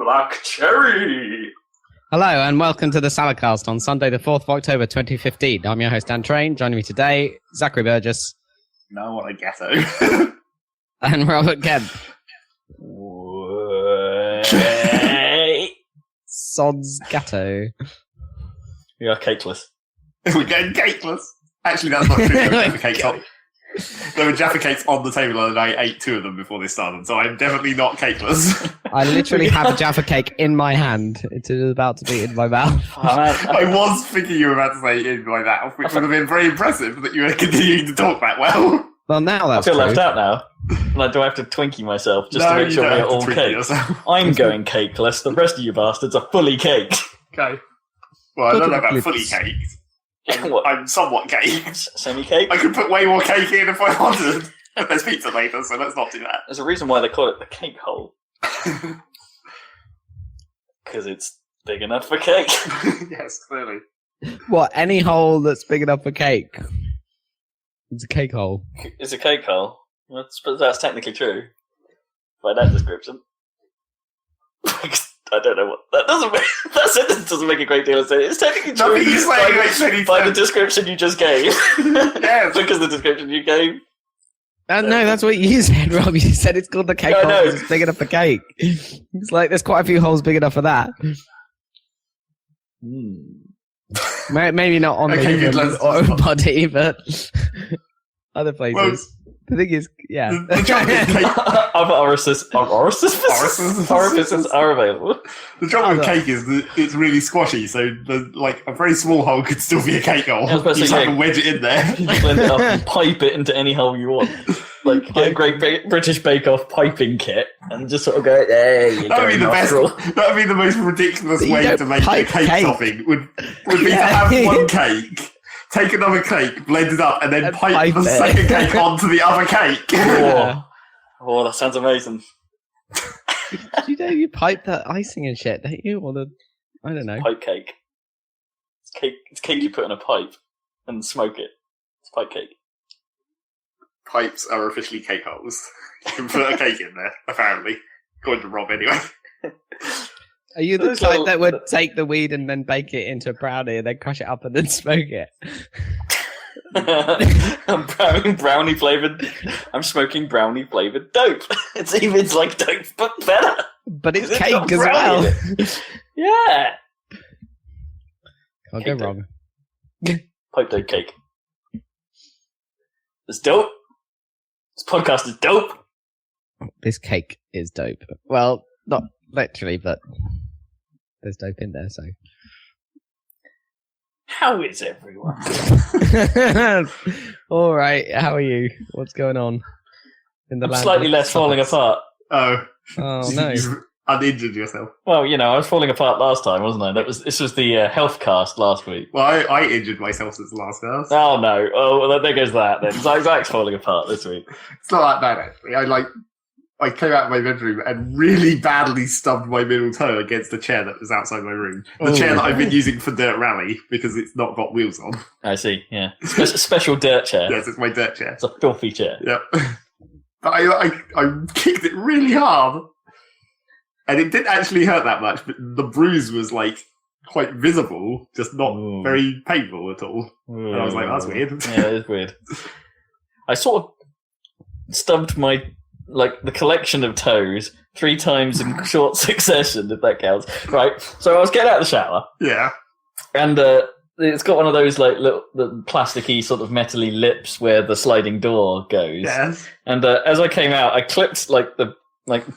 Black cherry. Hello and welcome to the Saladcast on Sunday the 4th of October 2015. I'm your host Dan Train. Joining me today, Zachary Burgess. No, what a ghetto. And Robert Kemp. Sods Gatto. We are cakeless. We're going cakeless. Actually, that's not true. There were Jaffa cakes on the table and I ate 2 of them before they started, so I'm definitely not cakeless. I literally have a Jaffa cake in my hand. It is about to be in my mouth. I was thinking you were about to say in my mouth, which would have been very impressive that you were continuing to talk that well. Well, now that's I feel true. left out now. Like, do I have to Twinkie myself just to make sure we're all caked? I'm going cakeless. The rest of you bastards are fully caked. Okay. Well, I don't know about fully caked. I'm somewhat caked. Semi-cake? I could put way more cake in if I wanted. There's pizza later, so let's not do that. There's a reason why they call it the cake hole. Because it's big enough for cake. Yes, clearly. What, any hole that's big enough for cake? It's a cake hole. It's a cake hole. That's technically true. By that description. I don't know what that doesn't make. That sentence doesn't make a great deal of sense. It's technically true. By the description you just gave. Yes. Because the description you gave. No, that's what you said, Rob. You said it's called the cake hole because it's big enough for cake. It's like there's quite a few holes big enough for that. Maybe not on the human or body, but other places. Well, the thing is, yeah. Other orifices are available. The trouble with cake is that it's really squashy, so a very small hole could still be a cake hole. You just have to wedge it in there. You just blend it up and pipe it into any hole you want. Like, get a great British Bake Off piping kit and just sort of go, there you go. That would be the most ridiculous way to make a cake topping. Would be to have one cake, take another cake, blend it up, and then pipe the second cake onto the other cake. Oh, that sounds amazing. You pipe that icing and shit, don't you? Or I don't know. Pipe cake. It's cake you put in a pipe and smoke it. It's pipe cake. Pipes are officially cake holes. You can put a cake in there, apparently. According to Rob, anyway. Are you the type that would take the weed and then bake it into a brownie and then crush it up and then smoke it? I'm brownie flavored. I'm smoking brownie flavored dope. It's like dope, but better. But it's cake as well. Yeah. Can't go wrong. Pipe dope cake. It's dope. This podcast is dope. This cake is dope. Well, not literally, but there's dope in there, so. How is everyone? All right, how are you? What's going on? I'm slightly less falling apart. Oh no. You've uninjured yourself. Well, I was falling apart last time, wasn't I? This was the health cast last week. Well, I injured myself since the last cast. Oh no! Oh, well, there goes that then. Zach's falling apart this week. It's not that bad actually. I came out of my bedroom and really badly stubbed my middle toe against a chair that was outside my room. The chair that I've been using for Dirt Rally because it's not got wheels on. I see. Yeah, special dirt chair. Yes, it's my dirt chair. It's a filthy chair. Yep. But I kicked it really hard. And it didn't actually hurt that much, but the bruise was quite visible, just not very painful at all. And I was like, that's weird. Yeah, it is weird. I sort of stubbed my, the collection of toes 3 times in short succession, if that counts. Right, so I was getting out of the shower. Yeah. And it's got one of those, little the plasticky sort of metally lips where the sliding door goes. Yes. And as I came out, I clipped,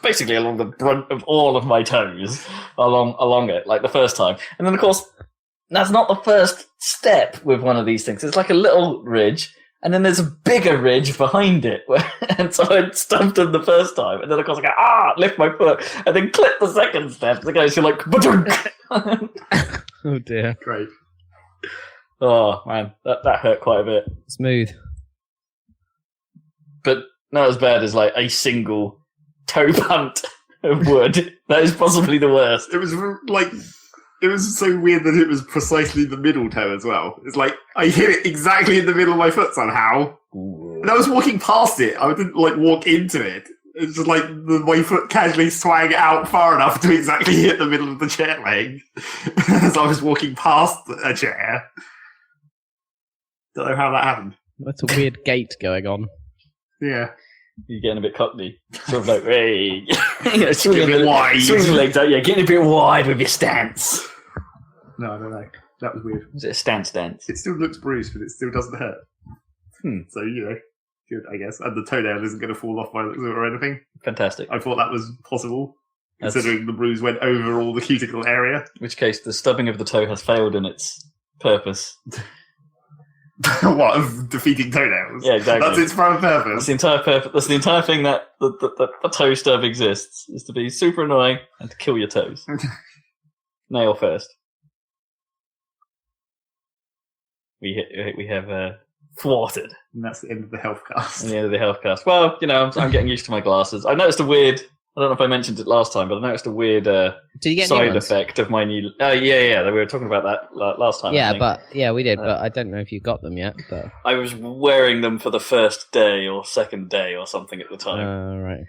basically along the brunt of all of my toes along it, the first time. And then, of course, that's not the first step with one of these things. It's like a little ridge, and then there's a bigger ridge behind it. And so I stumped him the first time, and then, of course, I go, lift my foot, and then clip the second step. And it goes, you're oh, dear. Great. Oh, man, that hurt quite a bit. Smooth. But not as bad as, a single toe punt of wood. That is possibly the worst. It was it was so weird that it was precisely the middle toe as well. It's I hit it exactly in the middle of my foot somehow. Ooh. And I was walking past it. I didn't walk into it. It's just like my foot casually swang out far enough to exactly hit the middle of the chair leg as I was walking past a chair. Don't know how that happened. That's a weird gait going on. Yeah. You're getting a bit cockney. Sort of like, hey. Swing a bit wide. Swing the legs out. Yeah, getting a bit wide with your stance. No, I don't know. That was weird. Was it a stance dance? It still looks bruised, but it still doesn't hurt. So, good, I guess. And the toenail isn't going to fall off my looks or anything. Fantastic. I thought that was possible, considering the bruise went over all the cuticle area. In which case, the stubbing of the toe has failed in its purpose. What, of defeating toenails? Yeah, exactly. That's its prime purpose. That's the entire purpose. That's the entire thing that the toe stub exists, is to be super annoying and to kill your toes. Nail first. We have thwarted. And that's the end of the health cast. The end of the health cast. Well, I'm getting used to my glasses. I noticed a weird. I don't know if I mentioned it last time, but I noticed a weird Did you get side effect of my new. Yeah. We were talking about that last time. Yeah, we did, but I don't know if you got them yet. But I was wearing them for the first day or second day or something at the time. Right.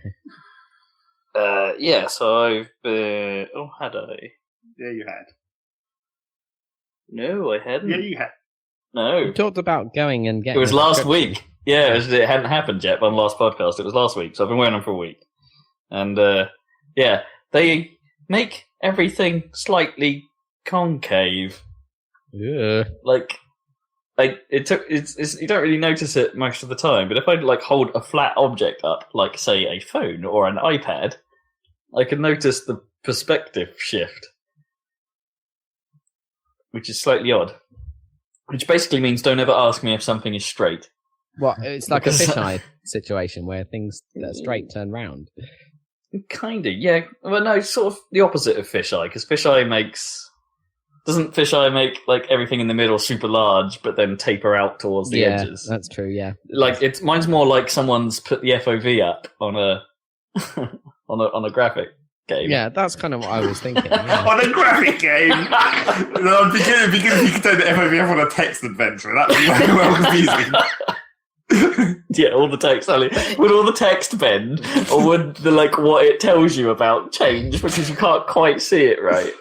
Yeah. So I've. Had I? Yeah, you had. No, I hadn't. Yeah, you had. No. We talked about going and getting. It was last week. Yeah, it hadn't happened yet on the last podcast. It was last week, so I've been wearing them for a week. And, they make everything slightly concave. Yeah. You don't really notice it most of the time, but if I hold a flat object up, like say a phone or an iPad, I can notice the perspective shift, which is slightly odd. Which basically means don't ever ask me if something is straight. What? It's like a fisheye situation where things that are straight turn round. Kinda, yeah. Well, no, sort of the opposite of fisheye, because doesn't fisheye make everything in the middle super large, but then taper out towards the edges? That's true. Yeah. Mine's more like someone's put the FOV up on a on a graphic game. Yeah, that's kind of what I was thinking. Yeah. On a graphic game. No, I'm beginning if you could turn the FOV on a text adventure. That'd be very well confusing. Yeah, all the text. Would all the text bend, or would the what it tells you about change because you can't quite see it right?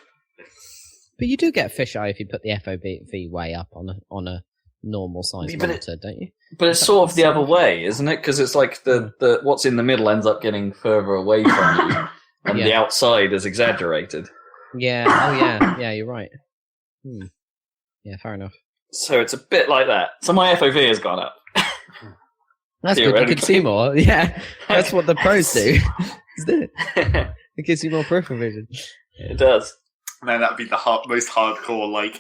But you do get fisheye if you put the FOV way up on a normal size monitor, don't you? But it's sort of the other way, isn't it? Because it's like the what's in the middle ends up getting further away from you, and the outside is exaggerated. Yeah. Oh, yeah. You're right. Yeah, fair enough. So it's a bit like that. So my FOV has gone up. That's good. You can see more. Yeah, that's what the pros do. Isn't it? It gives you more peripheral vision. It does. Man, that'd be the most hardcore,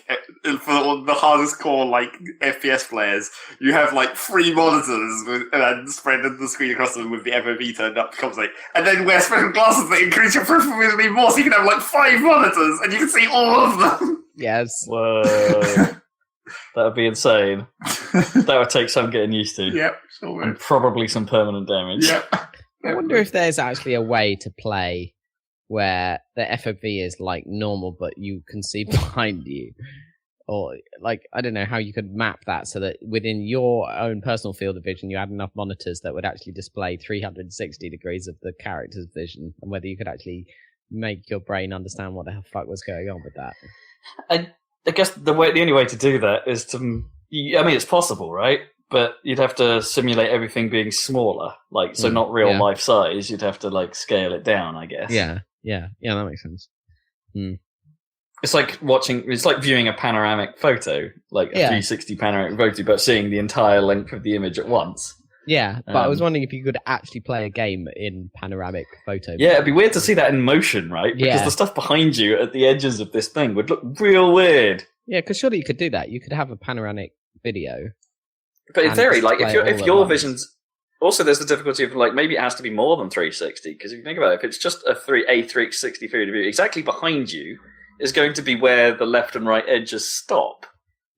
for the hardest core, FPS players. You have, 3 monitors and spread the screen across them with the FOV turned up to compensate. And then wear special glasses that increase your peripheral vision even more, so you can have, 5 monitors, and you can see all of them. Yes. Whoa. That would be insane. That would take some getting used to. Yep, sure. And probably some permanent damage. Yep. I wonder if there's actually a way to play where the FOV is normal, but you can see behind you. Or, I don't know how you could map that so that within your own personal field of vision, you had enough monitors that would actually display 360 degrees of the character's vision, and whether you could actually make your brain understand what the fuck was going on with that. I guess the only way to do that is to. It's possible, right? But you'd have to simulate everything being smaller, not real life size. You'd have to scale it down, I guess. Yeah, that makes sense. It's like it's like viewing a panoramic photo, a 360 panoramic photo, but seeing the entire length of the image at once. Yeah, but I was wondering if you could actually play a game in panoramic photo. Yeah, it'd be weird to see that in motion, right? Because the stuff behind you at the edges of this thing would look real weird. Yeah, because surely you could do that. You could have a panoramic video. But in theory, if your vision's... Also, there's the difficulty of, maybe it has to be more than 360, because if you think about it, if it's just a 360 field of view, exactly behind you is going to be where the left and right edges stop.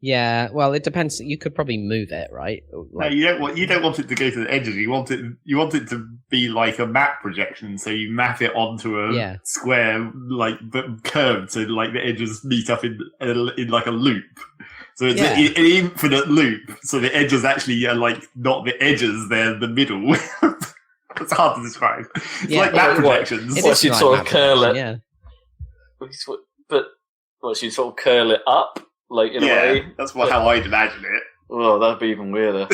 Yeah, well, it depends. You could probably move it, right? No, you don't want it to go to the edges. You want it to be like a map projection. So you map it onto a square, but curved, so the edges meet up in a loop. So it's an infinite loop. So the edges actually are not the edges; they're the middle. It's hard to describe. It's Yeah, like map it- projections. It What, is she'd like sort of map curl projection, it? Yeah. But what, she'd sort of curl it up, like in a Yeah, way. that's how I'd imagine it. Oh, that'd be even weirder.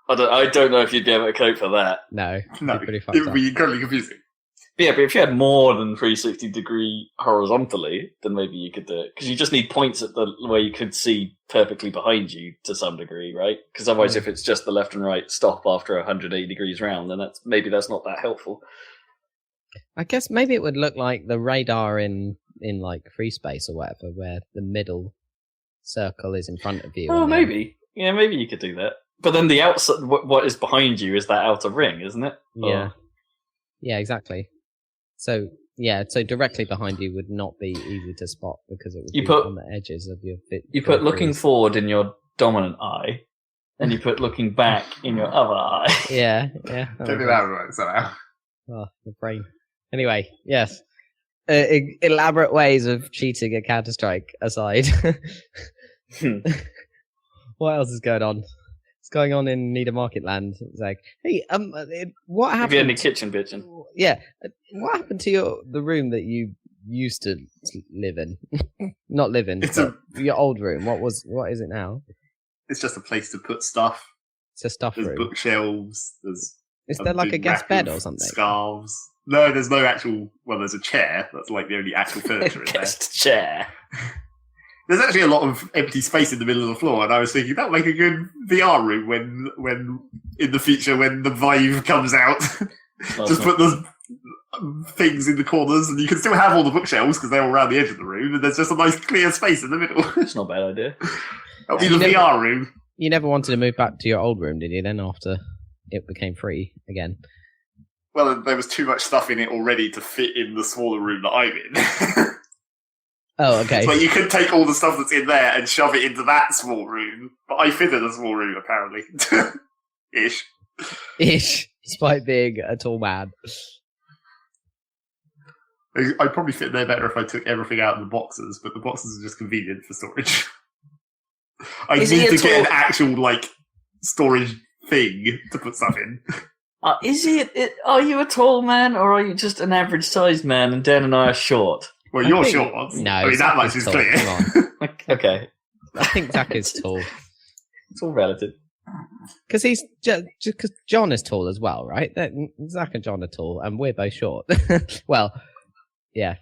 I don't know if you'd be able to cope for that. No, No, it'd be pretty it fucked would up. be incredibly confusing. But yeah, but if you had more than 360 degree horizontally, then maybe you could do it. Because you just need points at the where you could see perfectly behind you to some degree, right? Because otherwise, if it's just the left and right stop after 180 degrees round, then that's not that helpful. I guess maybe it would look like the radar in like free space or whatever, where the middle circle is in front of you. Oh, and then- maybe. Yeah, maybe you could do that. But then the outside, what is behind you is that outer ring, isn't it? Yeah. Oh. Yeah, exactly. So directly behind you would not be easy to spot because it would You be put- on the edges of your. You put looking peripheries. forward in your dominant eye, and you put looking back in your other eye. Yeah. Don't do that right somehow. Oh, the brain. Anyway, yes. Elaborate ways of cheating at Counter Strike aside, what else is going on? What's going on in Nida Market Land? It's like, hey, what Have you had any happened? kitchen bitching? Yeah, what happened to the room that you used to live in? Not live in, It's but your old room. What is it now? It's just a place to put stuff. It's a stuff There's room. bookshelves. There's Is there like a big guest rack bed of or something? Scarves. No, there's no actual. Well, there's a chair. That's like the only actual furniture in there. Guest chair. There's actually a lot of empty space in the middle of the floor, and I was thinking that would make a good VR room when in the future when the Vive comes out. Just put the things in the corners, and you can still have all the bookshelves because they're all around the edge of the room, and there's just a nice clear space in the middle. It's not a bad idea. That'll be You the never- VR room. You never wanted to move back to your old room, did you? Then after it became free again. Well, there was too much stuff in it already to fit in the smaller room that I'm in. Oh, okay. So you could take all the stuff that's in there and shove it into that small room. But I fit in a small room, apparently. Ish. Ish, despite being a tall man. I'd probably fit there better if I took everything out of the boxes, but the boxes are just convenient for storage. I Is he need a to get an tall- actual, storage thing to put stuff in. Are you a tall man, or are you just an average-sized man, and Dan and I are short? Well, I you're think- short. No, I mean, that Zach much is is tall, clear. come on. Okay, I think Zach is tall. it's all relative. Because he's because John is tall as well, right? Zach and John are tall, and we're both short. Well, yeah,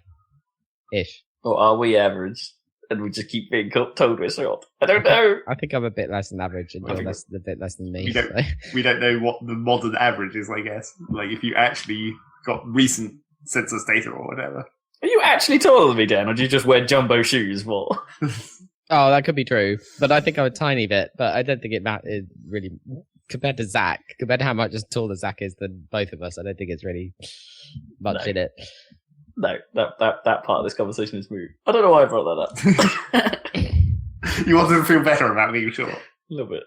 ish. Or are we average, and we just keep being told we're short? I don't know. I think I'm a bit less than average, and I you're think a bit less than me. we don't- so. We don't know what the modern average is, I guess. Like, if you actually got recent census data or whatever. Are you actually taller than me, Dan, or do you just wear jumbo shoes more? Oh, that could be true, but I think I'm a tiny bit. But I don't think it really compared to Zach, compared to how much taller Zach is than both of us. I don't think it's really much No. in it. No, that part of this conversation is moot. I don't know why I brought that up. You wanted to feel better about being short. A little bit.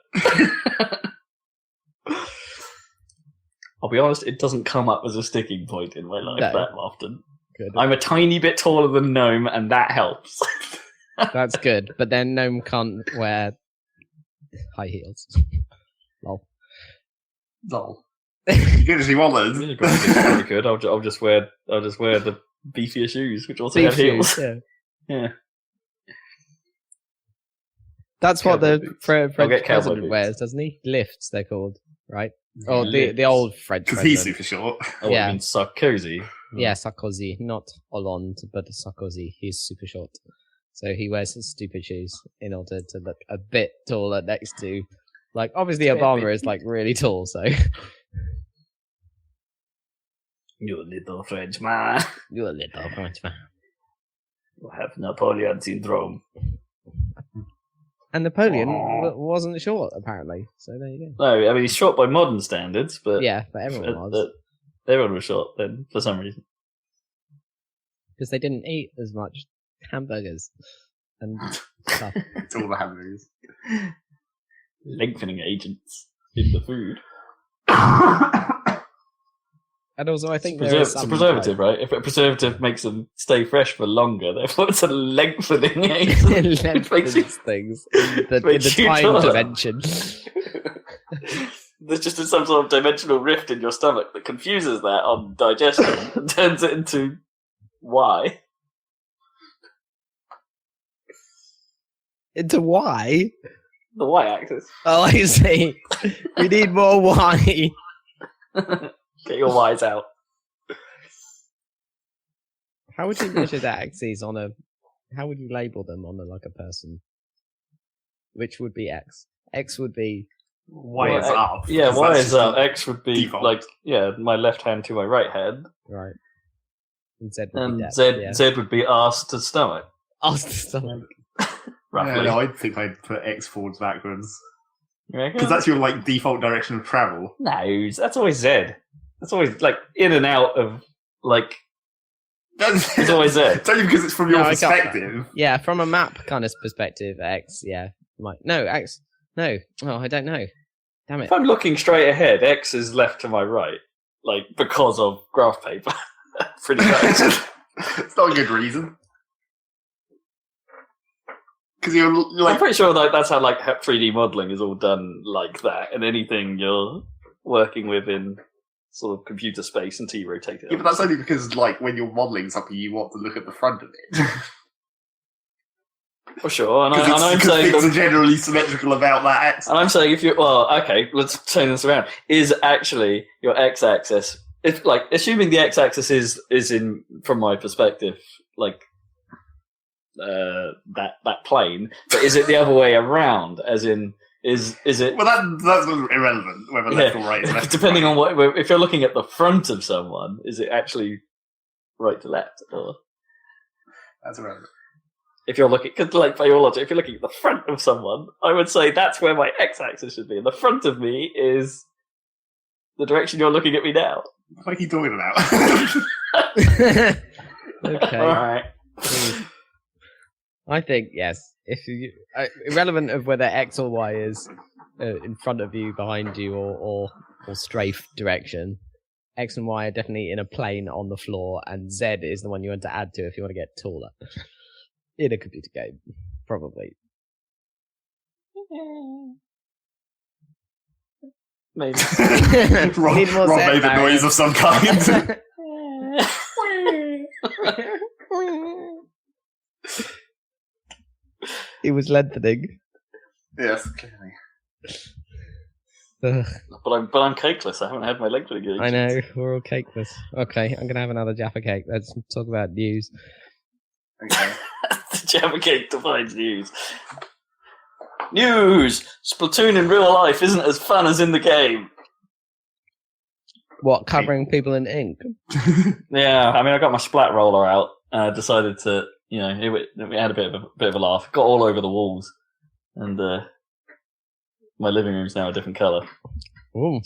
I'll be honest, it doesn't come up as a sticking point in my life No. that often. Good. I'm a tiny bit taller than Gnome, and that helps. That's good. But then Gnome can't wear high heels. Lol. Lol. You can actually want Really those. good. I'll just wear the beefier shoes, which also have heels. Yeah. Yeah. That's what Cowboy the boots. French I'll get cowboy president boots. wears, doesn't he? Lifts, they're called, right? Oh, Lifts. the old French Because he's president. super short. Oh, Yeah. I mean Sarkozy. Yeah, Sarkozy, not Hollande, but Sarkozy. He's super short, so he wears his stupid shoes in order to look a bit taller next to, like, obviously Obama is like really tall, so You little French man. you're a little French man. You have Napoleon syndrome. And Napoleon Aw. wasn't short apparently, so there you go. No, I mean he's short by modern standards, but Yeah, but everyone was everyone was short then for some reason. because they didn't eat as much hamburgers and stuff. It's all the hamburgers. Lengthening agents in the food. And also, I think It's a preservative, right? If a preservative makes them stay fresh for longer, therefore it's a lengthening agent. It makes you- things in the makes you time taller. dimension. there's just some sort of dimensional rift in your stomach that confuses that on digestion and turns it into Y. Into Y? The Y-axis. Oh, I see. We need more Y. Get your Y's out. How would you measure the axes on a... How would you label them on a person? Which would be X? X would be... Y is up. Yeah, Y is up. X would be default. my left hand to my right hand. Right. And Z would And be depth, Z would be arse to stomach. Arse to stomach. Roughly. No, I think I'd put X forwards backwards. You reckon? Because that's your default direction of travel. No, that's always Z. That's always in and out of it's always Z. It's only because it's from your No, I got that. perspective. Yeah, from a map kind of perspective, X, yeah. No, X. No. Oh, I don't know. Damn it. If I'm looking straight ahead, X is left to my right. Because of graph paper. Pretty much. It's not a good reason. Because you're I'm pretty sure that's how 3D modelling is all done like that, and anything you're working with in sort of computer space and T-rotated. yeah, but that's only because when you're modelling something, you want to look at the front of it. For sure, and I'm Because saying things are generally symmetrical about that axis. and I'm saying if you let's turn this around. Is actually your x-axis, if assuming the x-axis is in, from my perspective, that plane, but is it the other way around? As in, is it? Well, that's irrelevant whether left or right. Is left Depending or right. on what, if you're looking at the front of someone, is it actually right to left, or That's irrelevant. if you're looking, because by your logic, if you're looking at the front of someone, I would say that's where my x-axis should be, and the front of me is the direction you're looking at me now. What are you talking about? Okay. All right. I think, yes. If you, irrelevant of whether X or Y is in front of you, behind you, or strafe direction, X and Y are definitely in a plane on the floor, and Z is the one you want to add to if you want to get taller. In a computer game, probably. Maybe. Rob Need more Z, made a Barry. noise of some kind. It was lengthening. Yes, clearly. Ugh, But I'm cakeless. I haven't had my leg again. I know, we're all cakeless. Okay, I'm gonna have another Jaffa cake. Let's talk about news. Okay. The Java Cake defines news. News! Splatoon in real life isn't as fun as in the game. What, covering people in ink? Yeah, I mean, I got my splat roller out. Decided to, we had a bit of a laugh. Got all over the walls, and my living room's now a different colour. Ooh.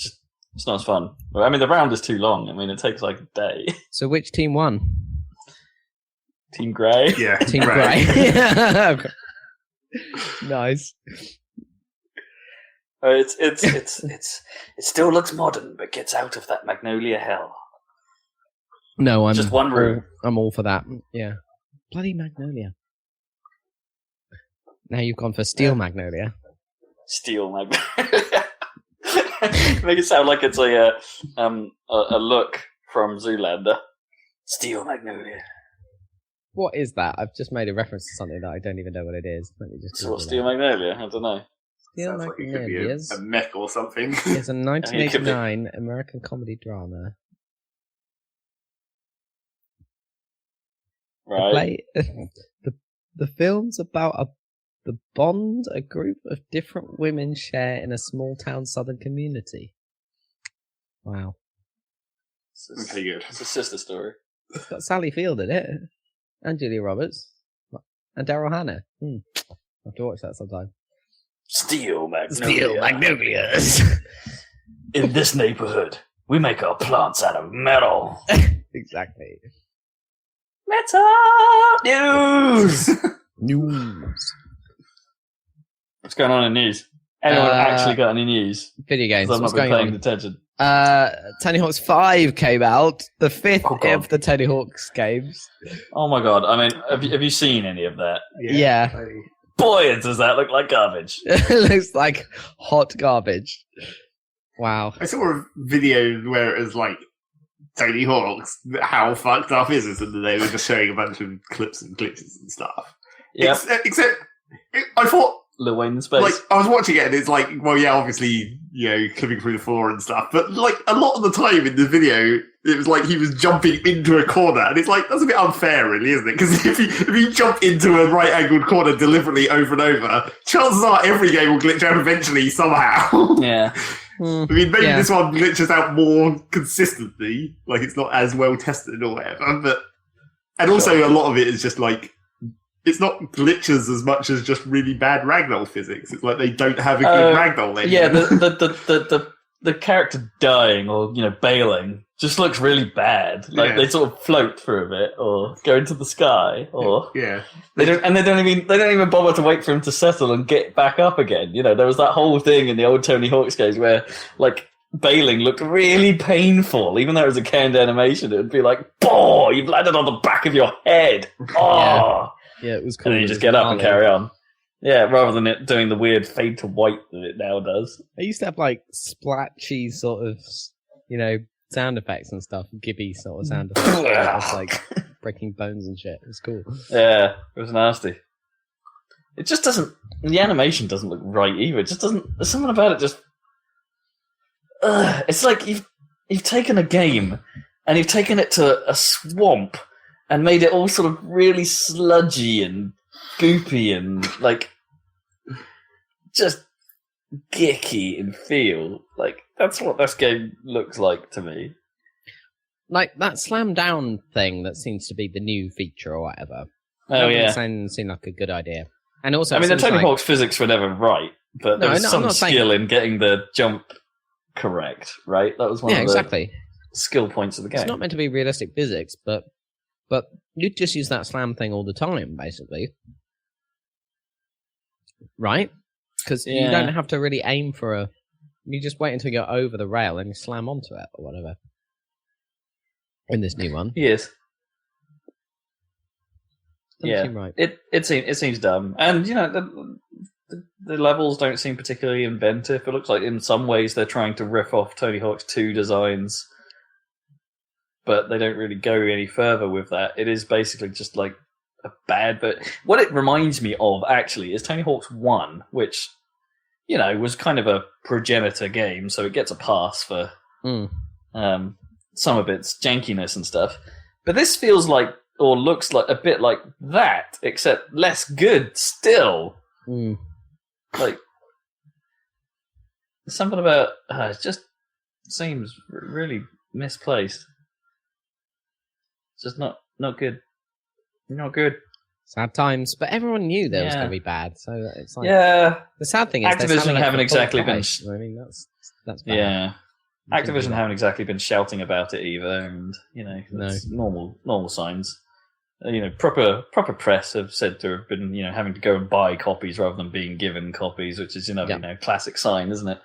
It's not as fun. I mean, the round is too long. I mean, it takes a day. So which team won? Team Grey. Yeah. Team right. Grey. Nice. It still looks modern, but gets out of that Magnolia hell. No, I'm Just one room. I'm all for that. Yeah. Bloody Magnolia. Now you've gone for Steel Magnolia. Steel Magnolia. Make it sound like it's a look from Zoolander. Steel Magnolia. What is that? I've just made a reference to something that I don't even know what it is. Let me just. So what, Google Steel that. Magnolia? I don't know. Steel Sounds like it could be Magnolia a mech or something. is a 1989 American comedy drama. Right. The film's about the bond a group of different women share in a small town southern community. Wow. Okay, good. It's a sister story. It's got Sally Field in it. And Julia Roberts. And Daryl Hannah. I'll have to watch that sometime. Steel Magnolia. Magnolias. In this neighborhood, we make our plants out of metal. Exactly. Metal news. News. What's going on in news? Anyone actually got any news? Video games. 'Cause I've What's not been going paying on? attention. Tony Hawk's 5 came out. The 5th Oh, God. of the Tony Hawk's games. Oh my god! I mean, have you seen any of that? Yeah. Boy, does that look like garbage! It looks like hot garbage. Wow. I saw a video where it was like Tony Hawk's how fucked up is it, and they were just showing a bunch of clips and glitches and stuff. Yeah. Except I thought, Lil Wayne in space. like, I was watching it and it's like, well, yeah, obviously, clipping through the floor and stuff, but like a lot of the time in the video, it was like he was jumping into a corner, and it's like, that's a bit unfair, really, isn't it? Because if you jump into a right-angled corner deliberately over and over, chances are every game will glitch out eventually somehow. Yeah. I mean, maybe this one glitches out more consistently, like it's not as well tested or whatever, but... And also a lot of it is just like, it's not glitches as much as just really bad ragdoll physics. It's like they don't have a good ragdoll engine. Yeah, the character dying or bailing just looks really bad. Like they sort of float for a bit or go into the sky or they don't even bother to wait for him to settle and get back up again. There was that whole thing in the old Tony Hawk's games where like bailing looked really painful, even though it was a canned animation. It would be like, "Boah, you've landed on the back of your head." Oh. Yeah, it was cool. And then you just get up and carry on. Yeah, rather than it doing the weird fade to white that it now does. I used to have like splatchy sort of, sound effects and stuff, gibby sort of sound effects. It was like breaking bones and shit. It was cool. Yeah, it was nasty. It just doesn't. The animation doesn't look right either. It just doesn't. There's something about it just. It's like you've taken a game and you've taken it to a swamp and made it all sort of really sludgy and goopy and like just gicky in feel. Like that's what this game looks like to me. Like that slam down thing that seems to be the new feature or whatever. Oh yeah, seemed like a good idea. And also, I mean, the Tony Hawk's physics were never right, but there was some skill in getting the jump correct. Right, that was one of the skill points of the game. It's not meant to be realistic physics, but you just use that slam thing all the time, basically. Right? Because you don't have to really aim for a... You just wait until you're over the rail and you slam onto it, or whatever. In this new one. Yes. Doesn't seem right. It seems dumb. And, the levels don't seem particularly inventive. It looks like in some ways they're trying to riff off Tony Hawk's 2 designs, but they don't really go any further with that. It is basically just like a bad... But what it reminds me of, actually, is Tony Hawk's 1, which, was kind of a progenitor game, so it gets a pass for some of its jankiness and stuff. But this feels like, or looks like, a bit like that, except less good still. Like, something about... it just seems really misplaced. Just not good. Not good. Sad times, but everyone knew there was going to be bad, so it's like... Yeah. The sad thing is Activision haven't exactly been... I mean, that's bad. Yeah. Activision haven't exactly been shouting about it either, and, it's normal signs. Proper press have said to have been, having to go and buy copies rather than being given copies, which is, classic sign, isn't it?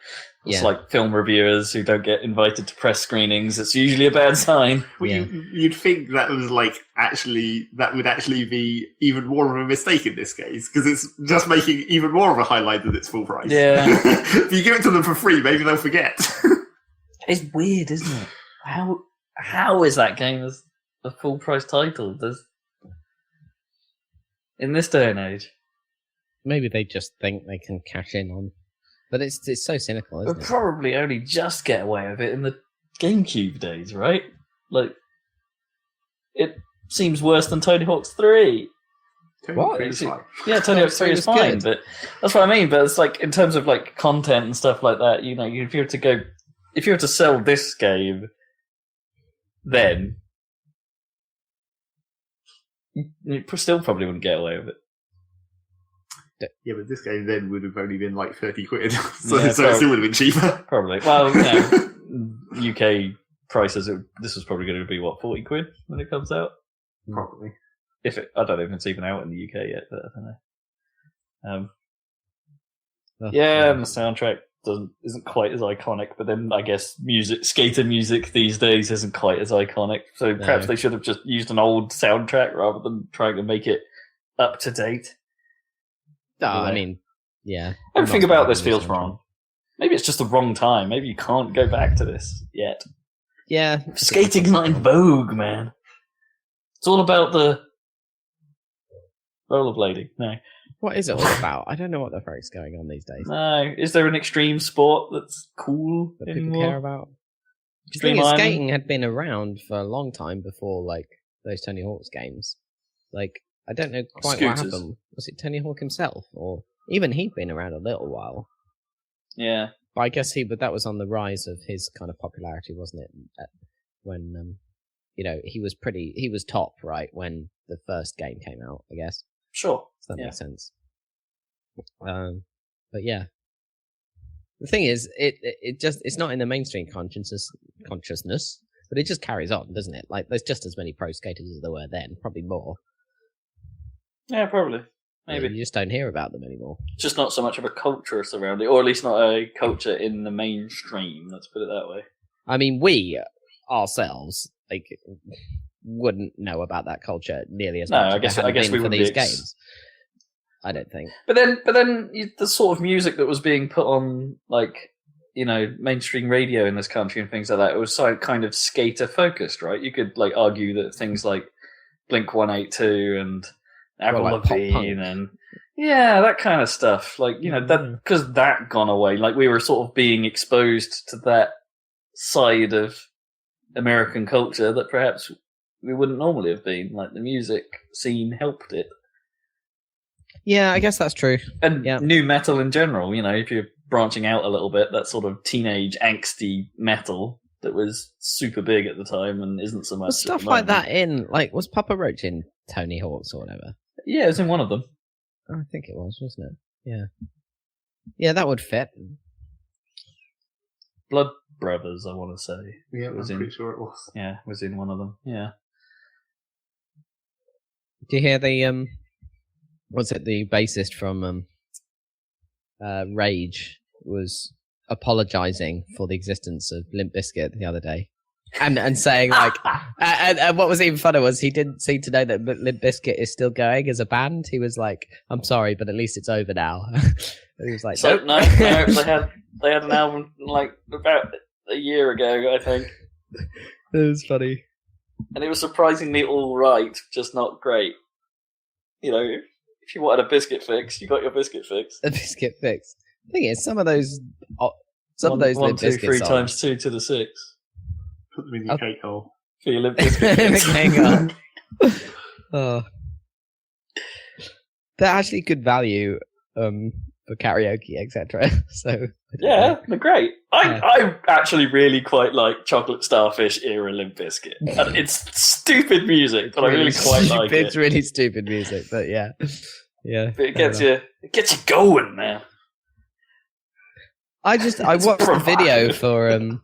It's like film reviewers who don't get invited to press screenings. It's usually a bad sign. Well, you'd think that was that would actually be even more of a mistake in this case, because it's just making even more of a highlight than its full price. Yeah. If you give it to them for free, maybe they'll forget. It's weird, isn't it? How is that game a full price title? In this day and age, maybe they just think they can cash in on, but it's so cynical, isn't it? They'll probably only just get away with it in the GameCube days, right? Like, it seems worse than Tony Hawk's 3. What? Yeah, Tony Hawk's 3 is fine, but that's what I mean. But it's like in terms of like content and stuff like that. If you were to sell this game, then. You still probably wouldn't get away with it. Yeah, but this game then would have only been like 30 quid, so it still would have been cheaper. Probably. Well, UK prices, this was probably going to be, 40 quid when it comes out? Probably. I don't know if it's even out in the UK yet, but I don't know. And the soundtrack isn't quite as iconic, but then I guess skater music these days isn't quite as iconic, so perhaps they should have just used an old soundtrack rather than trying to make it up to date. I mean, yeah. Everything about this feels wrong. Maybe it's just the wrong time. Maybe you can't go back to this yet. Yeah. Skating's not in vogue, man. It's all about the rollerblading. No. What is it all about? I don't know what the fuck's going on these days. No. Is there an extreme sport that's cool That anymore? people care about. The Extreme thing is, Island? skating had been around for a long time before, like, those Tony Hawk's games. Like, I don't know quite what Scooters. happened. Was it Tony Hawk himself? Or even he'd been around a little while. Yeah. But I guess that was on the rise of his kind of popularity, wasn't it? When, he was top, right, when the first game came out, I guess. Sure. So that Yeah. makes sense. But yeah. The thing is, it's not in the mainstream consciousness, but it just carries on, doesn't it? Like, there's just as many pro skaters as there were then, probably more. Yeah, probably. Maybe. You just don't hear about them anymore. Just not so much of a culture surrounding it, or at least not a culture in the mainstream, let's put it that way. I mean, we, ourselves, like, wouldn't know about that culture nearly as No, much I if guess- it hadn't I guess been we for wouldn't these be games. I don't think. But then the sort of music that was being put on, like, mainstream radio in this country and things like that, it was so kind of skater focused, right? You could like argue that things like Blink-182 and Avril Well, like pop Lavigne punk. and that kind of stuff, like that because that gone away, like we were sort of being exposed to that side of American culture that perhaps we wouldn't normally have been. Like the music scene helped it. Yeah, I guess that's true. And Yeah. new metal in general, if you're branching out a little bit, that sort of teenage angsty metal that was super big at the time and isn't so much. Was stuff like that was Papa Roach in Tony Hawk's or whatever? Yeah, it was in one of them. I think it was, wasn't it? Yeah. Yeah, that would fit. Blood Brothers, I want to say. Yeah, was I'm in. pretty sure it was. Yeah, was in one of them. Yeah. Do you hear the the bassist from Rage was apologizing for the existence of Limp Bizkit the other day, and saying like, and what was even funner was he didn't seem to know that Limp Bizkit is still going as a band. He was like, "I'm sorry, but at least it's over now." And he was like, So "Nope." no, they had an album like about a year ago, I think, It was funny. and it was surprisingly all right, just not great. If you wanted a biscuit fix, you got your biscuit fix. A biscuit fix. The thing is, some of those Limp 1, 2, Bizkit 3 songs. times 2 to the 6 Put them in your Oh. cake hole. for your Limp Bizkit. Hang on. Oh. They're actually good value for karaoke, etc. So Yeah, they're great. I actually really quite like Chocolate Starfish era Limp Bizkit. And it's stupid music, but I really quite like It's it. really stupid music, but yeah. But it gets you going, man. I It's watched a video provocative. for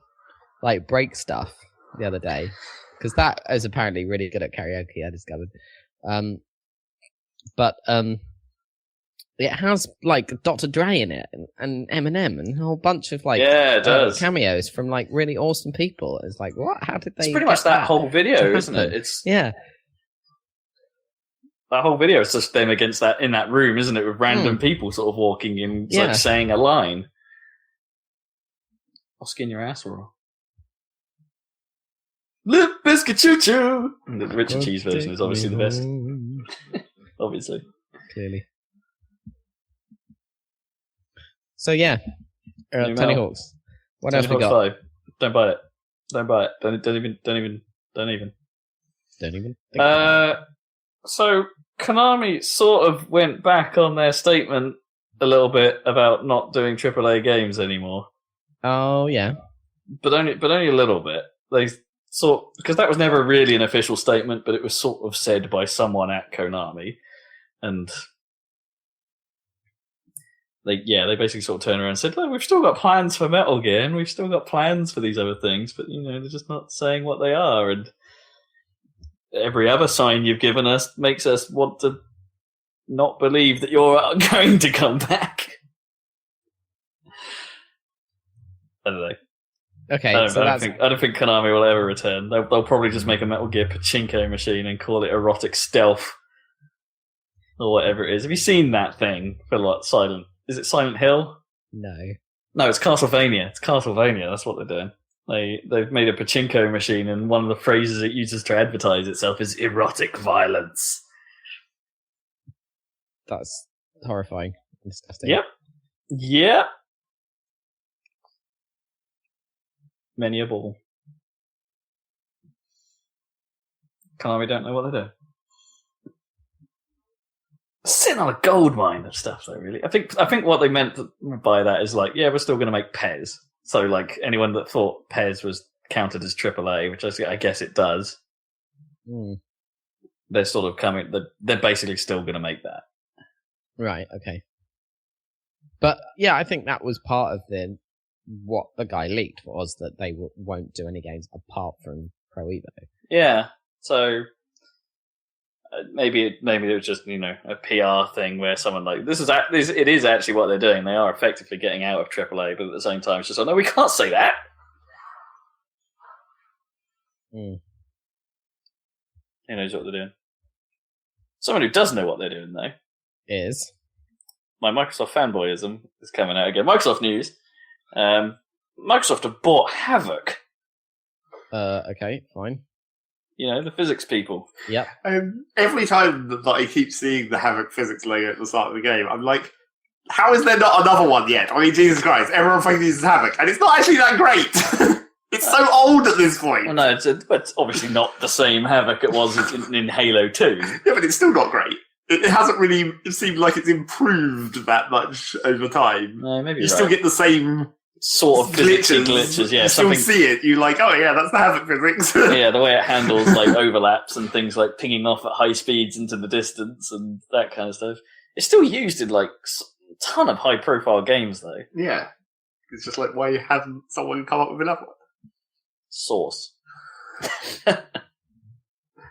like break stuff the other day because that is apparently really good at karaoke. I discovered, but it has like Dr. Dre in it and Eminem and a whole bunch of like Yeah, it does. cameos from like really awesome people. It's like, what? How did they? It's pretty get much that whole video, to isn't it? happen? It's Yeah, that whole video is just them against that in that room, isn't it? With random people sort of walking in, Yeah. like saying a line. I'll skin your ass raw. Lip biscuit choo choo. The Richard Cheese version is obviously the best. Obviously. Clearly. So yeah, New Tony Mel. Hawk's. What Tony else we Hawk's got? 5. Don't buy it. Don't buy it. Don't even. Don't even. Think So Konami sort of went back on their statement a little bit about not doing AAA games anymore, Oh yeah. but only a little bit. They because that was never really an official statement, but it was sort of said by someone at Konami, and they basically sort of turned around and said, "Look, we've still got plans for Metal Gear, and we've still got plans for these other things, but they're just not saying what they are." And every other sign you've given us makes us want to not believe that you're going to come back. I don't know. Okay, I so don't that's think Konami will ever return. They'll probably just make a Metal Gear pachinko machine and call it erotic stealth or whatever it is. Have you seen that thing for Silent? Is it Silent Hill? no. No, it's Castlevania. It's Castlevania. That's what they're doing. They've made a pachinko machine, and one of the phrases it uses to advertise itself is erotic violence. That's horrifying. Disgusting. Yep. Yep. Many a ball. Konami don't know what they're doing. Sitting on a gold mine of stuff, though. Really, I think what they meant by that is like, yeah, we're still going to make Pez. So, like, anyone that thought Pez was counted as AAA, which I guess it does, they're sort of coming. They're basically still going to make that. Right. Okay. But yeah, I think that was part of what the guy leaked was that they won't do any games apart from Pro Evo. Yeah. So. Maybe it was just a PR thing where someone like it is actually what they're doing. They are effectively getting out of AAA, but at the same time, it's just like, no, we can't say that. Who knows what they're doing? Someone who does know what they're doing, though, is my Microsoft fanboyism is coming out again. Microsoft news: Microsoft have bought Havoc. Okay, fine. The physics people. Yep. Every time that I keep seeing the Havoc physics logo at the start of the game, I'm like, how is there not another one yet? I mean, Jesus Christ, everyone fucking uses Havoc, and it's not actually that great. It's so old at this point. Well, no, it's obviously not the same Havoc it was in Halo 2. Yeah, but it's still not great. It hasn't really seemed like it's improved that much over time. No, maybe you still get the same sort of glitches. Yeah, you still see it. You're like, oh yeah, that's the Havoc physics. Yeah, the way it handles like overlaps and things like pinging off at high speeds into the distance and that kind of stuff. It's still used in like a ton of high-profile games, though. Yeah, it's just like, why hasn't someone come up with another one? Source.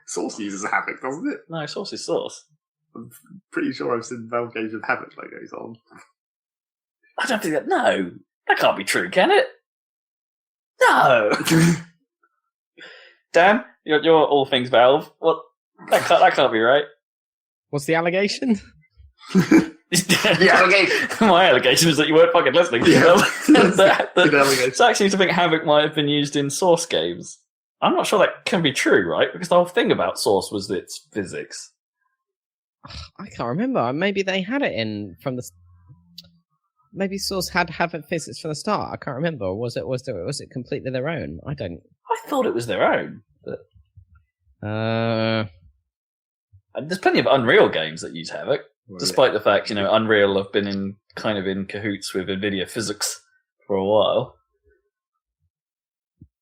Source uses Havoc, doesn't it? No, Source is Source. I'm pretty sure I've seen Valve games with Havoc logos on. I don't think that. No, that can't be true, can it? No. Dan, you're all things Valve. What? That can't be right. What's the allegation? The allegation. My allegation is that you weren't fucking listening. Yeah. Zach seems to think Havoc might have been used in Source games. I'm not sure that can be true, right? Because the whole thing about Source was its physics. I can't remember. Maybe they had it in from the. Maybe Source had Havoc physics from the start. I can't remember. Or was it completely their own? I thought it was their own. But... There's plenty of Unreal games that use Havoc, despite the fact Unreal have been in cahoots with NVIDIA physics for a while.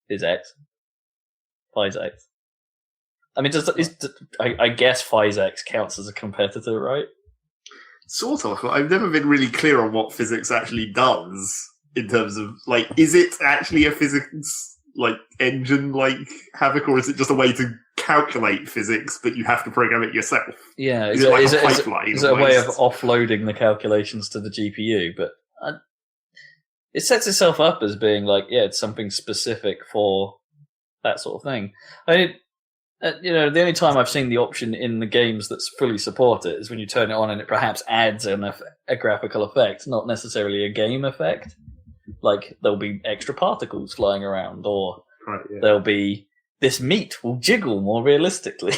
Is X? PhysX. I mean, I guess PhysX counts as a competitor, right? Sort of. I've never been really clear on what physics actually does in terms of, like, is it actually a physics, like, engine like Havoc, or is it just a way to calculate physics, but you have to program it yourself? Yeah, is it like a pipeline? Is it a way of offloading the calculations to the GPU? But it sets itself up as being like, yeah, it's something specific for that sort of thing. I mean, the only time I've seen the option in the games that's fully support it is when you turn it on and it perhaps adds a graphical effect, not necessarily a game effect. Like, there'll be extra particles flying around, or there'll be, this meat will jiggle more realistically.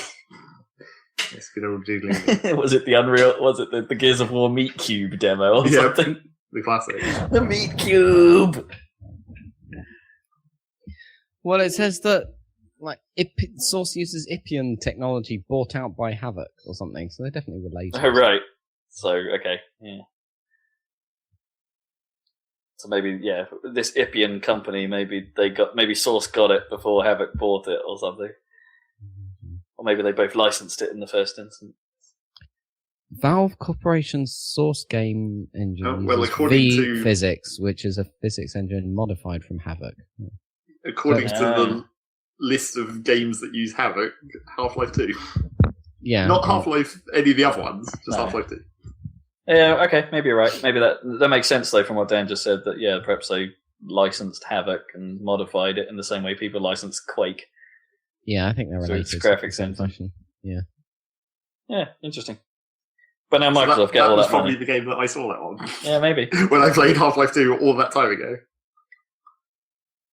It's good old jiggling. Was it the Gears of War Meat Cube demo or something? The classic. The Meat Cube! Well, it says that Source uses Ipian technology bought out by Havoc or something, so they're definitely related. Oh, right. So, okay, yeah. So maybe, yeah, this Ipian company, maybe Source got it before Havoc bought it or something. Or maybe they both licensed it in the first instance. Valve Corporation's Source game engine uses Physics, which is a physics engine modified from Havoc. According to the list of games that use Havoc, Half-Life 2. Yeah. Not Half-Life, any of the other ones, just Half-Life 2. Yeah, okay, maybe you're right. Maybe that makes sense, though, from what Dan just said, that, yeah, perhaps they licensed Havoc and modified it in the same way people licensed Quake. Yeah, I think they're related. So it's graphics engine. Yeah. Yeah, interesting. But now Microsoft get that all was that probably money. the game that I saw that on. Yeah, maybe. When I played Half-Life 2 all that time ago.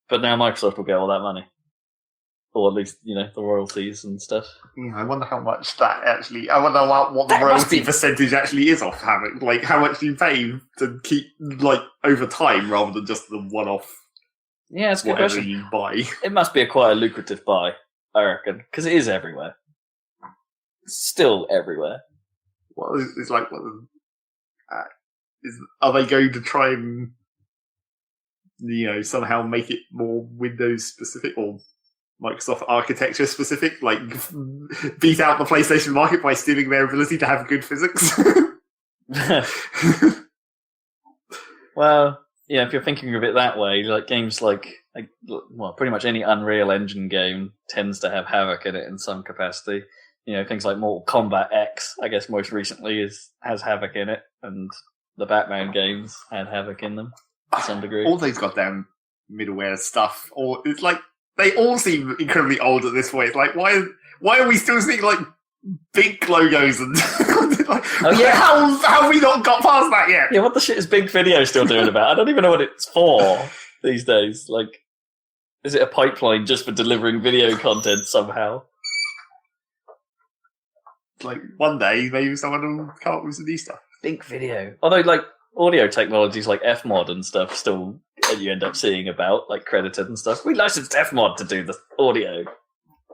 But now Microsoft will get all that money. Or at least, the royalties and stuff. I wonder how much that actually... I wonder what the That must royalty be- percentage actually is off Havoc. Like, how much do you pay to keep, like, over time rather than just the one-off Yeah, it's a good whatever question. you buy? It must be quite a lucrative buy, I reckon. Because it is everywhere. It's still everywhere. Well, it's like... are they going to try and, somehow make it more Windows-specific or Microsoft architecture specific, like beat out the PlayStation market by stealing their ability to have good physics? Well, yeah, if you're thinking of it that way, like games like pretty much any Unreal Engine game tends to have Havoc in it in some capacity. Things like Mortal Kombat X, I guess most recently has Havoc in it, and the Batman games had Havoc in them to some degree. All those goddamn middleware stuff, or it's like they all seem incredibly old at this point. It's like why are we still seeing like big logos and like, Oh, yeah. how have we not got past that yet? Yeah, what the shit is Big Video still doing about? I don't even know what it's for these days. Like, is it a pipeline just for delivering video content somehow? Like one day maybe someone will come up with some new stuff. Big Video. Although, like, audio technologies like Fmod and stuff still you end up seeing about, like, credited and stuff. We licensed Fmod to do the audio.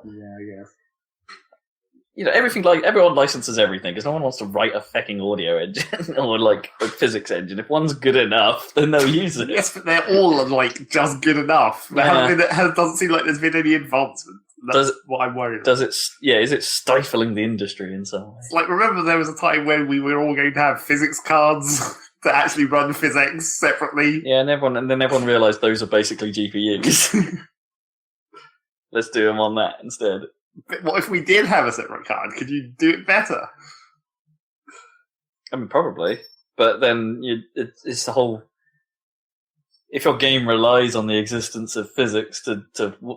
Yeah, I guess. Everything, like, everyone licenses everything because no one wants to write a fucking audio engine or, like, a physics engine. If one's good enough, then they'll use it. Yes, but they're all like just good enough. It doesn't seem like there's been any advancement. That's what I'm worried about. Is it stifling the industry in some way? It's like, remember there was a time when we were all going to have physics cards that actually run physics separately? Yeah, and then everyone realised those are basically GPUs. Let's do them on that instead. But what if we did have a separate card? Could you do it better? I mean, probably. But then it's the whole... If your game relies on the existence of physics to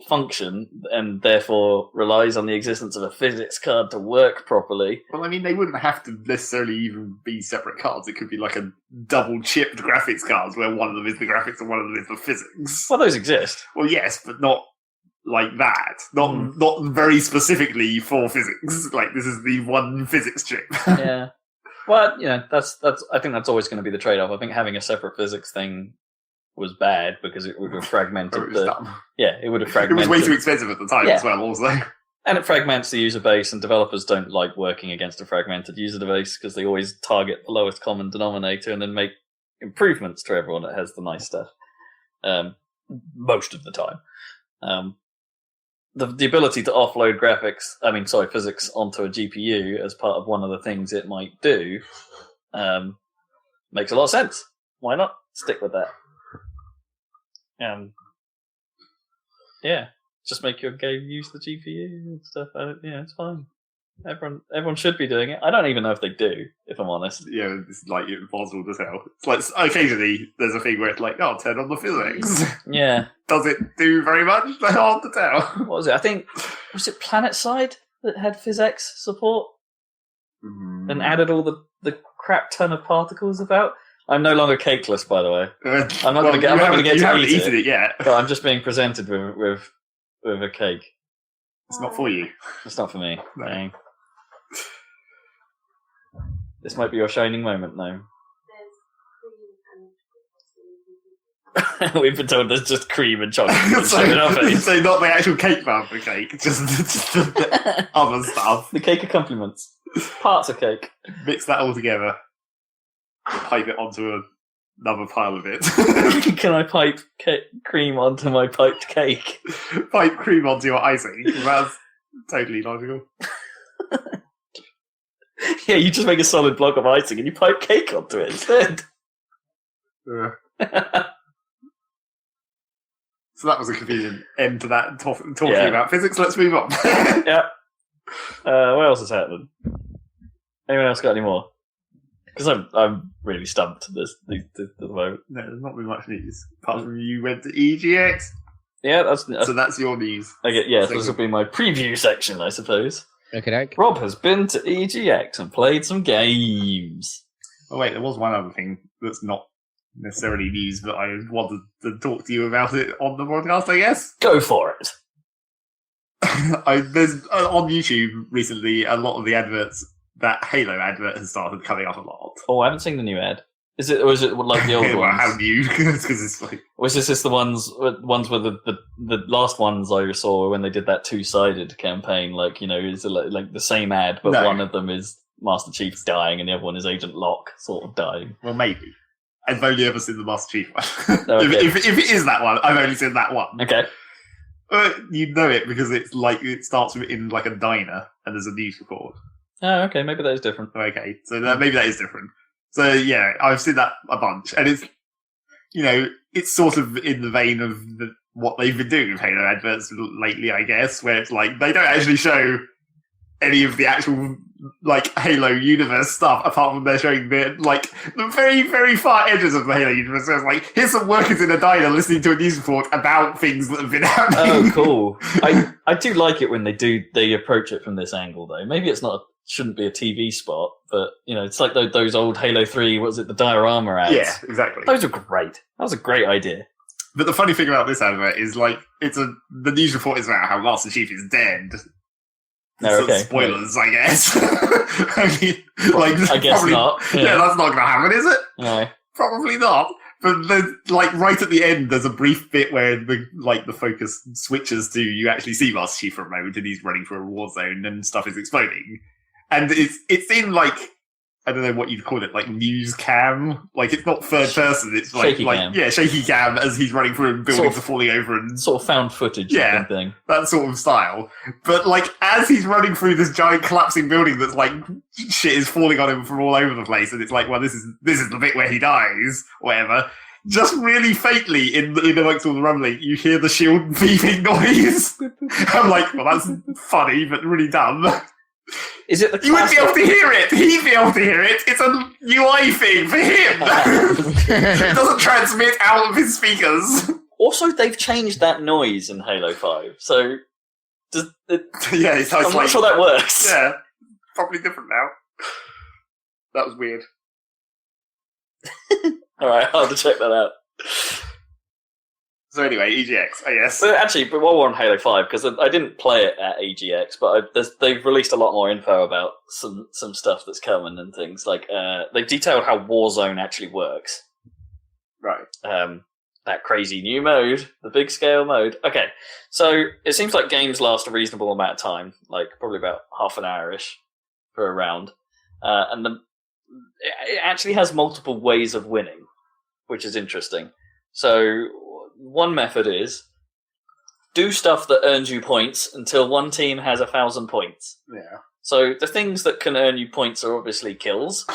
function, and therefore relies on the existence of a physics card to work properly... Well, I mean, they wouldn't have to necessarily even be separate cards. It could be like a double-chipped graphics cards where one of them is the graphics and one of them is the physics. Well, those exist. Well, yes, but not like that. Not very specifically for physics. Like, this is the one physics chip. Yeah. Well, that's. I think that's always going to be the trade-off. I think having a separate physics thing was bad because it would have fragmented It was dumb. it would have It fragmented. was way too expensive at the time as well, also. And it fragments the user base, and developers don't like working against a fragmented user base because they always target the lowest common denominator and then make improvements to everyone that has the nice stuff. Most of the time. The ability to offload physics onto a GPU as part of one of the things it might do makes a lot of sense. Why not stick with that? Just make your game use the GPU and stuff. It's fine. Everyone should be doing it. I don't even know if they do, if I'm honest. Yeah, it's like impossible to tell. It's like occasionally there's a thing where it's like, oh, turn on the physics. Yeah. Does it do very much? They're hard to tell. What was it? I think, was it PlanetSide that had PhysX support and added all the crap ton of particles about? I'm no longer cakeless, by the way. I'm not going to get to eat eaten it yet. But I'm just being presented with a cake. It's not for you. It's not for me. No. Dang. This might be your shining moment, though. We've been told there's just cream and chocolate. so not the actual cake part of the cake, just the other stuff. The cake accompaniments. Parts of cake. Mix that all together. Pipe it onto another pile of it. Can I pipe cream onto my piped cake? Pipe cream onto your icing. That's totally logical. Yeah, you just make a solid block of icing and you pipe cake onto it instead. So that was a convenient end to that talking about physics. Let's move on. Yeah. What else has happened? Anyone else got any more? Because I'm really stumped at the moment. No, there's not been much news. Apart from you went to EGX. Yeah, So that's your news. So this will be my preview section, I suppose. Okay. Rob has been to EGX and played some games. Oh wait, there was one other thing that's not necessarily news, but I wanted to talk to you about it on the podcast, I guess. Go for it. There's on YouTube recently a lot of the adverts. That Halo advert has started coming up a lot. Oh, I haven't seen the new ad. Is it, or is it like the old Well, ones? how new? Because it's like, Or is this just the ones where the last ones I saw when they did that 2-sided campaign? Like, you know, is it like the same ad, but No. one of them is Master Chief dying and the other one is Agent Locke sort of dying. well, maybe. I've only ever seen the Master Chief one. Okay. if it is that one, I've only seen that one. Okay. You know it because it's like it starts in like a diner and there's a news report. Oh, okay. Maybe that is different. Okay, so maybe that is different. So yeah, I've seen that a bunch, and it's, you know, it's sort of in the vein of what they've been doing with Halo adverts lately, I guess, where it's like they don't actually show any of the actual like Halo universe stuff, apart from they're showing the very, very far edges of the Halo universe. So it's like, here's some workers in a diner listening to a news report about things that have been happening. Oh, cool. I do like it when they approach it from this angle, though. Maybe shouldn't be a TV spot, but you know, it's like those old Halo 3, what was it, the diorama ads? Yeah, exactly. Those were great. That was a great idea. But the funny thing about this advert is like the news report is about how Master Chief is dead. No, So okay. spoilers, I guess. I mean, like, I guess probably, not. Yeah, that's not going to happen, is it? No. Probably not. But there's, like, right at the end, there's a brief bit where the focus switches to you actually see Master Chief for a moment, and he's running for a war zone, and stuff is exploding. And it's in like, I don't know what you'd call it, like news cam. Like, it's not third person. It's like Shaky cam. Yeah, shaky cam as he's running through and buildings Sort of- are falling over and Sort of found footage Yeah. thing. that sort of style. But like, as he's running through this giant collapsing building that's like shit is falling on him from all over the place, and it's like, well, this is the bit where he dies, whatever. Just really faintly in amongst all the rumbling, you hear the shield beeping noise. I'm like, well, that's funny, but really dumb. Is it the You wouldn't be able classic? to hear it. He'd be able to hear it. It's a UI thing for him. It doesn't transmit out of his speakers. Also, they've changed that noise in Halo 5, so Yeah, so I'm it's not like, sure that works. yeah, probably different now. That was weird. Alright, I'll have to check that out. So anyway, EGX, I guess. But while we're on Halo 5, because I didn't play it at EGX, but they've released a lot more info about some stuff that's coming and things. Like, they've detailed how Warzone actually works. Right. That crazy new mode, the big scale mode. Okay, so it seems like games last a reasonable amount of time, like probably about half an hour-ish for a round. And it actually has multiple ways of winning, which is interesting. So one method is do stuff that earns you points until one team has 1,000 points. Yeah. So the things that can earn you points are obviously kills,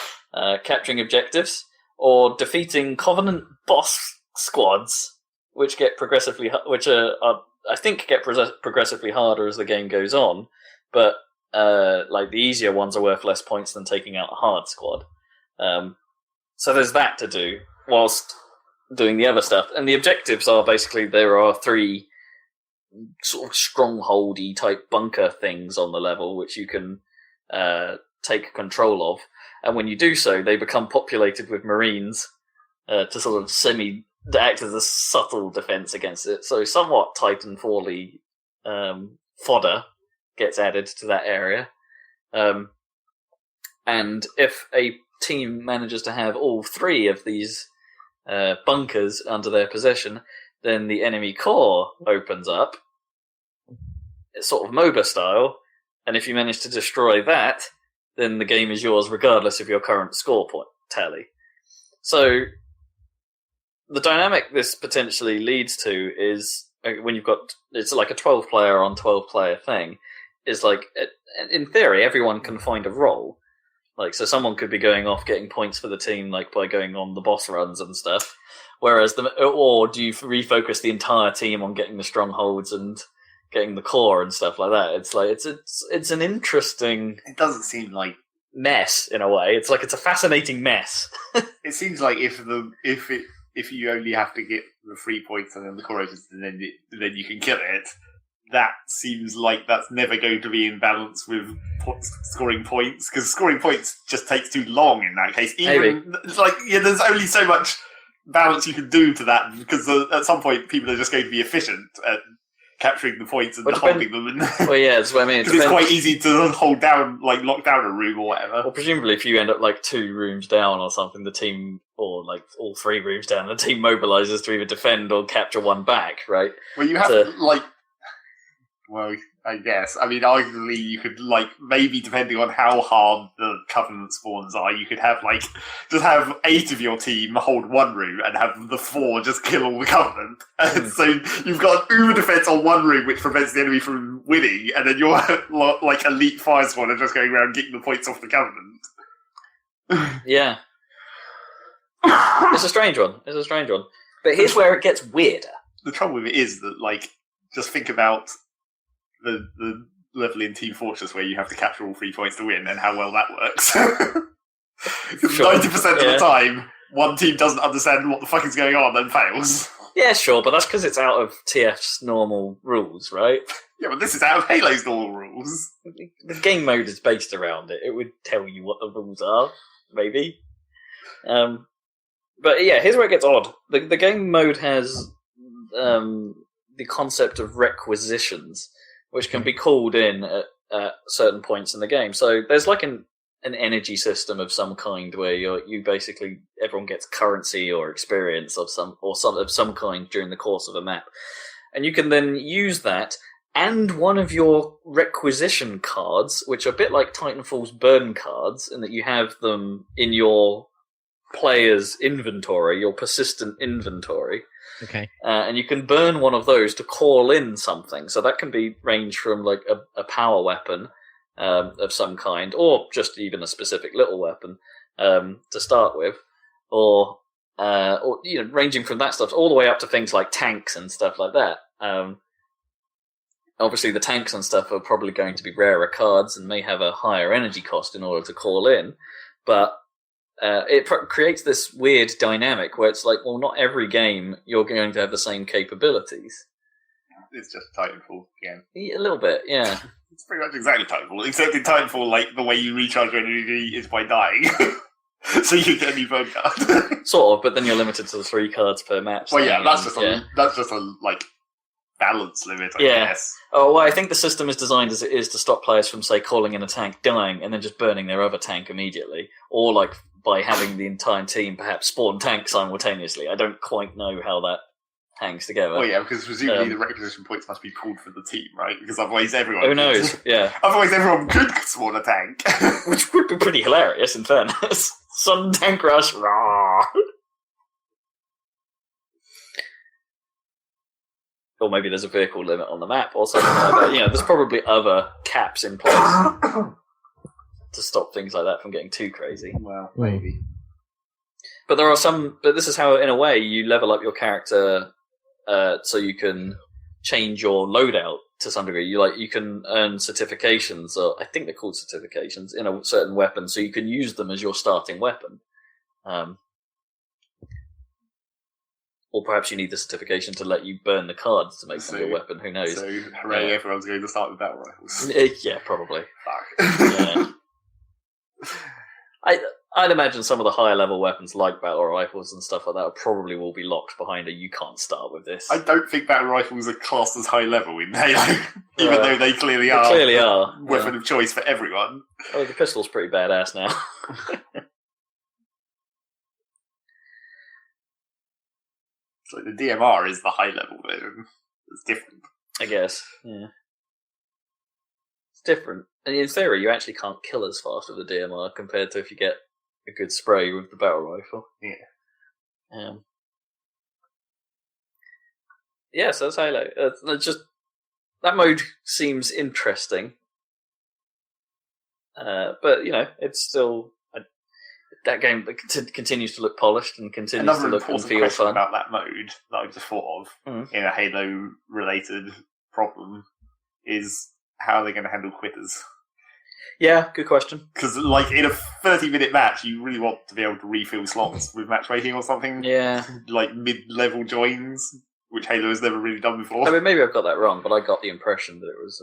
capturing objectives, or defeating Covenant boss squads, which get progressively, I think get progressively harder as the game goes on. But like the easier ones are worth less points than taking out a hard squad. So there's that to do whilst doing the other stuff. And the objectives are basically there are 3 sort of strongholdy type bunker things on the level which you can take control of. And when you do so, they become populated with Marines to sort of act as a subtle defense against it. So somewhat Titanfall-y fodder gets added to that area. And if a team manages to have all 3 of these bunkers under their possession, then the enemy core opens up. It's sort of MOBA style, and if you manage to destroy that, then the game is yours regardless of your current score point tally. So the dynamic this potentially leads to is when you've got, it's like a 12 player on 12 player thing, is like, in theory, everyone can find a role. Like, so someone could be going off getting points for the team, like by going on the boss runs and stuff. Whereas or do you refocus the entire team on getting the strongholds and getting the core and stuff like that? It's like it's an interesting. It doesn't seem like mess in a way. It's like it's a fascinating mess. it seems like if you only have to get the 3 points and then the core opens, and then you can kill it, that seems like that's never going to be in balance with scoring points, because scoring points just takes too long in that case. Even it's like there's only so much balance you can do to that, because at some point people are just going to be efficient at capturing the points and holding them. Well, yeah, that's what I mean. Because it's quite easy to hold down, like lock down a room or whatever. Well, presumably, if you end up like 2 rooms down or something, the team, or like all 3 rooms down, the team mobilizes to either defend or capture one back, right? Well, you have well, I guess. I mean, arguably, you could maybe depending on how hard the Covenant spawns are, you could have just have 8 of your team hold one room and have the 4 just kill all the Covenant. And so you've got an uber defense on one room, which prevents the enemy from winning, and then your elite fire squad are just going around getting the points off the Covenant. Yeah, it's a strange one. But here's where it gets weirder. The trouble with it is that just think about the level in Team Fortress where you have to capture all 3 points to win, and how well that works. 90% of the time, one team doesn't understand what the fuck is going on and fails. Yeah, sure, but that's because it's out of TF's normal rules, right? Yeah, but this is out of Halo's normal rules. The game mode is based around it. It would tell you what the rules are, maybe. But yeah, here's where it gets odd. The game mode has the concept of requisitions, which can be called in at certain points in the game. So there's an energy system of some kind where you basically everyone gets currency or experience of some kind during the course of a map, and you can then use that and one of your requisition cards, which are a bit like Titanfall's burn cards, in that you have them in your player's inventory, your persistent inventory. Okay. And you can burn one of those to call in something. So that can be range from a power weapon of some kind, or just even a specific little weapon to start with, or ranging from that stuff all the way up to things like tanks and stuff like that. Obviously, the tanks and stuff are probably going to be rarer cards and may have a higher energy cost in order to call in, but it creates this weird dynamic where it's not every game you're going to have the same capabilities. It's just Titanfall again. Yeah, a little bit, yeah. It's pretty much exactly Titanfall, except in Titanfall, the way you recharge your energy is by dying. So you get a new burn card. Sort of, but then you're limited to the 3 cards per match. Well, yeah, that's just a balance limit, I guess. Oh, well, I think the system is designed as it is to stop players from, say, calling in a tank, dying, and then just burning their other tank immediately. Or, by having the entire team perhaps spawn tanks simultaneously. I don't quite know how that hangs together. Well, yeah, because presumably the requisition points must be called for the team, right? Because otherwise everyone... Who knows, yeah. Otherwise everyone could spawn a tank. Which would be pretty hilarious, in fairness. Sudden tank rush, rah! Or maybe there's a vehicle limit on the map or something like that. There's probably other caps in place to stop things like that from getting too crazy. Well, maybe. But there are some... But this is how, in a way, you level up your character so you can change your loadout to some degree. You can earn certifications, or I think they're called certifications, in a certain weapon, so you can use them as your starting weapon. Or perhaps you need the certification to let you burn the cards to make them your weapon. Who knows? So, hooray, everyone's going to start with battle rifles. Yeah, probably. Fuck. Yeah. I'd imagine some of the higher level weapons like battle rifles and stuff like that probably will be locked behind you can't start with this. I don't think battle rifles are classed as high level in Halo, even though they clearly are. They clearly are. Weapon of choice for everyone. Oh, the pistol's pretty badass now. So the DMR is the high level version. It's different. I guess, yeah. It's different. And in theory, you actually can't kill as fast with the DMR compared to if you get a good spray with the battle rifle. Yeah. Yeah, so that's Halo. That mode seems interesting. But, it's still... that game continues to look polished and continues to look and feel fun. About that mode that I just thought of in a Halo-related problem is how are they going to handle quitters? Yeah, good question. Because, in a 30-minute match, you really want to be able to refill slots with matchmaking or something. Yeah. Mid-level joins which Halo has never really done before. I mean, maybe I've got that wrong, but I got the impression that it was.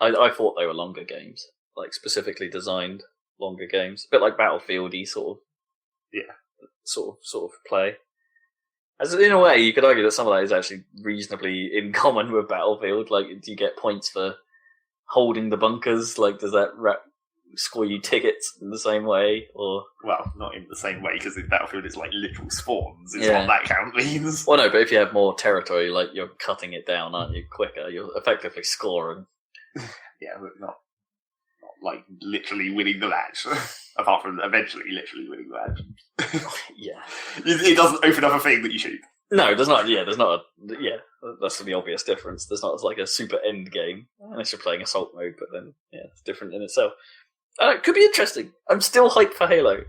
I thought they were longer games, like specifically designed longer games, a bit like Battlefield-y sort of play. As in a way, you could argue that some of that is actually reasonably in common with Battlefield. Like, do you get points for holding the bunkers? Like, does that score you tickets in the same way? Or well, not in the same way, because in Battlefield it's like literal spawns. It's what that count means. Well, no, but if you have more territory, like you're cutting it down, aren't you? Quicker, you're effectively scoring. Yeah, but not like literally winning the match. Apart from eventually literally winning the match. Yeah. It doesn't open up a thing that you shoot. No, there's not. Yeah, there's not. That's the obvious difference. There's not like a super end game unless you're playing assault mode, but then it's different in itself. It could be interesting. I'm still hyped for Halo.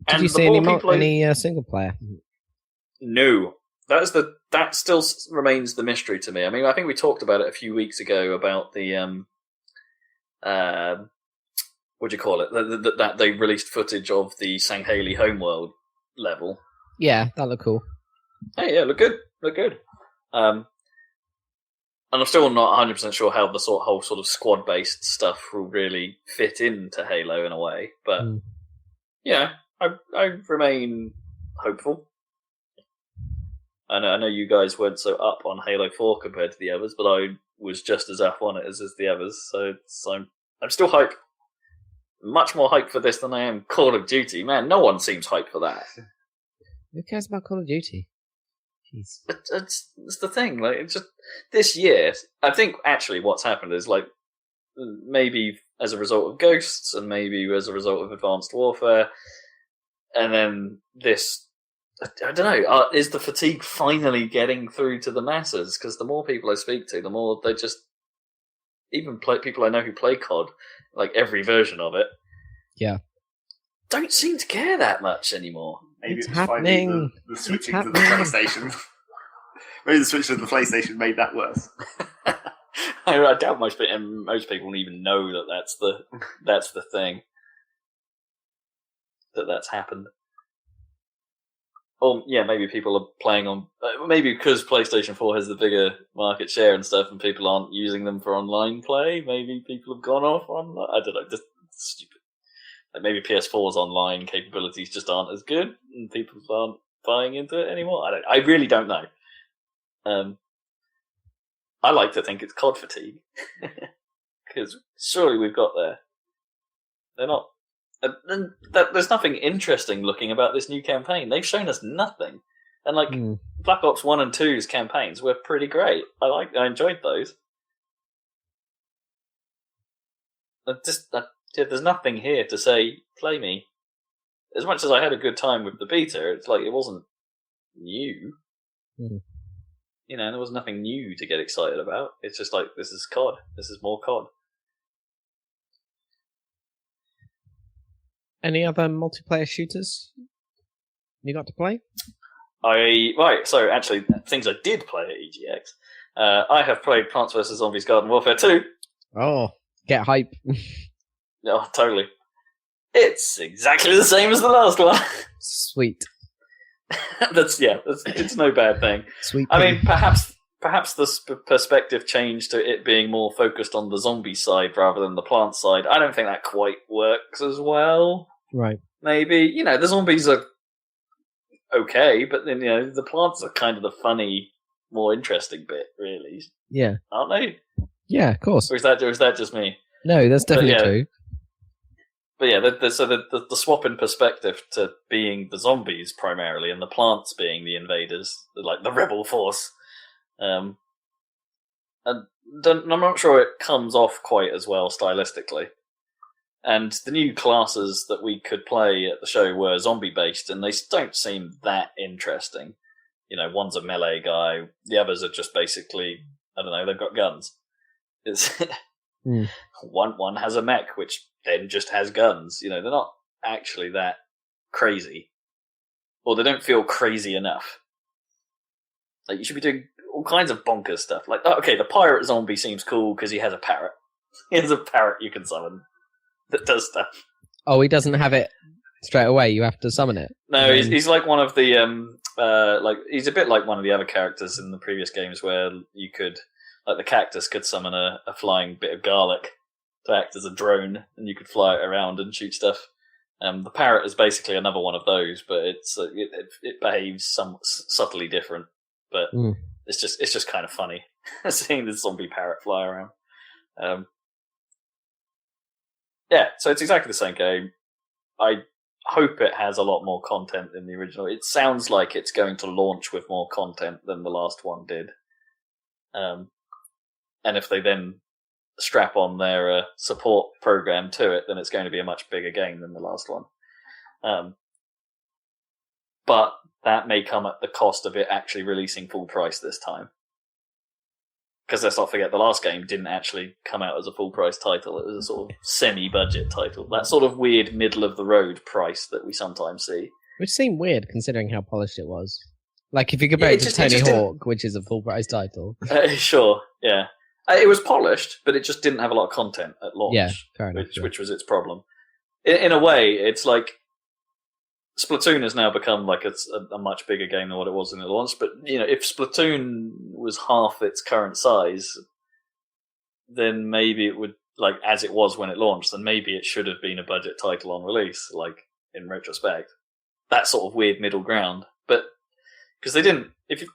Did you see any single player? No, that still remains the mystery to me. I mean, I think we talked about it a few weeks ago about the what do you call it? That they released footage of the St. Haley homeworld level. Yeah, that looked cool. Hey, yeah, look good. And I'm still not 100% sure how the whole sort of squad-based stuff will really fit into Halo in a way, but I remain hopeful. I know you guys weren't so up on Halo 4 compared to the others, but I was just as up on it as the others, so I'm still hyped. Much more hyped for this than I am Call of Duty. Man, no one seems hyped for that. Who cares about Call of Duty? Jeez. It's the thing. Like, it's just this year. I think actually what's happened is like maybe as a result of Ghosts and maybe as a result of Advanced Warfare, and then this. I don't know. Is the fatigue finally getting through to the masses? Because the more people I speak to, the more they just even people I know who play COD, like every version of it, don't seem to care that much anymore. Maybe it's happening. The switching to the PlayStation. Maybe the switch to the PlayStation made that worse. I doubt most people won't even know that that's the thing. That's happened. Or maybe people are playing on. Maybe because PlayStation 4 has the bigger market share and stuff, and people aren't using them for online play. Maybe people have gone off on. I don't know. Just stupid. Like maybe PS4's online capabilities just aren't as good, and people aren't buying into it anymore. I really don't know. I like to think it's COD fatigue, because surely we've got there. They're not. There's nothing interesting looking about this new campaign. They've shown us nothing, and like Black Ops 1 and 2's campaigns were pretty great. I enjoyed those. There's nothing here to say play me. As much as I had a good time with the beta, it's like it wasn't new. You know, there was nothing new to get excited about. It's just like, this is COD. This is more COD. Any other multiplayer shooters you got to play? So actually, things I did play at EGX. I have played Plants vs. Zombies Garden Warfare 2. Oh, get hype. Oh, totally. It's exactly the same as the last one. Sweet. It's no bad thing. Sweet. I mean, perhaps the perspective change to it being more focused on the zombie side rather than the plant side. I don't think that quite works as well. Right. Maybe, the zombies are okay, but then, the plants are kind of the funny, more interesting bit, really. Yeah. Aren't they? Yeah, of course. Or is that just me? No, that's definitely true. But yeah, the swap in perspective to being the zombies primarily and the plants being the invaders, like the rebel force. And I'm not sure it comes off quite as well stylistically. And the new classes that we could play at the show were zombie-based, and they don't seem that interesting. One's a melee guy, the others are just basically, I don't know, they've got guns. It's one has a mech, which then just has guns. They're not actually that crazy. Or they don't feel crazy enough. Like, you should be doing all kinds of bonkers stuff. Like, okay, the pirate zombie seems cool because he has a parrot. He has a parrot you can summon that does stuff. Oh, he doesn't have it straight away. You have to summon it. No, he's like one of the like he's a bit like one of the other characters in the previous games, where you could, like the cactus could summon a flying bit of garlic to act as a drone, and you could fly it around and shoot stuff. The parrot is basically another one of those, but it behaves subtly different. But it's just kind of funny seeing the zombie parrot fly around. Yeah, so it's exactly the same game. I hope it has a lot more content than the original. It sounds like it's going to launch with more content than the last one did. And if they then strap on their support program to it, then it's going to be a much bigger game than the last one. But that may come at the cost of it actually releasing full price this time. Because let's not forget, the last game didn't actually come out as a full price title. It was a sort of semi-budget title. That sort of weird middle-of-the-road price that we sometimes see. Which seemed weird considering how polished it was. Like, if you compare it to Tony Hawk, which is a full price title. Sure, yeah. It was polished, but it just didn't have a lot of content at launch. Yeah, fair enough. Which was its problem. In a way, it's like Splatoon has now become like a much bigger game than what it was in the launch. But if Splatoon was half its current size, then maybe it would, like as it was when it launched, then maybe it should have been a budget title on release. Like in retrospect, that sort of weird middle ground. But because they didn't,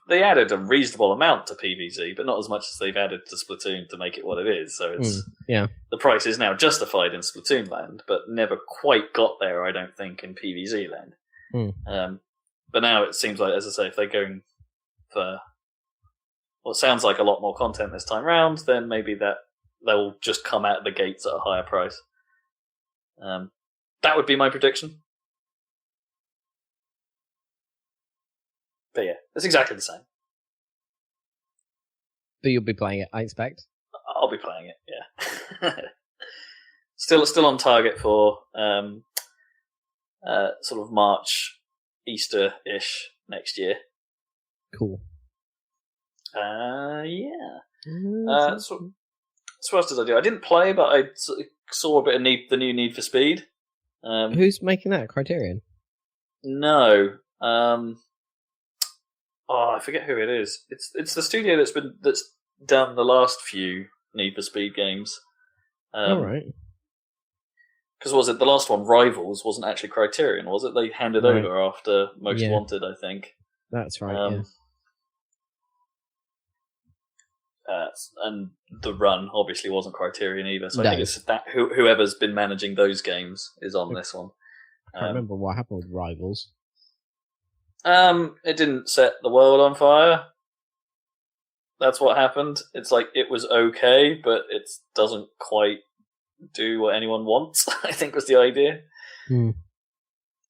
they added a reasonable amount to PvZ, but not as much as they've added to Splatoon to make it what it is. So it's the price is now justified in Splatoon land, but never quite got there, I don't think, in PvZ land. But now it seems like, as I say, if they're going for what sounds like a lot more content this time round, then maybe that they'll just come out of the gates at a higher price. That would be my prediction. But yeah, it's exactly the same. But you'll be playing it, I expect. I'll be playing it, yeah. Still on target for sort of March, Easter-ish next year. Cool. Yeah. So what else did I do? I didn't play, but I saw a bit of the new Need for Speed. Who's making that? Criterion? No. I forget who it is. It's the studio that's done the last few Need for Speed games. All right. Because was it the last one? Rivals wasn't actually Criterion, was it? They handed over after Most Wanted, I think. That's right. Yeah. And The Run obviously wasn't Criterion either. So I think it's that whoever's been managing those games is on this one. I can't remember what happened with Rivals. It didn't set the world on fire. That's what happened. It's like it was okay, but it doesn't quite do what anyone wants, I think was the idea.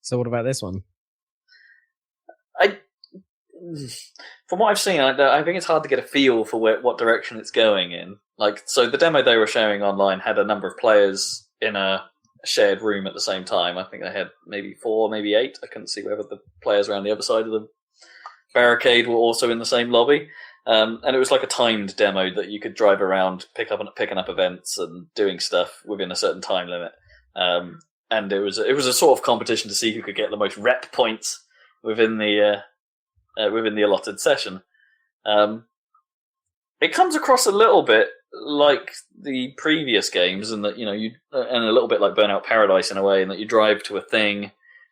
So what about this one? From what I've seen, I think it's hard to get a feel for what direction it's going in. Like, so the demo they were showing online had a number of players in a shared room at the same time. I think they had maybe 4, maybe 8. I couldn't see whether the players around the other side of the barricade were also in the same lobby. And it was like a timed demo that you could drive around, picking up events and doing stuff within a certain time limit. And it was a sort of competition to see who could get the most rep points within the allotted session. It comes across a little bit like the previous games, and that and a little bit like Burnout Paradise in a way, in that you drive to a thing,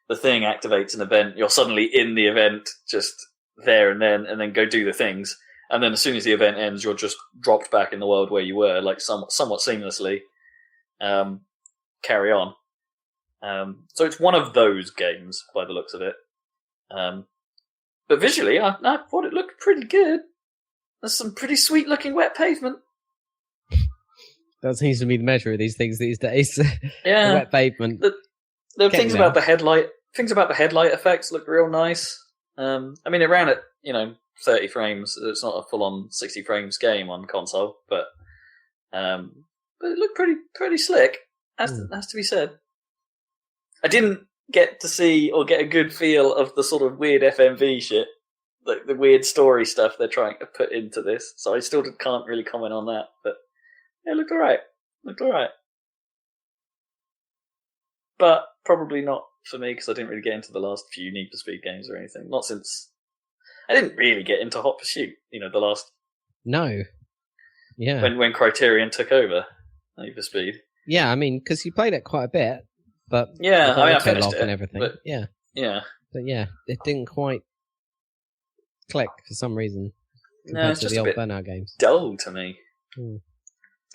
the thing activates an event, you're suddenly in the event, just there and then go do the things, and then as soon as the event ends, you're just dropped back in the world where you were, like somewhat seamlessly. Carry on. So it's one of those games by the looks of it. But visually, I thought it looked pretty good. There's some pretty sweet looking wet pavement. That seems to be the measure of these things these days. Yeah, the wet pavement. The things about the headlight. Things about the headlight effects look real nice. I mean, it ran at 30 frames. It's not a full on 60 frames game on console, but it looked pretty slick. Has to be said. I didn't get to see or get a good feel of the sort of weird FMV shit, like the weird story stuff they're trying to put into this. So I still can't really comment on that, but it looked alright. But probably not for me, because I didn't really get into the last few Need for Speed games or anything. Not since I didn't really get into Hot Pursuit. The last No. Yeah. when Criterion took over Need for Speed. Yeah, I mean, because you played it quite a bit, but Yeah, the I finished auto-log it and everything. but- Yeah, Yeah, but yeah, it didn't quite click for some reason no, compared it's to just the a old bit Burnout games. dull to me. Hmm.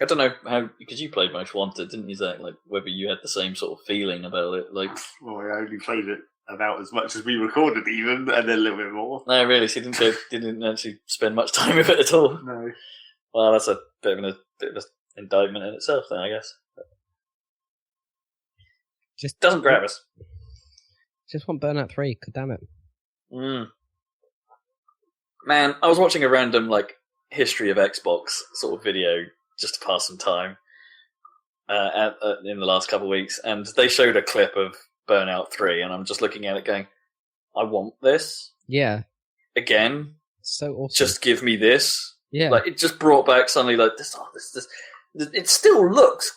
I don't know how, because you played Most Wanted, didn't you, Zach? Like whether you had the same sort of feeling about it. Like, Well, I only played it about as much as we recorded, even, and then a little bit more. no, really, so you didn't actually spend much time with it at all. No. Well, that's a bit of an indictment in itself, then I guess. Just Doesn't grab us. Just want Burnout 3. God damn it. Man, I was watching a random history of Xbox sort of video just to pass some time in the last couple of weeks, and they showed a clip of Burnout 3, and I'm just looking at it going, I want this Yeah, again. so awesome. Just give me this. yeah, It just brought back suddenly this. It still looks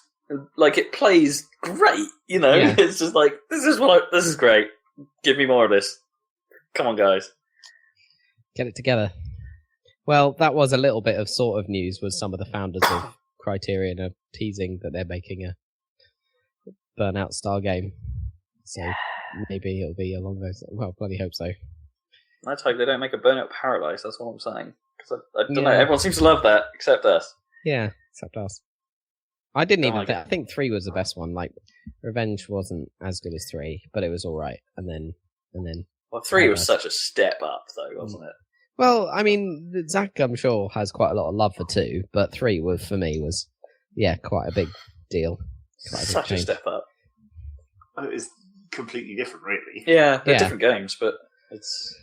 like it plays great. Yeah. It's just like this is great. Give me more of this. Come on, guys. get it together. Well, that was a little bit of sort of news. Was some of the founders of Criterion are teasing that they're making a Burnout style game. So maybe it'll be along those. Well, bloody hope so. Let's hope they don't make a Burnout Paradise. That's what I'm saying. Because I don't know. Yeah. Everyone seems to love that except us. Yeah, except us. I didn't Don't even. like it. I think 3 was the best one. Revenge wasn't as good as 3, but it was all right. And then. Well, 3 was Paradise. such a step up, though, wasn't it? Well, I mean, Zach, I'm sure, has quite a lot of love for 2, but 3 for me was, quite a big deal. Quite a big Such a change. step up. It was completely different, really. Yeah, they're Yeah. different games, but it's.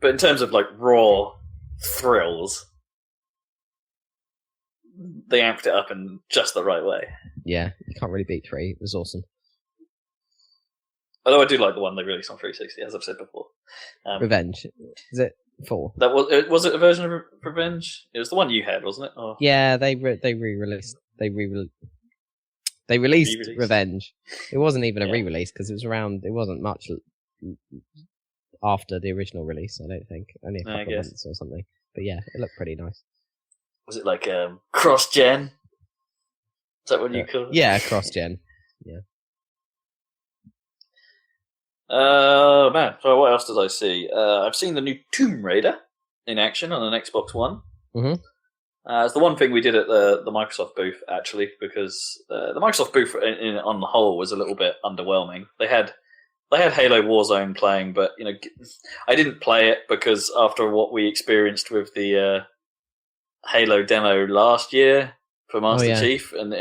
But in terms of raw thrills, they amped it up in just the right way. Yeah, you can't really beat 3. It was awesome. Although I do like the one they released on 360, as I've said before. Revenge. Is it 4? That was it a version of Revenge? It was the one you had, wasn't it? Or... Yeah, they re-released. They released Re-released. Revenge. It wasn't even a Yeah. re-release because it was around. It wasn't much after the original release. I don't think only a I couple of guess. months or something. But yeah, it looked pretty nice. Was it cross-gen? Is that what you call it? Yeah, cross-gen. Man. So what else did I see? I've seen the new Tomb Raider in action on an Xbox One. Mhm. It's the one thing we did at the Microsoft booth, actually, because the Microsoft booth on the whole was a little bit underwhelming. They had Halo Warzone playing, but I didn't play it because after what we experienced with the Halo demo last year for Master yeah. Chief, and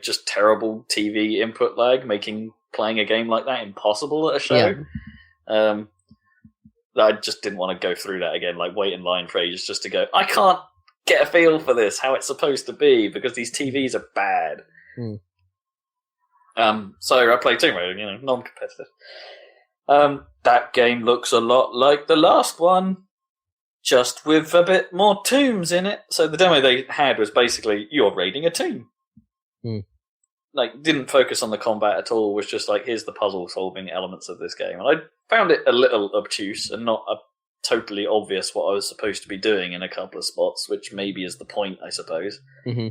just terrible TV input lag, making playing a game like that impossible at a show. Yeah. I just didn't want to go through that again, wait in line for ages just to go, I can't get a feel for this, how it's supposed to be, because these TVs are bad. So I played Tomb Raider, non-competitive. That game looks a lot like the last one, just with a bit more tombs in it. So the demo they had was basically, you're raiding a tomb. Didn't focus on the combat at all, was just here's the puzzle-solving elements of this game. And I found it a little obtuse and not totally obvious what I was supposed to be doing in a couple of spots, which maybe is the point, I suppose. Mm-hmm.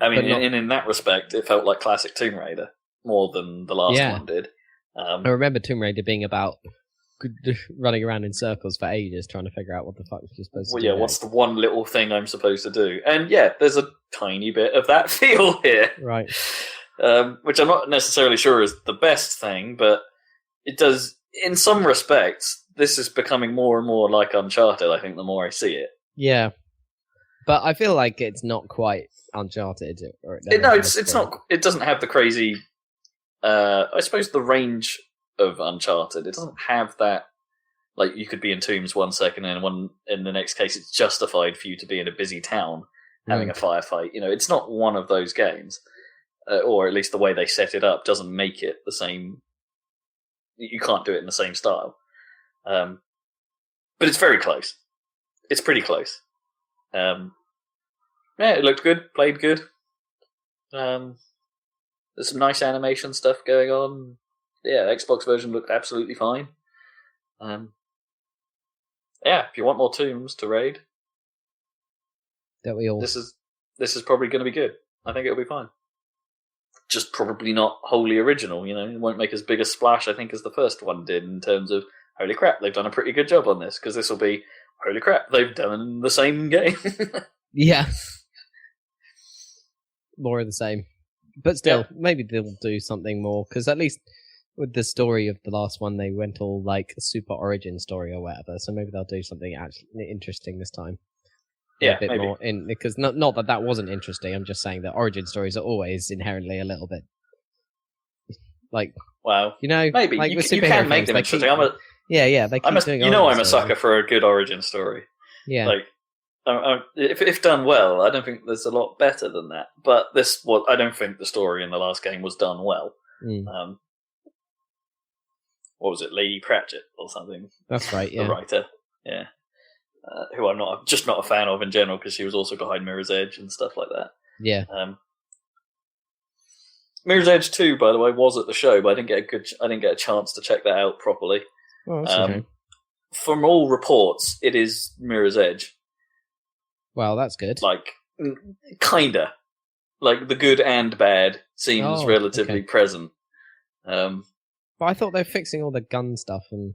I mean, But not- in that respect, it felt like classic Tomb Raider more than the last Yeah. one did. I remember Tomb Raider being about running around in circles for ages trying to figure out what the fuck you're supposed to Well, do. yeah, next. what's the one little thing I'm supposed to do? And yeah, there's a tiny bit of that feel here, Right. which I'm not necessarily sure is the best thing, but it does, in some respects, this is becoming more and more like Uncharted, I think, the more I see it. Yeah. But I feel like it's not quite Uncharted. It's not. It doesn't have the crazy. I suppose the range of Uncharted. It doesn't have that. You could be in tombs one second, and in the next case, it's justified for you to be in a busy town having a firefight. It's not one of those games, or at least the way they set it up doesn't make it the same. You can't do it in the same style, but it's very close. It's pretty close. Yeah, it looked good, played good. There's some nice animation stuff going on. Yeah, the Xbox version looked absolutely fine. Yeah, if you want more tombs to raid, That we all. this is probably going to be good. I think it'll be fine. Just probably not wholly original, It won't make as big a splash, I think, as the first one did in terms of, holy crap, they've done a pretty good job on this, because this will be, holy crap, they've done the same game. Yeah. More of the same. But still, maybe they'll do something more, because at least with the story of the last one, they went all like a super origin story or whatever, so maybe they'll do something actually interesting this time. Yeah, a bit maybe. more because not that wasn't interesting. I'm just saying that origin stories are always inherently a little bit like, wow, like maybe with you superhero can make films, them they interesting. they keep doing origin I'm a stories. sucker for a good origin story. Yeah, Like, if done well, I don't think there's a lot better than that. But I don't think the story in the last game was done well. What was it, Lady Pratchett or something? That's right. Yeah, the writer. Yeah. Who I'm just not a fan of in general, because she was also behind Mirror's Edge and stuff like that. Yeah. Mirror's Edge 2, by the way, was at the show, but I didn't get a chance to check that out properly. Oh, that's okay. From all reports, it is Mirror's Edge. Well, that's good. Like, kinda. Like, the good and bad seems relatively present. But I thought they were fixing all the gun stuff and.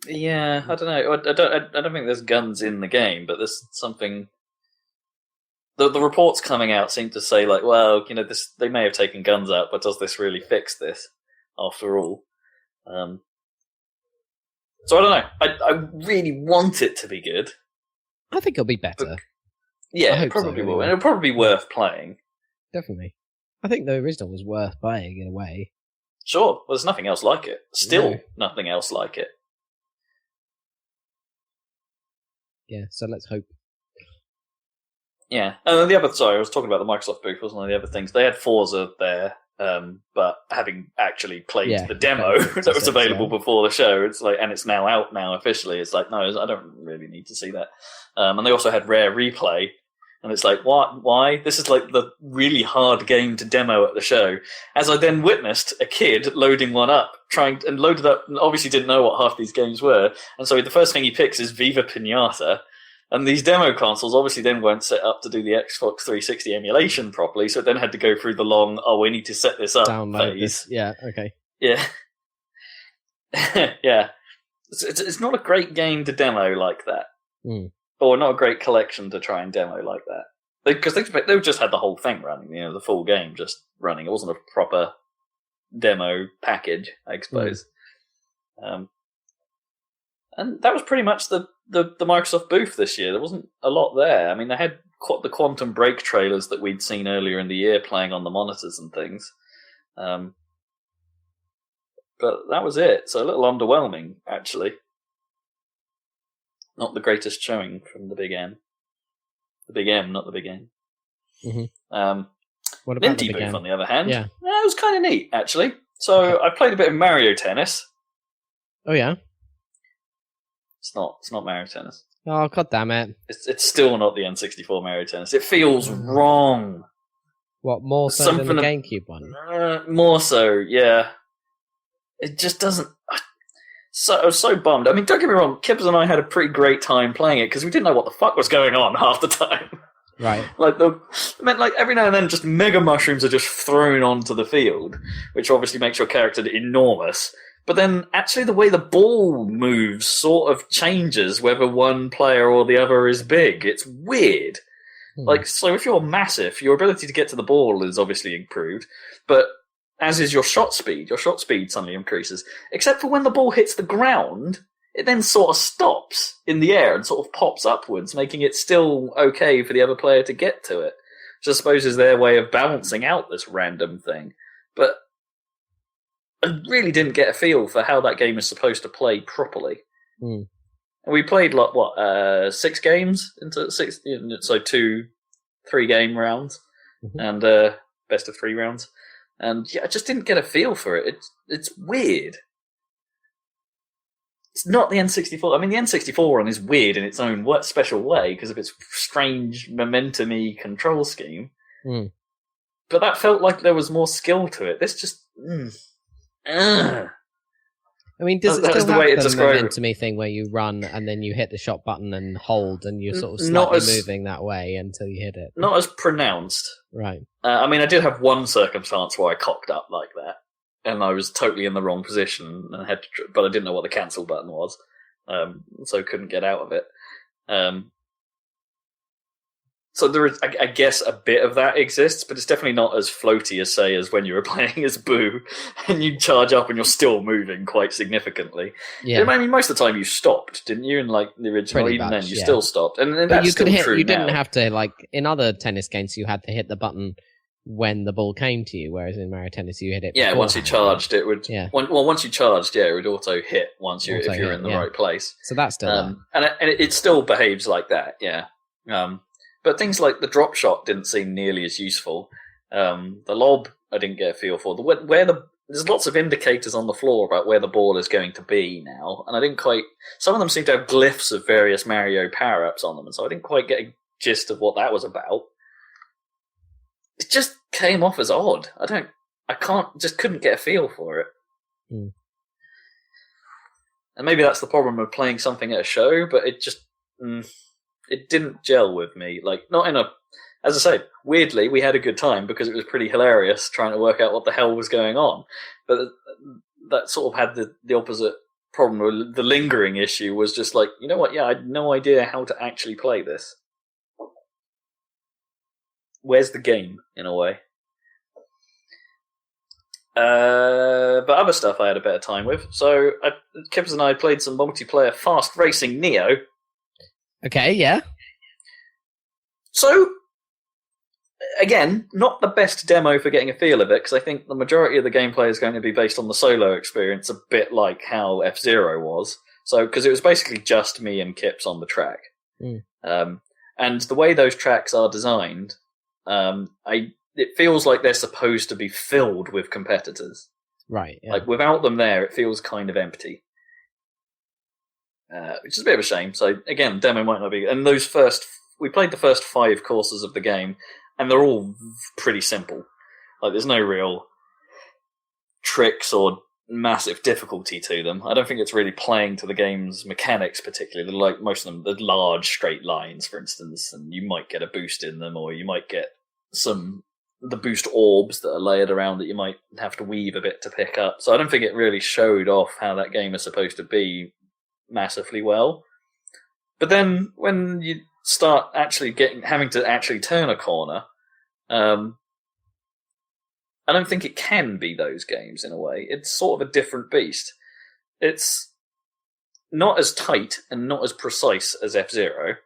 Yeah, I don't know. I don't think there's guns in the game, but there's something. The reports coming out seem to say, like, well, they may have taken guns out, but does this really fix this? After all, so I don't know. I really want it to be good. I think it'll be better. But, yeah, it probably will, and it'll probably be worth playing. Definitely, I think the original was worth playing in a way. Sure, well, there's nothing else like it. Still, nothing else like it. Yeah, so let's hope. Yeah, and then I was talking about the Microsoft booth, wasn't one of the other things. They had Forza there, but having actually played the demo that was available before the show, it's like, and it's now out now officially. It's like, no, I don't really need to see that. And they also had Rare Replay, and it's like, what? Why? This is like the really hard game to demo at the show. As I then witnessed a kid loading one up, loaded up, and obviously didn't know what half these games were, and so the first thing he picks is Viva Pinata. And these demo consoles obviously then weren't set up to do the Xbox 360 emulation properly, so it then had to go through the long, we need to set this up phase. This. Yeah, okay. Yeah. Yeah. It's not a great game to demo like that. Or not a great collection to try and demo like that. Because they just had the whole thing running, the full game just running. It wasn't a proper demo package, I suppose. And that was pretty much the Microsoft booth this year. There wasn't a lot there. I mean, they had the Quantum Break trailers that we'd seen earlier in the year playing on the monitors and things. But that was it. So a little underwhelming, actually. Not the greatest showing from the Big M. The Big M, not the Big N. Mm-hmm. What about the Big booth, M? on the other hand? Yeah. It was kind of neat, actually. So I played a bit of Mario Tennis. Oh, yeah? It's not Mario Tennis. Oh, god damn it. It's still not the N64 Mario Tennis. It feels wrong. What, more so than the GameCube one? More so, yeah. It just doesn't... I was so bummed. I mean, don't get me wrong, Kibbs and I had a pretty great time playing it because we didn't know what the fuck was going on half the time. Right. Like every now and then just mega mushrooms are just thrown onto the field, which obviously makes your character enormous. But then actually the way the ball moves sort of changes whether one player or the other is big. It's weird. Like, so if you're massive, your ability to get to the ball is obviously improved, but as is your shot speed suddenly increases. Except for when the ball hits the ground, it then sort of stops in the air and sort of pops upwards, making it still okay for the other player to get to it. Which I suppose is their way of balancing out this random thing. But I really didn't get a feel for how that game is supposed to play properly. And we played, 6 games into 6, so 3 game rounds, and best of 3 rounds. And yeah, I just didn't get a feel for it. It's weird. It's not the N64. I mean, the N64 one is weird in its own special way because of its strange momentum-y control scheme. But that felt like there was more skill to it. This just... I mean, does it That was still the have way it the described it. momentum-y thing where you run and then you hit the shot button and hold and you're sort of Not slightly as- moving that way until you hit it? Not as pronounced. Right. I mean, I did have one circumstance where I cocked up like that, and I was totally in the wrong position, and but I didn't know what the cancel button was, so couldn't get out of it. So there is, I guess, a bit of that exists, but it's definitely not as floaty as, say, as when you were playing as Boo, and you charge up and you're still moving quite significantly. Yeah. I mean, most of the time you stopped, didn't you? In like the original, Pretty even much, then you yeah. still stopped, and But that's you could still hit. true You didn't now. have to, like in other tennis games. You had to hit the button when the ball came to you, whereas in Mario Tennis you hit it. Yeah, once you beforehand. charged, it would. Yeah. Once you charged, yeah, it would auto hit once you Auto if you're hit, in the yeah. right place. So that's still there. And it still behaves like that, yeah. But things like the drop shot didn't seem nearly as useful. The lob, I didn't get a feel for. There's lots of indicators on the floor about where the ball is going to be now, and I didn't quite. Some of them seem to have glyphs of various Mario power-ups on them, and so I didn't quite get a gist of what that was about. It just came off as odd. Couldn't get a feel for it. Mm. And maybe that's the problem of playing something at a show, but it just. It didn't gel with me. Like, not in a... As I say, weirdly, we had a good time because it was pretty hilarious trying to work out what the hell was going on. But that sort of had the opposite problem. The lingering issue was just like, you know what, yeah, I had no idea how to actually play this. Where's the game, in a way? But other stuff I had a better time with. So, Kippers and I played some multiplayer fast racing Neo. Okay, yeah. So, again, not the best demo for getting a feel of it, because I think the majority of the gameplay is going to be based on the solo experience, a bit like how F-Zero was. So, because it was basically just me and Kips on the track. Mm. And the way those tracks are designed, it feels like they're supposed to be filled with competitors. Right, yeah. Like, without them there, it feels kind of empty. Which is a bit of a shame. So again, demo might not be. And we played the first 5 courses of the game, and they're all pretty simple. Like, there's no real tricks or massive difficulty to them. I don't think it's really playing to the game's mechanics particularly. They're like most of them, they're large straight lines, for instance, and you might get a boost in them, or you might get the boost orbs that are layered around that you might have to weave a bit to pick up. So I don't think it really showed off how that game is supposed to be massively well. But then when you start actually having to actually turn a corner, I don't think it can be those games in a way. It's sort of a different beast. It's not as tight and not as precise as F-Zero.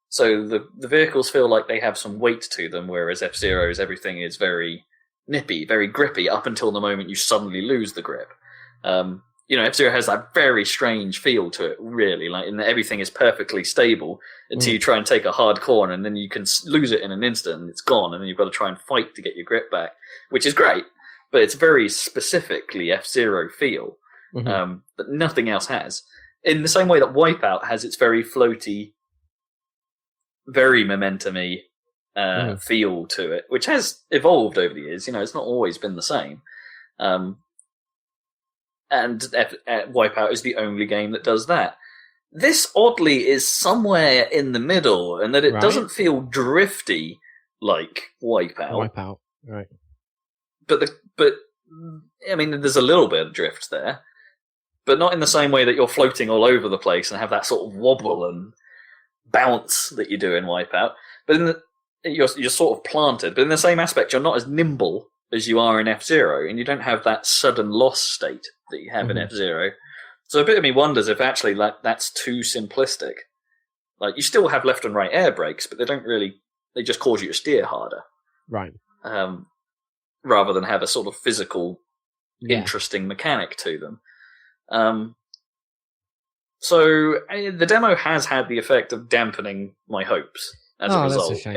So the vehicles feel like they have some weight to them, whereas F-Zero's everything is very nippy, very grippy, up until the moment you suddenly lose the grip. F-Zero has that very strange feel to it, really, like in that everything is perfectly stable until you try and take a hard corner, and then you can lose it in an instant, and it's gone, and then you've got to try and fight to get your grip back, which is great, but it's very specifically F-Zero feel that nothing else has. In the same way that Wipeout has its very floaty, very momentum-y feel to it, which has evolved over the years. It's not always been the same. And Wipeout is the only game that does that. This, oddly, is somewhere in the middle, and that it doesn't feel drifty like Wipeout. Wipeout, right. But I mean, there's a little bit of drift there, but not in the same way that you're floating all over the place and have that sort of wobble and bounce that you do in Wipeout. But you're sort of planted, but in the same aspect, you're not as nimble as you are in F-Zero, and you don't have that sudden loss state that you have in F-Zero. So a bit of me wonders if actually that's too simplistic. Like, you still have left and right air brakes, but they just cause you to steer harder. Right. Rather than have a sort of physical, interesting mechanic to them. So the demo has had the effect of dampening my hopes as a result. That's a shame.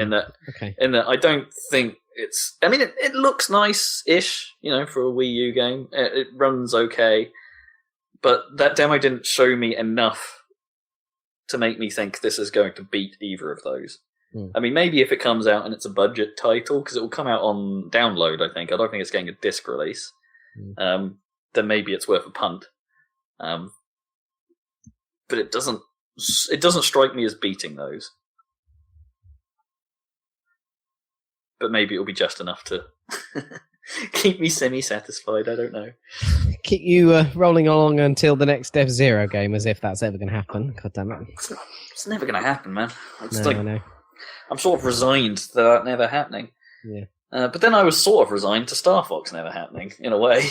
In that I don't think it's... I mean, it looks nice-ish, for a Wii U game. It runs okay. But that demo didn't show me enough to make me think this is going to beat either of those. I mean, maybe if it comes out and it's a budget title, because it will come out on download, I think. I don't think it's getting a disc release. Then maybe it's worth a punt. But it doesn't strike me as beating those. But maybe it'll be just enough to keep me semi-satisfied. I don't know. Keep you rolling along until the next F-Zero game, as if that's ever going to happen. God damn it. It's never going to happen, man. I know. I'm sort of resigned to that never happening. Yeah. But then I was sort of resigned to Star Fox never happening, in a way.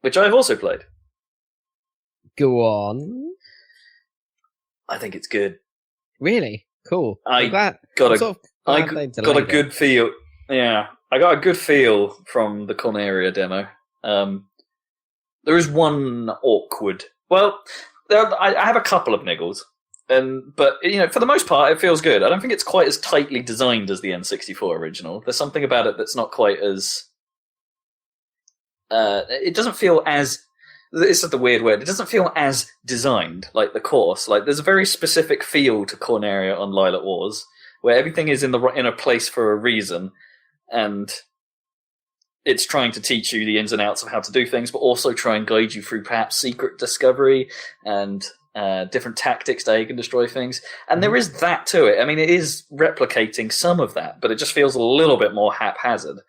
Which I've also played. Go on. I think it's good. Really? Cool. I got a good feel. Yeah, I got a good feel from the Corneria demo. There is one awkward. Well, I have a couple of niggles, but for the most part, it feels good. I don't think it's quite as tightly designed as the N64 original. There's something about it that's not quite as. It doesn't feel as. This is the weird word. It doesn't feel as designed, like the course. Like there's a very specific feel to Corneria on Lilac Wars, where everything is in a place for a reason, and it's trying to teach you the ins and outs of how to do things, but also try and guide you through perhaps secret discovery and different tactics to how you can destroy things. And there is that to it. I mean, it is replicating some of that, but it just feels a little bit more haphazard.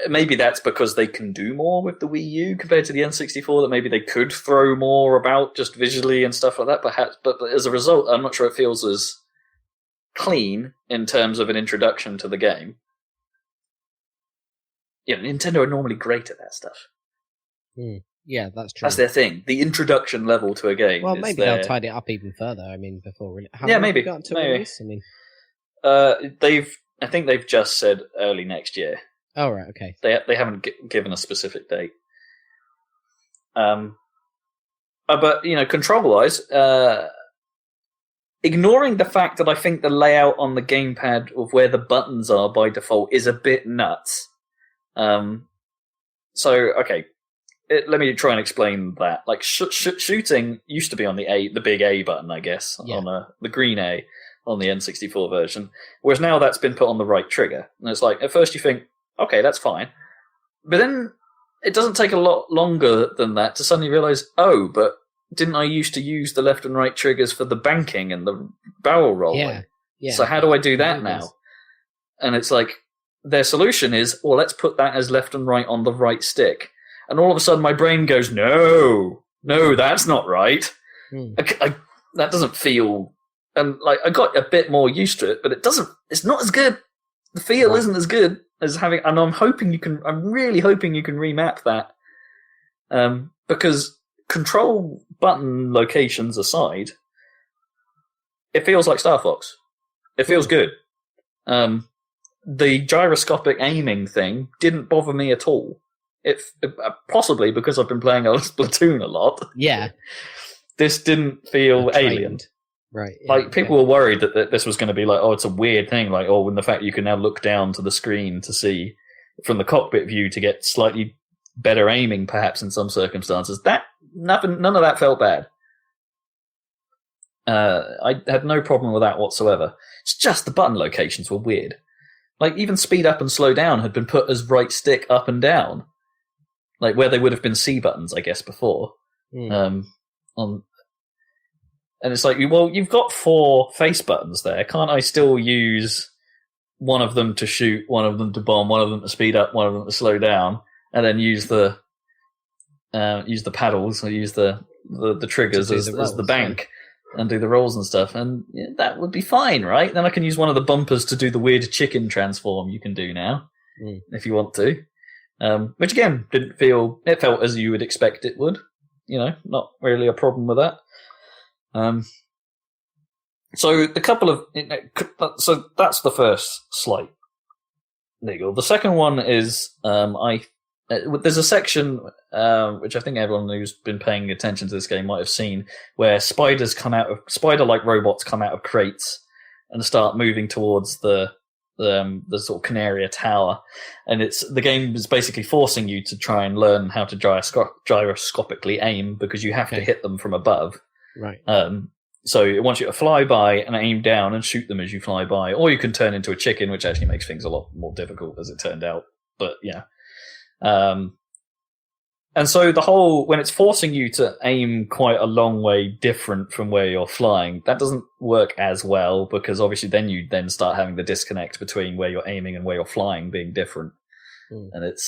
Maybe that's because they can do more with the Wii U compared to the N64, that maybe they could throw more about just visually and stuff like that, perhaps. But as a result, I'm not sure it feels as clean in terms of an introduction to the game. Nintendo are normally great at that stuff. Yeah, that's true. That's their thing. The introduction level to a game. Well, maybe they'll tidy it up even further. I mean, before really. Maybe. Release? I mean, I think they've just said early next year. Oh right, okay. They haven't given a specific date. But control-wise, ignoring the fact that I think the layout on the gamepad of where the buttons are by default is a bit nuts. Okay, let me try and explain that. Like shooting used to be on the big A button, I guess, on the green A on the N64 version, whereas now that's been put on the right trigger. And it's like, at first you think, okay, that's fine. But then it doesn't take a lot longer than that to suddenly realize, oh, but didn't I used to use the left and right triggers for the banking and the barrel rolling? Yeah. So how do I do that now? And it's like, their solution is, well, let's put that as left and right on the right stick. And all of a sudden my brain goes, no, that's not right. That doesn't feel... And I got a bit more used to it, but it's not as good. The feel isn't as good as having, and I'm really hoping you can remap that. Because control button locations aside, it feels like Star Fox. It feels good. The gyroscopic aiming thing didn't bother me at all. Possibly because I've been playing Splatoon a lot. Yeah. This didn't feel alien. Right. Yeah, people were worried that this was going to be like, oh, it's a weird thing. Like, oh, when the fact you can now look down to the screen to see from the cockpit view to get slightly better aiming, perhaps in some circumstances. None of that felt bad. I had no problem with that whatsoever. It's just the button locations were weird. Like, even speed up and slow down had been put as right stick up and down. Like, where they would have been C buttons, I guess, before. And it's like, well, you've got 4 face buttons there. Can't I still use one of them to shoot, one of them to bomb, one of them to speed up, one of them to slow down, and then use the paddles or use the triggers as the bank and do the rolls and stuff? And that would be fine, right? Then I can use one of the bumpers to do the weird chicken transform you can do now, if you want to. Which again, it felt as you would expect it would. Not really a problem with that. So that's the first slight niggle. The second one is there's a section which I think everyone who's been paying attention to this game might have seen, where spider-like robots come out of crates and start moving towards the sort of Canaria Tower, and the game is basically forcing you to try and learn how to gyroscopically aim, because you have to hit them from above. Right. So it wants you to fly by and aim down and shoot them as you fly by, or you can turn into a chicken, which actually makes things a lot more difficult, as it turned out. But yeah. And so when it's forcing you to aim quite a long way different from where you're flying, that doesn't work as well, because obviously then you then start having the disconnect between where you're aiming and where you're flying being different. And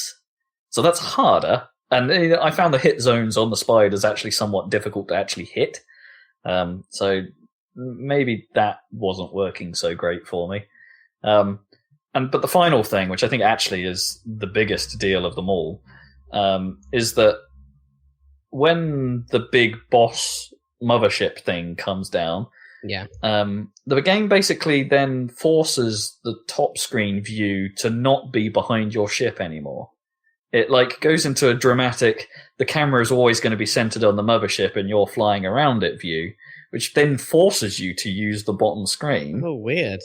so that's harder. And I found the hit zones on the spiders actually somewhat difficult to actually hit. So maybe that wasn't working so great for me. But the final thing, which I think actually is the biggest deal of them all, is that when the big boss mothership thing comes down, the game basically then forces the top screen view to not be behind your ship anymore. It goes into a dramatic, the camera is always going to be centered on the mothership and you're flying around it view, which then forces you to use the bottom screen. Oh, weird.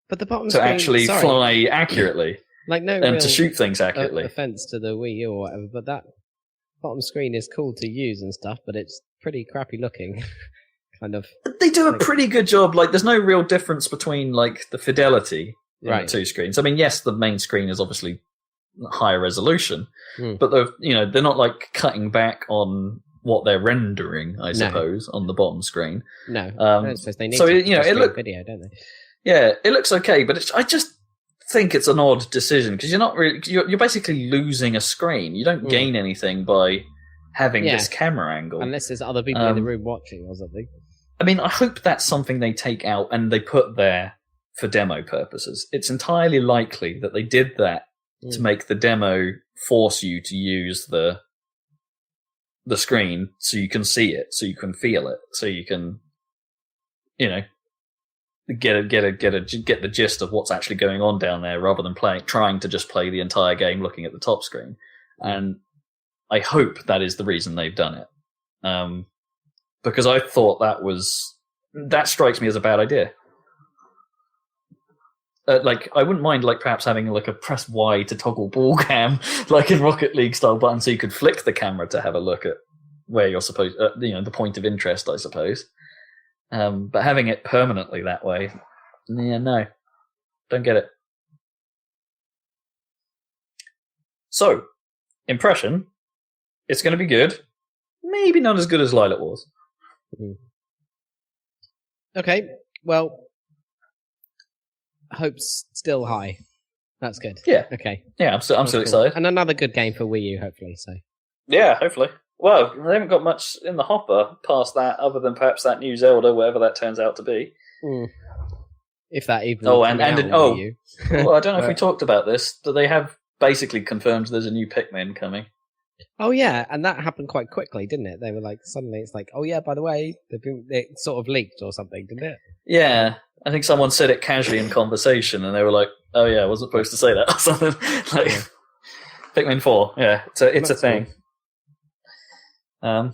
But the bottom to screen, actually fly accurately. And to shoot things accurately. Offense to the Wii U or whatever, but that bottom screen is cool to use and stuff, but it's pretty crappy looking. Kind of. They do a pretty good job. There's no real difference between the fidelity in the two screens. I mean, yes, the main screen is obviously higher resolution, but they're not cutting back on what they're rendering, I suppose, on the bottom screen. No, I don't suppose they need it looks video, don't they? Yeah, it looks okay, but I just think it's an odd decision because you're basically losing a screen. You don't gain anything by having this camera angle, unless there's other people in the room watching or something. I mean, I hope that's something they take out and they put there for demo purposes. It's entirely likely that they did that to make the demo force you to use the screen so you can see it, so you can feel it, so you can, get the gist of what's actually going on down there, rather than trying to just play the entire game looking at the top screen. And I hope that is the reason they've done it, because I thought that strikes me as a bad idea. I wouldn't mind perhaps having a press Y to toggle ball cam, in Rocket League style button, so you could flick the camera to have a look at where you're supposed, the point of interest, I suppose. But having it permanently that way, no, don't get it. So, impression, it's going to be good. Maybe not as good as Lilac Wars. Okay, well, hope's still high. That's good. Yeah. Okay. Yeah, I'm still excited. And another good game for Wii U, hopefully. So. Yeah, hopefully. Well, they haven't got much in the hopper past that, other than perhaps that new Zelda, whatever that turns out to be. If that even. Well, I don't know if we talked about this. But they have basically confirmed there's a new Pikmin coming. Oh yeah, and that happened quite quickly, didn't it? They were suddenly it's oh yeah, by the way, it sort of leaked or something, didn't it? Yeah, I think someone said it casually in conversation, and they were like, "Oh yeah, I wasn't supposed to say that," or something. Pikmin 4, yeah, it's a thing. Cool.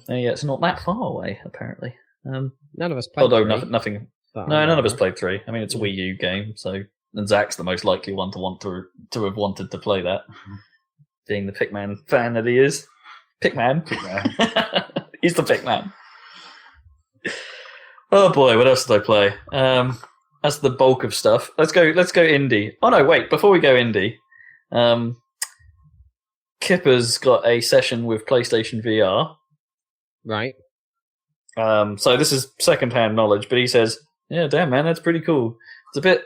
Yeah, it's not that far away, apparently. None of us played. Although nothing. No, none of us played 3. I mean, it's a Wii U game, and Zach's the most likely one to have wanted to play that, being the Pikmin fan that he is. Pikman. He's the Pikman. Oh boy, what else did I play? That's the bulk of stuff. Let's go indie. Oh no, wait, before we go indie, Kipper's got a session with PlayStation VR. Right. So this is second-hand knowledge, but he says, yeah, damn man, that's pretty cool. It's a bit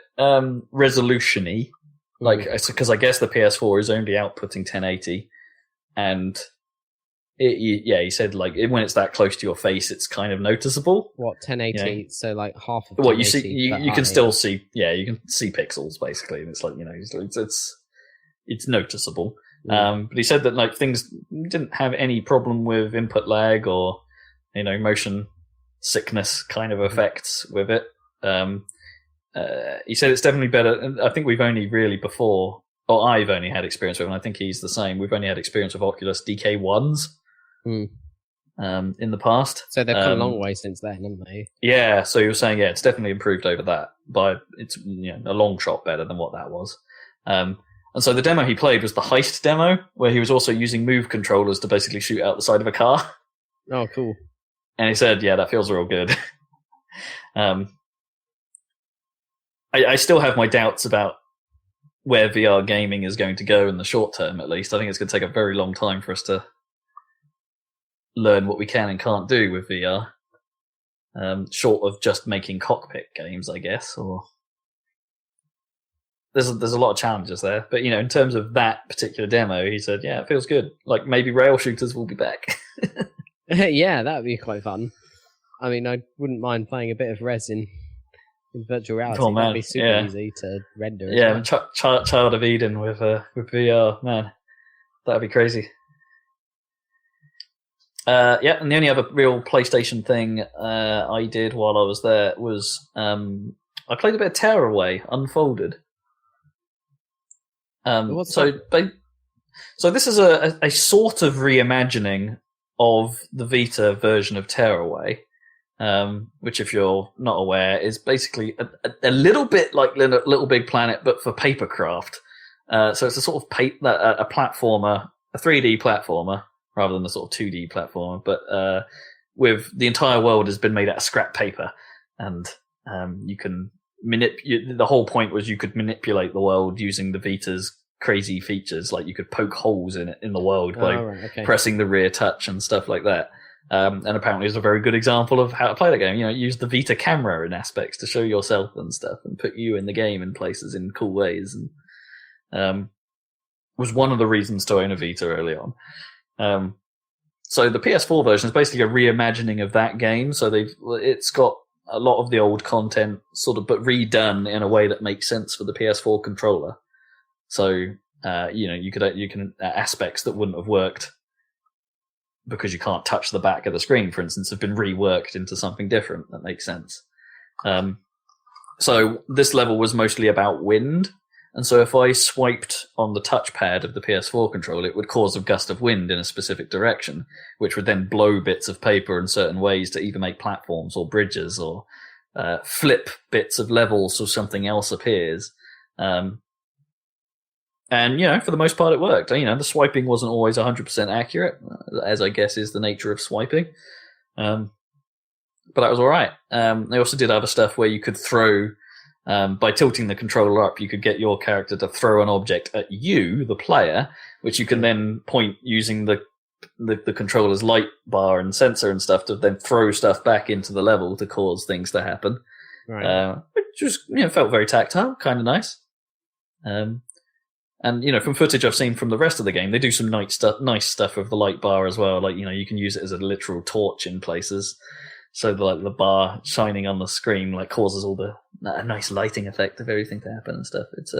resolution-y, because I guess the PS4 is only outputting 1080, and he said when it's that close to your face, it's kind of noticeable. What 1080? So half of. What you see, you can still see. Yeah, you can see pixels basically, and it's it's noticeable. But he said that things didn't have any problem with input lag or motion sickness kind of effects with it. He said it's definitely better. And I think we've only really I've only had experience with, and I think he's the same. We've only had experience with Oculus DK1s in the past. So they've come a long way since then, haven't they? Yeah. So you were saying, it's definitely improved over that, but it's a long shot better than what that was. And so the demo he played was the heist demo, where he was also using Move controllers to basically shoot out the side of a car. Oh, cool. And he said, yeah, that feels real good. I still have my doubts about where VR gaming is going to go in the short term, at least. I think it's going to take a very long time for us to learn what we can and can't do with VR. Short of just making cockpit games, I guess, or there's a lot of challenges there. But in terms of that particular demo, he said, "Yeah, it feels good. Like maybe rail shooters will be back." Yeah, that would be quite fun. I mean, I wouldn't mind playing a bit of resin in virtual reality. Oh, man. That'd be super easy to render. Yeah, Child of Eden with VR, man, that'd be crazy. Yeah, and the only other real PlayStation thing I did while I was there was I played a bit of Tearaway Unfolded. So this is a sort of reimagining of the Vita version of Tearaway, which, if you're not aware, is basically a little bit like Little Big Planet, but for papercraft. So it's a sort of a platformer, a 3D platformer, rather than a sort of 2D platformer, but with the entire world has been made out of scrap paper, and you can the whole point was you could manipulate the world using the Vita's crazy features, like you could poke holes in the world by pressing the rear touch and stuff like that. And apparently it's a very good example of how to play the game. Use the Vita camera in aspects to show yourself and stuff, and put you in the game in places in cool ways, and was one of the reasons to own a Vita early on. So the PS4 version is basically a reimagining of that game. So it's got a lot of the old content sort of, but redone in a way that makes sense for the PS4 controller. So you can aspects that wouldn't have worked because you can't touch the back of the screen, for instance, have been reworked into something different that makes sense. So this level was mostly about wind. And so if I swiped on the touchpad of the PS4 controller, it would cause a gust of wind in a specific direction, which would then blow bits of paper in certain ways to either make platforms or bridges, or flip bits of levels so something else appears. And, for the most part, it worked. The swiping wasn't always 100% accurate, as I guess is the nature of swiping. But that was all right. They also did other stuff where you could throw... by tilting the controller up, you could get your character to throw an object at you, the player, which you can then point using the controller's light bar and sensor and stuff to then throw stuff back into the level to cause things to happen. Right. Which was, felt very tactile, kind of nice. And from footage I've seen from the rest of the game, they do some nice stuff with the light bar as well. Like, you can use it as a literal torch in places. So the bar shining on the screen causes all a nice lighting effect of everything to happen and stuff. It's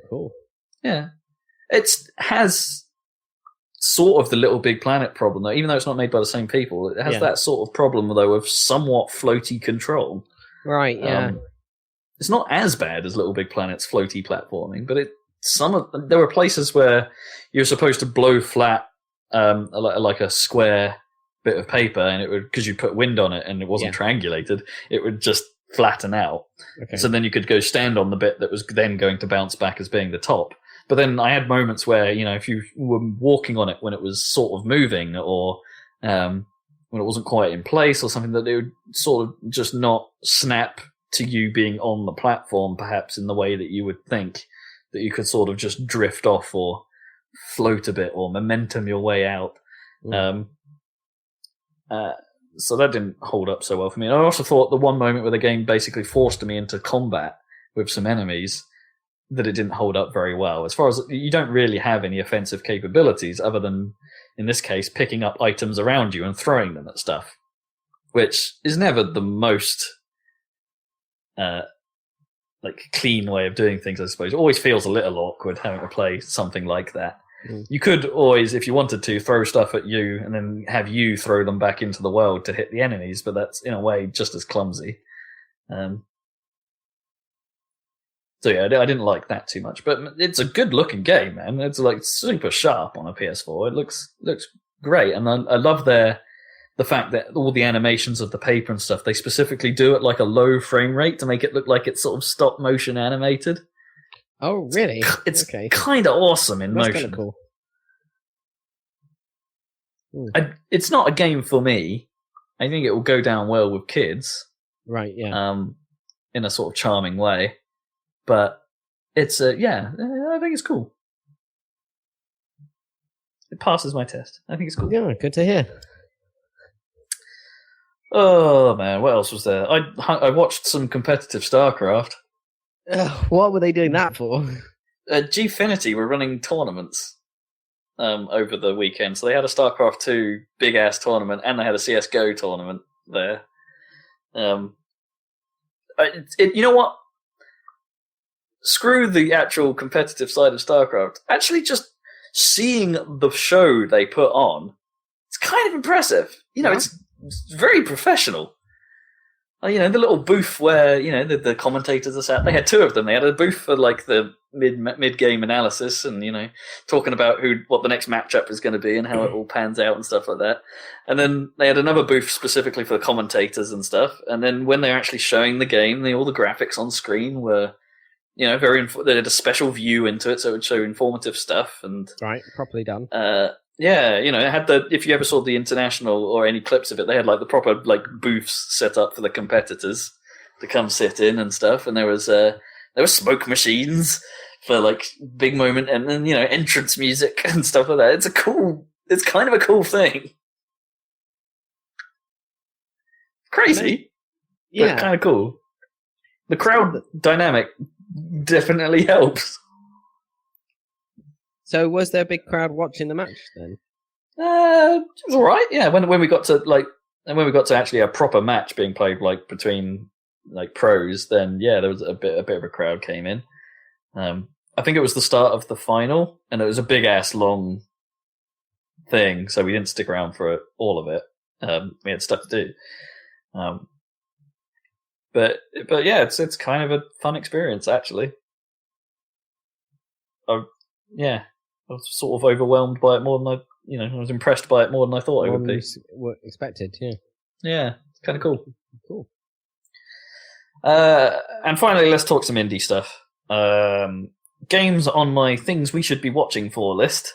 cool. Yeah, it has sort of the Little Big Planet problem though. Even though it's not made by the same people, it has that sort of problem though of somewhat floaty control. Right. Yeah. It's not as bad as Little Big Planet's floaty platforming, but there were places where you're supposed to blow flat like a square bit of paper, and it would, because you put wind on it and it wasn't triangulated, it would just flatten out. Okay. So then you could go stand on the bit that was then going to bounce back as being the top. But then I had moments where, if you were walking on it when it was sort of moving, or when it wasn't quite in place or something, that it would sort of just not snap to you being on the platform, perhaps in the way that you would think, that you could sort of just drift off or float a bit or momentum your way out. So that didn't hold up so well for me. And I also thought the one moment where the game basically forced me into combat with some enemies, that it didn't hold up very well. As far as you don't really have any offensive capabilities other than, in this case, picking up items around you and throwing them at stuff, which is never the most clean way of doing things, I suppose. It always feels a little awkward having to play something like that. You could always, if you wanted to, throw stuff at you and then have you throw them back into the world to hit the enemies, but that's, in a way, just as clumsy. So yeah, I didn't like that too much. But it's a good-looking game, man. It's super sharp on a PS4. It looks great, and I love the fact that all the animations of the paper and stuff, they specifically do it like a low frame rate to make it look like it's sort of stop-motion animated. Oh, really? It's kind of awesome in motion. That's cool. It's not a game for me. I think it will go down well with kids. Right, yeah. In a sort of charming way. But it's, I think it's cool. It passes my test. I think it's cool. Yeah, good to hear. Oh man, what else was there? I watched some competitive StarCraft. What were they doing that for? Gfinity were running tournaments over the weekend, so they had a StarCraft 2 big ass tournament, and they had a CS:GO tournament there. You know what? Screw the actual competitive side of StarCraft. Actually, just seeing the show they put on, it's kind of impressive. You know, it's very professional. You know, the little booth where, you know, the commentators are sat. They had two of them. They had a booth for like the mid-game analysis and, you know, talking about what the next matchup is going to be and how it all pans out and stuff like that. And then they had another booth specifically for the commentators and stuff. And then when they're actually showing the game, all the graphics on screen were, you know, they had a special view into it, so it would show informative stuff. And right, properly done. Yeah, you know, it had if you ever saw the international or any clips of it, they had like the proper like booths set up for the competitors to come sit in and stuff, and there was smoke machines for like big moment, and then, you know, entrance music and stuff like that. It's kind of a cool thing. Crazy, yeah, but kind of cool. The crowd dynamic definitely helps. So was there a big crowd watching the match then? It was all right. Yeah, when we got to actually a proper match being played like between like pros, then yeah, there was a bit of a crowd came in. I think it was the start of the final, and it was a big ass long thing, so we didn't stick around for all of it. We had stuff to do. But yeah, it's kind of a fun experience actually. Yeah. I was sort of overwhelmed by it more than I was impressed by it more than I thought I would be. Expected, yeah. Yeah, it's kind of cool. Cool. And finally, let's talk some indie stuff. Games on my things we should be watching for list.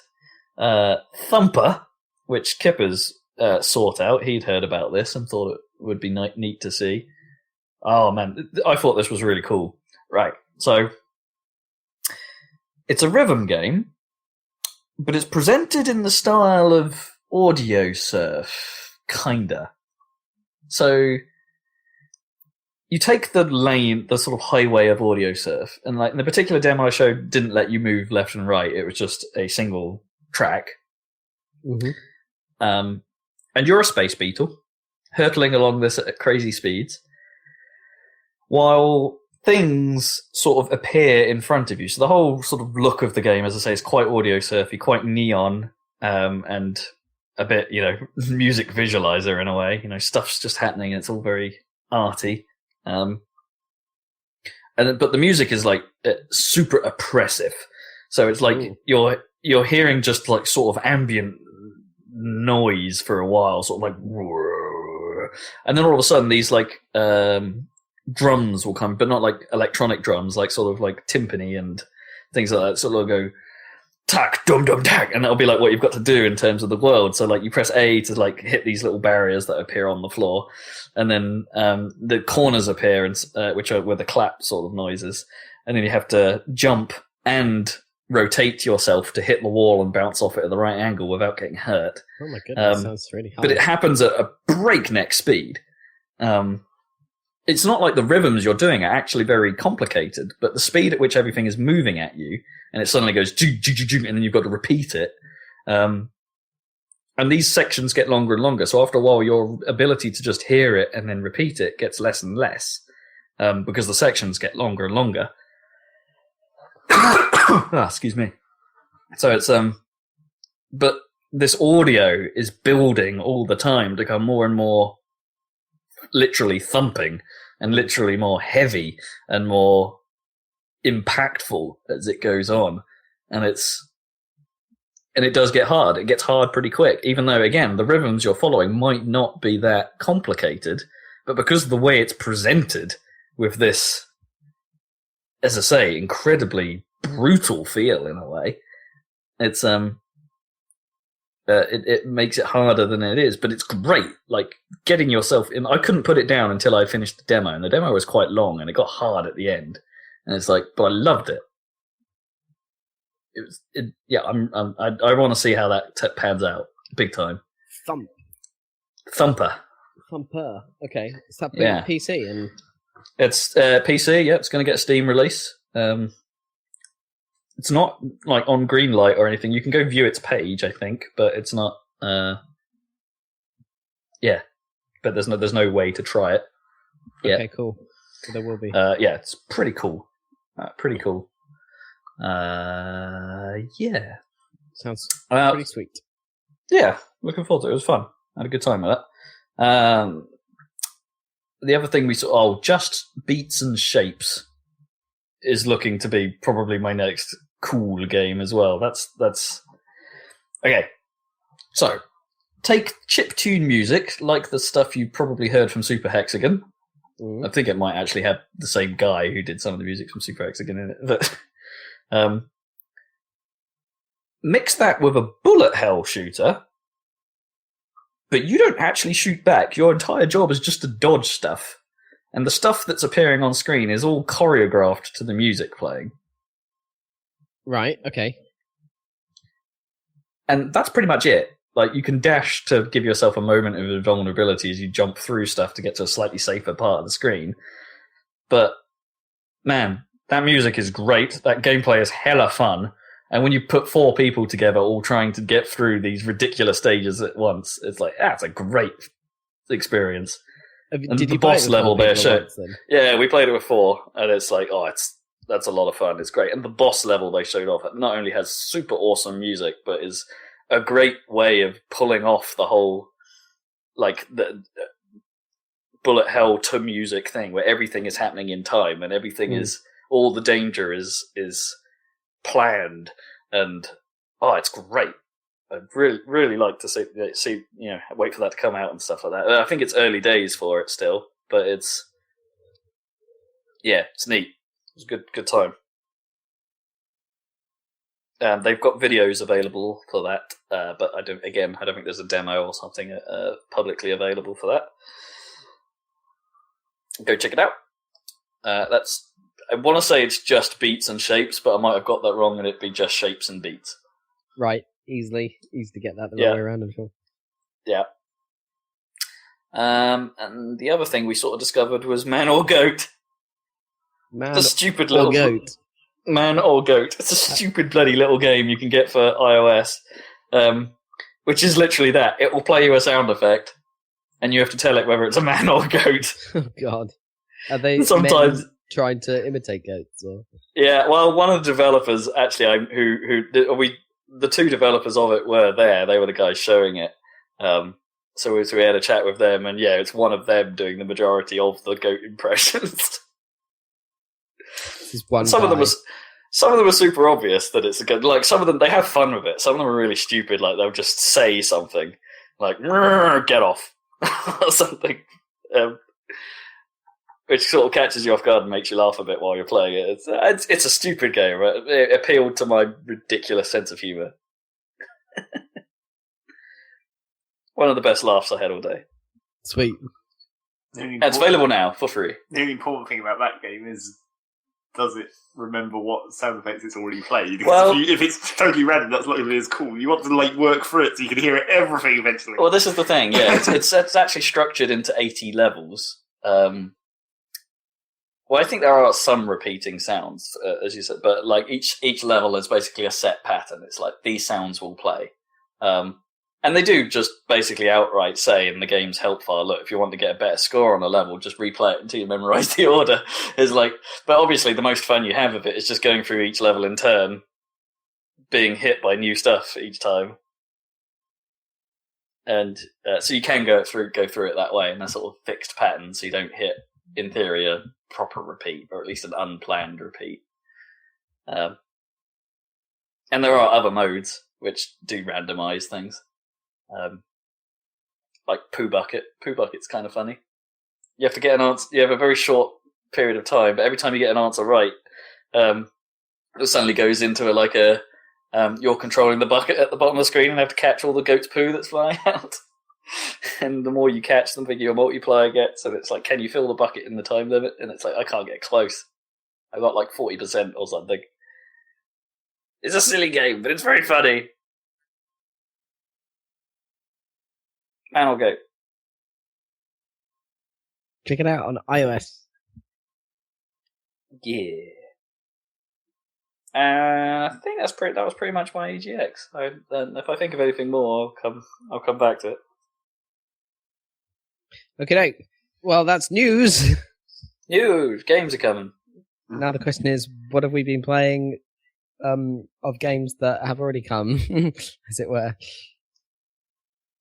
Thumper, which Kippers sought out. He'd heard about this and thought it would be neat to see. Oh man, I thought this was really cool. Right, so it's a rhythm game, but it's presented in the style of audio surf, kinda. So you take the sort of highway of audio surf, and like in the particular demo I showed, didn't let you move left and right. It was just a single track. Mm-hmm. And you're a space beetle, hurtling along this at crazy speeds, while things sort of appear in front of you. So the whole sort of look of the game, as I say, is quite audio surfy, quite neon, and a bit, you know, music visualizer in a way. You know, stuff's just happening and it's all very arty. But the music is like super oppressive. So it's like you're hearing just like sort of ambient noise for a while, sort of like, and then all of a sudden these like drums will come, but not like electronic drums, like sort of like timpani and things like that. Sort of go tack, dum dum tack, and that'll be like what you've got to do in terms of the world. So like you press A to like hit these little barriers that appear on the floor, and then the corners appear, and which are where the clap sort of noises, and then you have to jump and rotate yourself to hit the wall and bounce off it at the right angle without getting hurt. Oh my goodness, sounds really hard. But it happens at a breakneck speed. It's not like the rhythms you're doing are actually very complicated, but the speed at which everything is moving at you, and it suddenly goes, and then you've got to repeat it. And these sections get longer and longer, so after a while your ability to just hear it and then repeat it gets less and less, because the sections get longer and longer. Excuse me. So it's, but this audio is building all the time to become more and more literally thumping and literally more heavy and more impactful as it goes on. And it does get hard. It gets hard pretty quick, even though, again, the rhythms you're following might not be that complicated, but because of the way it's presented with this, as I say, incredibly brutal feel in a way, it's, it makes it harder than it is, but it's great. Like getting yourself in. I couldn't put it down until I finished the demo, and the demo was quite long, and it got hard at the end. And it's like, but I loved it. I want to see how that pans out, big time. Thumper. Thumper. Thumper. Okay, is that Yeah. PC and It's PC. Yeah, it's going to get a Steam release. It's not like on Greenlight or anything. You can go view its page, I think, but it's not. Yeah, but there's no way to try it. Yeah. Okay, cool. So there will be. Yeah, it's pretty cool. Pretty cool. Yeah. Sounds pretty sweet. Yeah, looking forward to it. It was fun. I had a good time with that. The other thing we saw, Just Beats and Shapes is looking to be probably my next cool game as well. That's okay. So, take chiptune music, like the stuff you probably heard from Super Hexagon. I think it might actually have the same guy who did some of the music from Super Hexagon in it. But, mix that with a bullet hell shooter, but you don't actually shoot back. Your entire job is just to dodge stuff. And the stuff that's appearing on screen is all choreographed to the music playing. Right, okay. And that's pretty much it. Like, you can dash to give yourself a moment of invulnerability as you jump through stuff to get to a slightly safer part of the screen. But, man, that music is great. That gameplay is hella fun. And when you put 4 people together all trying to get through these ridiculous stages at once, it's like, that's a great experience. And Did the you play it boss with level 4 there, people at once, then? yeah, we played it with 4, and it's like, that's a lot of fun. It's great. And the boss level they showed off not only has super awesome music, but is a great way of pulling off the whole, like, the bullet hell to music thing, where everything is happening in time, and everything is, all the danger is planned, and it's great. I'd really like to see, wait for that to come out and stuff like that. I think it's early days for it still, but it's neat. It's a good time. They've got videos available for that, but I don't think there's a demo or something publicly available for that. Go check it out. I want to say it's just Beats and Shapes, but I might have got that wrong, and it'd be just Shapes and Beats. Right, easy to get that the right way around, I'm sure. Yeah. And the other thing we sort of discovered was Man or Goat. Man it's a stupid little Goat. Man or Goat. It's a stupid bloody little game you can get for iOS, which is literally that. It will play you a sound effect, and you have to tell it whether it's a man or a goat. Oh God, are they sometimes men trying to imitate goats? Or? Yeah, well, one of the developers actually, the 2 developers of it were there. They were the guys showing it. So we had a chat with them, and it's one of them doing the majority of the goat impressions. Some of them are super obvious that it's a good. Like, some of them, they have fun with it. Some of them are really stupid. Like, they'll just say something like "get off" or something, which sort of catches you off guard and makes you laugh a bit while you're playing it. It's a stupid game. Right? It appealed to my ridiculous sense of humor. One of the best laughs I had all day. Sweet. And it's available now for free. The only important thing about that game is, does it remember what sound effects it's already played? Because Well, if it's totally random, that's not going to be as cool. You want to work through it so you can hear everything eventually. Well, this is the thing. Yeah, it's actually structured into 80 levels. Well, I think there are some repeating sounds, as you said, but like each level is basically a set pattern. It's like these sounds will play, and they do just basically outright say in the game's help file, look, if you want to get a better score on a level, just replay it until you memorize the order. It's like, but obviously the most fun you have of it is just going through each level in turn, being hit by new stuff each time, and so you can go through it that way in a sort of fixed pattern, so you don't hit, in theory, a proper repeat, or at least an unplanned repeat. And there are other modes which do randomize things. Like Poo Bucket. Poo Bucket's kind of funny. You have to get an answer. You have a very short period of time, but every time you get an answer right, it suddenly goes into you're controlling the bucket at the bottom of the screen and have to catch all the goat's poo that's flying out. And the more you catch, the bigger your multiplier gets. And it's like, can you fill the bucket in the time limit? And it's like, I can't get close. I got 40% or something. It's a silly game, but it's very funny. Man or Goat. Check it out on iOS. Yeah. I think that was pretty much my EGX. If I think of anything more, I'll come back to it. Okay, well, that's news. News! Games are coming. Now the question is, what have we been playing of games that have already come, as it were?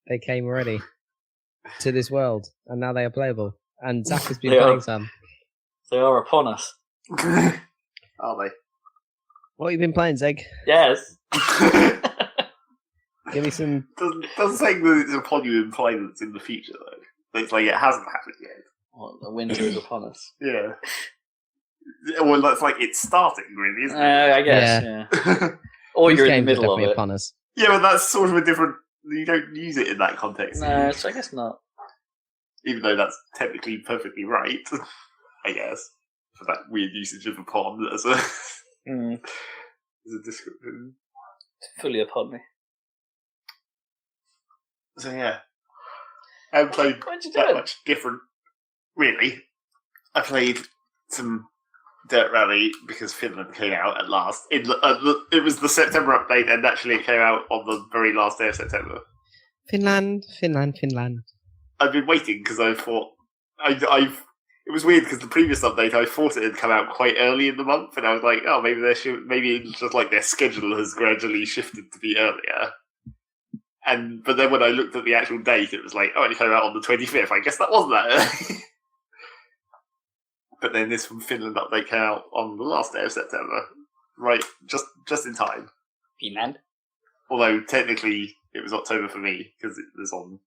They came already to this world, and now they are playable. And Zach has been playing some. They are upon us. Are they? What have you been playing, Zeg? Yes. Give me some... Doesn't say that it's upon you imply that it's in the future, though. It's like it hasn't happened yet. Well, the winter is upon us. Yeah. Well, that's like it's starting, really, isn't it? I guess, yeah. Or These you're in the games are middle of definitely it. upon us. Yeah, but that's sort of a different... You don't use it in that context. No, I guess not. Even though that's technically perfectly right, I guess, for that weird usage of upon as a, as a description. It's fully upon me. So yeah. I haven't played What'd you that do? much different, really. I played some Dirt Rally because Finland came out at last. It was the September update, and actually it came out on the very last day of September. Finland. I've been waiting because I thought it was weird because the previous update I thought it had come out quite early in the month, and I was like, oh, maybe it's just like their schedule has gradually shifted to be earlier. But then when I looked at the actual date, it was like, oh, it came out on the 25th. I guess that wasn't that early. But then this from Finland update came out on the last day of September, right? Just in time. Finland. Although technically it was October for me because it was on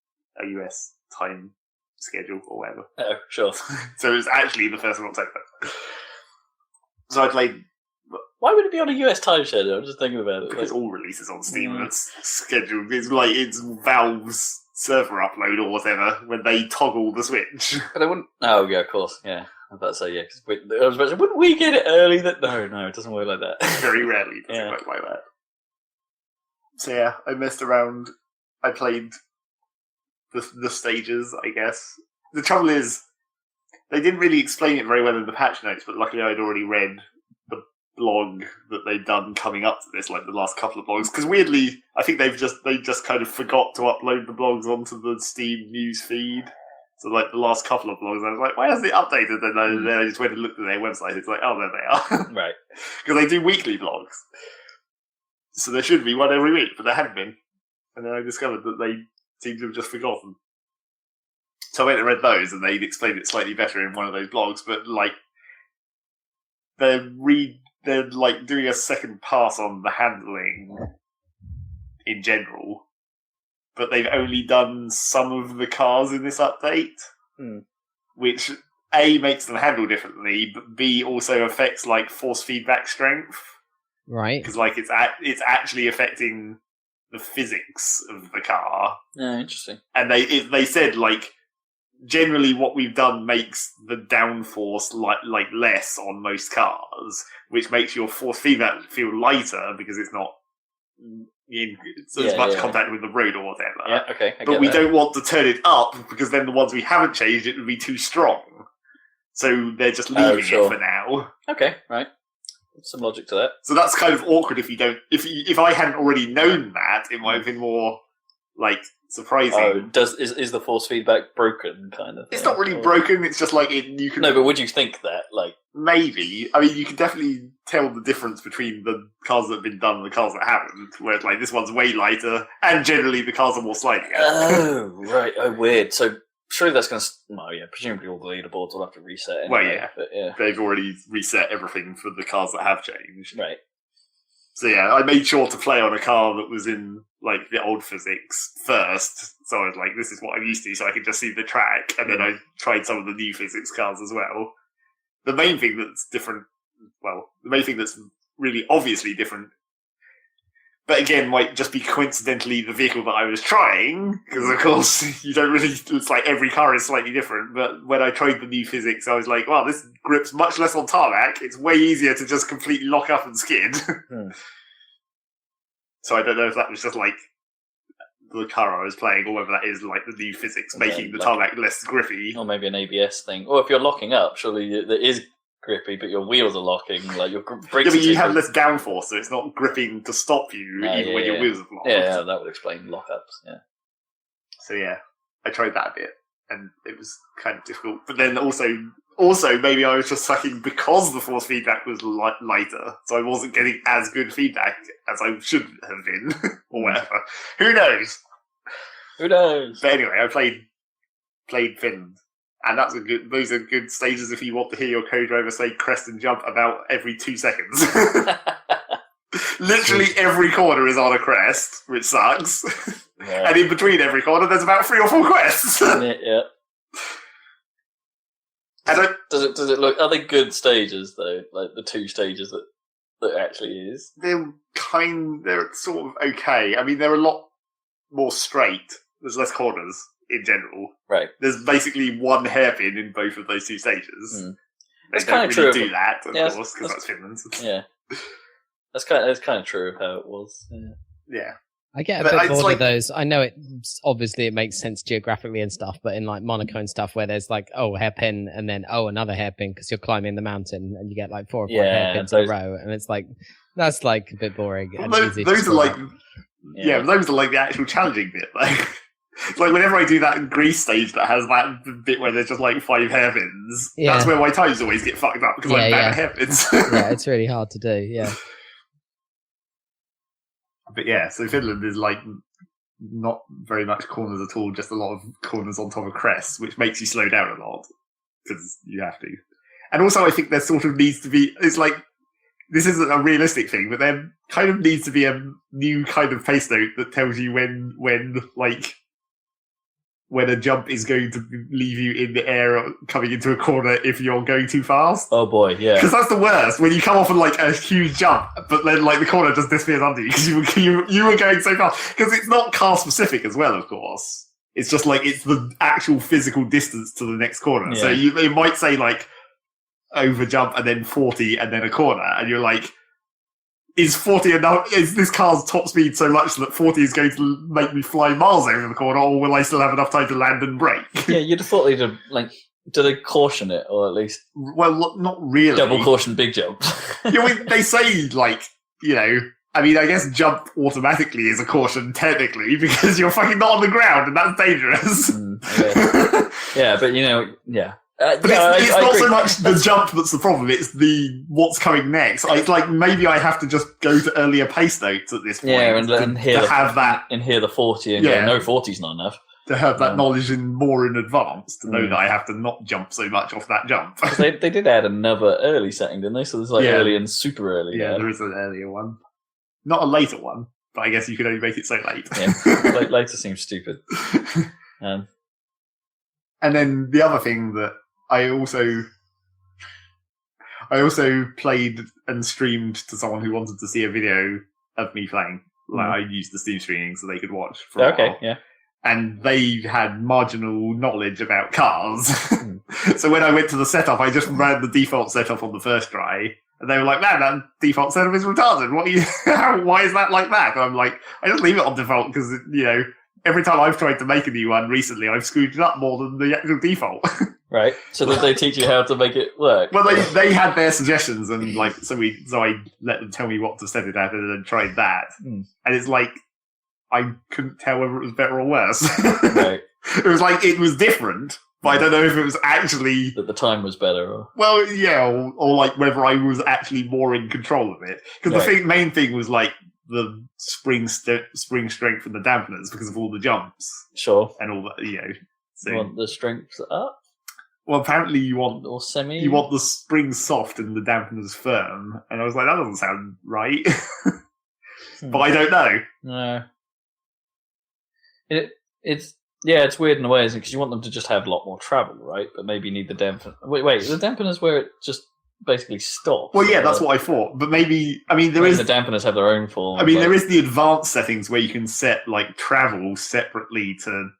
a US time schedule or whatever. Oh, sure. So it was actually the 1st of October. So I played... Why would it be on a US time schedule? I'm just thinking about it. Because all releases on Steam are scheduled. It's Valve's server upload or whatever when they toggle the switch. But I wouldn't... Oh, yeah, of course, yeah. I was about to say, yeah, because I was about to say, wouldn't we get it early? No, it doesn't work like that. Very rarely does it work like that. So yeah, I messed around. I played the stages, I guess. The trouble is, they didn't really explain it very well in the patch notes, but luckily I'd already read the blog that they'd done coming up to this, like the last couple of blogs. Because weirdly, I think they just kind of forgot to upload the blogs onto the Steam news feed. So like the last couple of blogs, I was like, why hasn't it updated? And then I just went and looked at their website. It's like, oh, there they are. Right. Because they do weekly blogs. So there should be one every week, but there hadn't been. And then I discovered that they seem to have just forgotten. So I went and read those, and they'd explained it slightly better in one of those blogs, but like, they're like doing a second pass on the handling in general. But they've only done some of the cars in this update, which A, makes them handle differently, but B, also affects like force feedback strength. Right. Because like it's actually affecting the physics of the car. Yeah, interesting. And they said like generally what we've done makes the downforce like less on most cars, which makes your force feedback feel lighter because it's not in as much contact with the road or whatever. Yeah, okay. But we don't want to turn it up because then the ones we haven't changed, it would be too strong. So they're just leaving it for now. Okay, right. Some logic to that. So that's kind of awkward if you don't. If I hadn't already known that, it might have been more like surprising. Oh, is the force feedback broken? Kind of. It's not really broken. It's just like you can. No, but would you think that? Like maybe. I mean, you can definitely tell the difference between the cars that have been done and the cars that haven't. Where it's like this one's way lighter, and generally the cars are more sliding. Oh, right. Oh, weird. So. Surely that's going to... Well, yeah, presumably all the leaderboards will have to reset anyway. Well, yeah. But, yeah. They've already reset everything for the cars that have changed. Right. So, yeah, I made sure to play on a car that was in, like, the old physics first. So I was like, this is what I'm used to, so I could just see the track. And then I tried some of the new physics cars as well. The main thing that's different... Well, the main thing that's really obviously different... But again, might just be coincidentally the vehicle that I was trying, because of course you don't really. It's like every car is slightly different. But when I tried the new physics, I was like, "Wow, this grips much less on tarmac. It's way easier to just completely lock up and skid." So I don't know if that was just like the car I was playing, or whether that is like the new physics Okay, making the like- tarmac less grippy. Or maybe an ABS thing. Or if you're locking up, surely it is grippy, but your wheels are locking. Like your brakes. Yeah, but are you have taking- less downforce, so it's not gripping to stop you, even when your wheels are locked. Yeah, that would explain lockups. Yeah. So yeah, I tried that a bit, and it was kind of difficult. But then also maybe I was just sucking because the force feedback was lighter, so I wasn't getting as good feedback as I should have been, or whatever. Who knows? Who knows? But anyway, I played Finland, and those are good stages if you want to hear your co-driver say crest and jump about every 2 seconds. Literally every corner is on a crest, which sucks. Yeah. And in between every corner, there's about 3 or 4 quests. Yeah. Does it look? Are they good stages though? Like the 2 stages that actually is. They're sort of okay. I mean, they're a lot more straight. There's less corners in general. Right. There's basically 1 hairpin in both of those 2 stages. Mm. They That's don't kinda really true, do that, of yeah, course, because that's Finland. Yeah. That's kind of true of how it was. Yeah. Yeah. I get a But bit it's bored like- of those. I know obviously it makes sense geographically and stuff, but in like Monaco and stuff where there's like, hairpin and then, another hairpin because you're climbing the mountain and you get like 4 or 5 Yeah, hairpins in a those- row. And it's like, that's like a bit boring. Well, And those easy to are screw like, up. yeah, those are like the actual challenging bit. Like whenever I do that Greece stage that has that bit where there's just like 5 hairpins, Yeah. that's where my times always get fucked up because I'm bad at hairpins. Yeah, it's really hard to do. Yeah. But yeah, so Finland is like not very much corners at all, just a lot of corners on top of crests, which makes you slow down a lot because you have to. And also, I think there sort of needs to be. It's like this isn't a realistic thing, but there kind of needs to be a new kind of pace note that tells you when a jump is going to leave you in the air coming into a corner if you're going too fast. Oh boy, yeah. Because that's the worst, when you come off on like a huge jump, but then like the corner just disappears under you because you were going so fast. Because it's not car specific as well, of course. It's just like it's the actual physical distance to the next corner. Yeah. So it might say like over jump and then 40 and then a corner, and you're like, is 40 enough? Is this car's top speed so much that 40 is going to make me fly miles over the corner, or will I still have enough time to land and brake? Yeah, you'd have thought they'd have, like, do they caution it, or at least Well, not really. double caution big jump? They say, like, I mean, I guess jump automatically is a caution, technically, because you're fucking not on the ground, and that's dangerous. Yeah, but yeah. But it's I not agree. so much the jump that's the problem, it's the what's coming next. It's like, maybe I have to just go to earlier pace notes at this point and hear to have that and hear the 40 and Yeah. go, no, 40's not enough. to have that Yeah. knowledge more in advance to know Mm. that I have to not jump so much off that jump. 'Cause they did add another early setting, didn't they? So there's like Yeah. early and super early. Yeah, there is an earlier one. Not a later one, but I guess you can only make it so late. Yeah. Later seems stupid. And then the other thing that I also played and streamed to someone who wanted to see a video of me playing. Like, I used the Steam streaming so they could watch for a Okay, while. yeah. And they had marginal knowledge about cars. Hmm. So when I went to the setup, I just ran the default setup on the first try. And they were like, man, that default setup is retarded. Why is that like that? And I'm like, I just leave it on default because, every time I've tried to make a new one recently, I've screwed it up more than the actual default. Right. So that they teach you how to make it work. Well, they had their suggestions, and so I let them tell me what to set it at, and then tried that. Hmm. And it's like I couldn't tell whether it was better or worse. Right. It was like it was different, but I don't know if it was actually That the time was better. Or... well, yeah, or like whether I was actually more in control of it. Because Right. the main thing was like the spring strength and the dampeners because of all the jumps Sure. and all that. So You want the strength up well, apparently you want or semi? you want the springs soft and the dampeners firm, and I was like, that doesn't sound right. But I don't know. No. It's weird in a way, isn't it? Because you want them to just have a lot more travel, right? But maybe you need the dampener. Wait, the dampeners where it just basically stops. Well, yeah, that's what I thought. But maybe, I mean, the dampeners have their own form. I mean, there is the advanced settings where you can set like travel separately to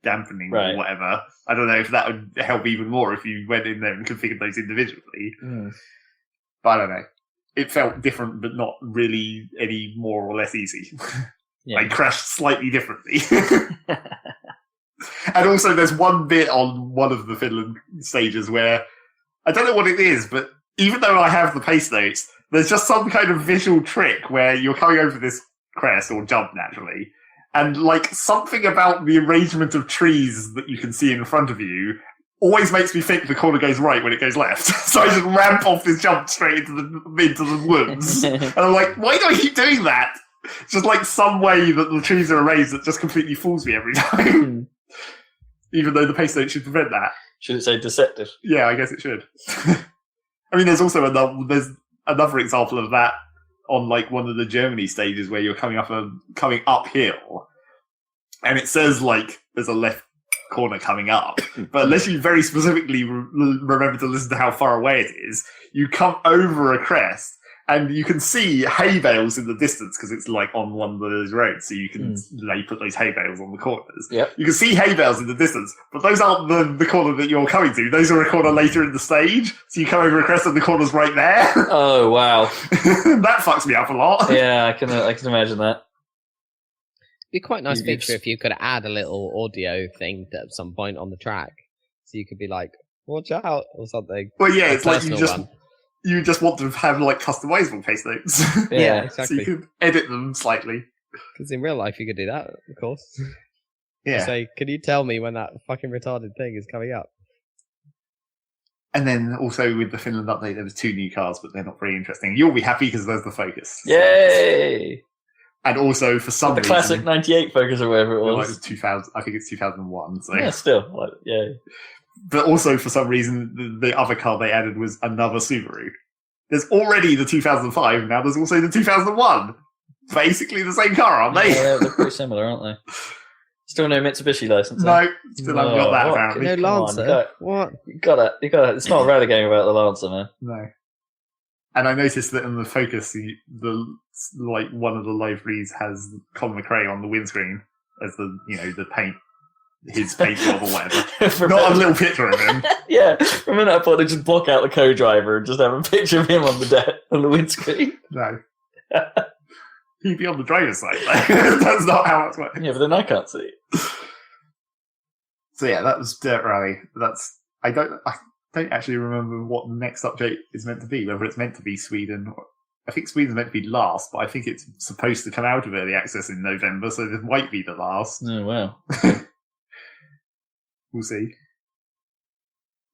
dampening Right. or whatever. I don't know if that would help even more if you went in there and configured those individually. Mm. But I don't know. It felt different, but not really any more or less easy. Yeah. They crash slightly differently. And also, there's one bit on one of the Finland stages where I don't know what it is, but even though I have the pace notes, there's just some kind of visual trick where you're coming over this crest or jump naturally, and like something about the arrangement of trees that you can see in front of you always makes me think the corner goes right when it goes left. So I just ramp off this jump straight into the woods, and I'm like, why do I keep doing that? It's just like some way that the trees are arranged that just completely fools me every time. Even though the pace note should prevent that. Should it say deceptive? Yeah, I guess it should. I mean, there's also another example of that on like one of the Germany stages where you're coming uphill, and it says like there's a left corner coming up, but unless you very specifically remember to listen to how far away it is, you come over a crest. And you can see hay bales in the distance because it's like on one of those roads, so you can they put those hay bales on the corners. Yep. You can see hay bales in the distance, but those aren't the corner that you're coming to. Those are a corner later in the stage, so you come over a crest and the corner's right there. Oh wow, that fucks me up a lot. Yeah, I can imagine that. It'd be quite a nice feature if you could add a little audio thing at some point on the track, so you could be like, "Watch out" or something. Well, yeah, it's like one. You just want to have like customizable pace notes. Yeah, exactly. So you can edit them slightly. Because in real life you could do that, of course. Yeah. Say, can you tell me when that fucking retarded thing is coming up? And then also with the Finland update, there was 2 new cars, but they're not very interesting. You'll be happy because there's the Focus. Yay! And also for some the reason, classic '98 Focus or whatever it like was. it's 2000. I think it's 2001. So Yeah, still, like, yeah. But also for some reason, the other car they added was another Subaru. There's already the 2005. Now there's also the 2001. Basically the same car, aren't they? Yeah, they're pretty similar, aren't they? Still no Mitsubishi license. No, still haven't got that apparently. No Lancer. On, what? You got it. It's not a rally game about the Lancer, man. No. And I noticed that in the Focus, like one of the liveries has Colin McRae on the windscreen as the paint. His paint job or whatever. Not a little picture of him. Yeah, for a minute I thought they'd just block out the co-driver and just have a picture of him on the windscreen. No. He'd be on the driver's side. That's not how it's working. Yeah, but then I can't see it. So yeah, that was Dirt Rally. I don't actually remember what the next update is meant to be, whether it's meant to be Sweden. I think Sweden's meant to be last, but I think it's supposed to come out of early access in November, so this might be the last. Oh, wow. We'll see.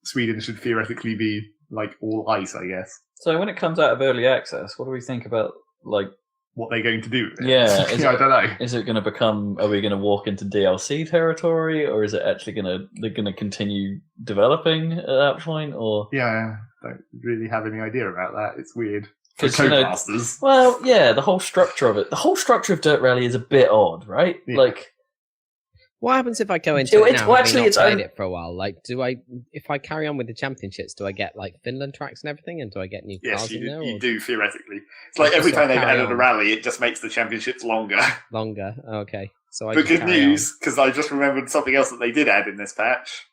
Sweden should theoretically be like all ice, I guess. So when it comes out of early access, what do we think about like what they're going to do with it? Yeah, I don't know. Is it going to become? Are we going to walk into DLC territory, or is it actually they're going to continue developing at that point? Or yeah, I don't really have any idea about that. It's weird. Because Codemasters. Well, yeah, the whole structure of it. The whole structure of Dirt Rally is a bit odd, right? Yeah. Like. What happens if I go into it now, having not it's played it for a while? Like, if I carry on with the championships, do I get like Finland tracks and everything, and do I get new cars in there? Yes, you do theoretically. It's like every time they've added a rally, it just makes the championships longer. Longer, okay. So but good news, because I just remembered something else that they did add in this patch.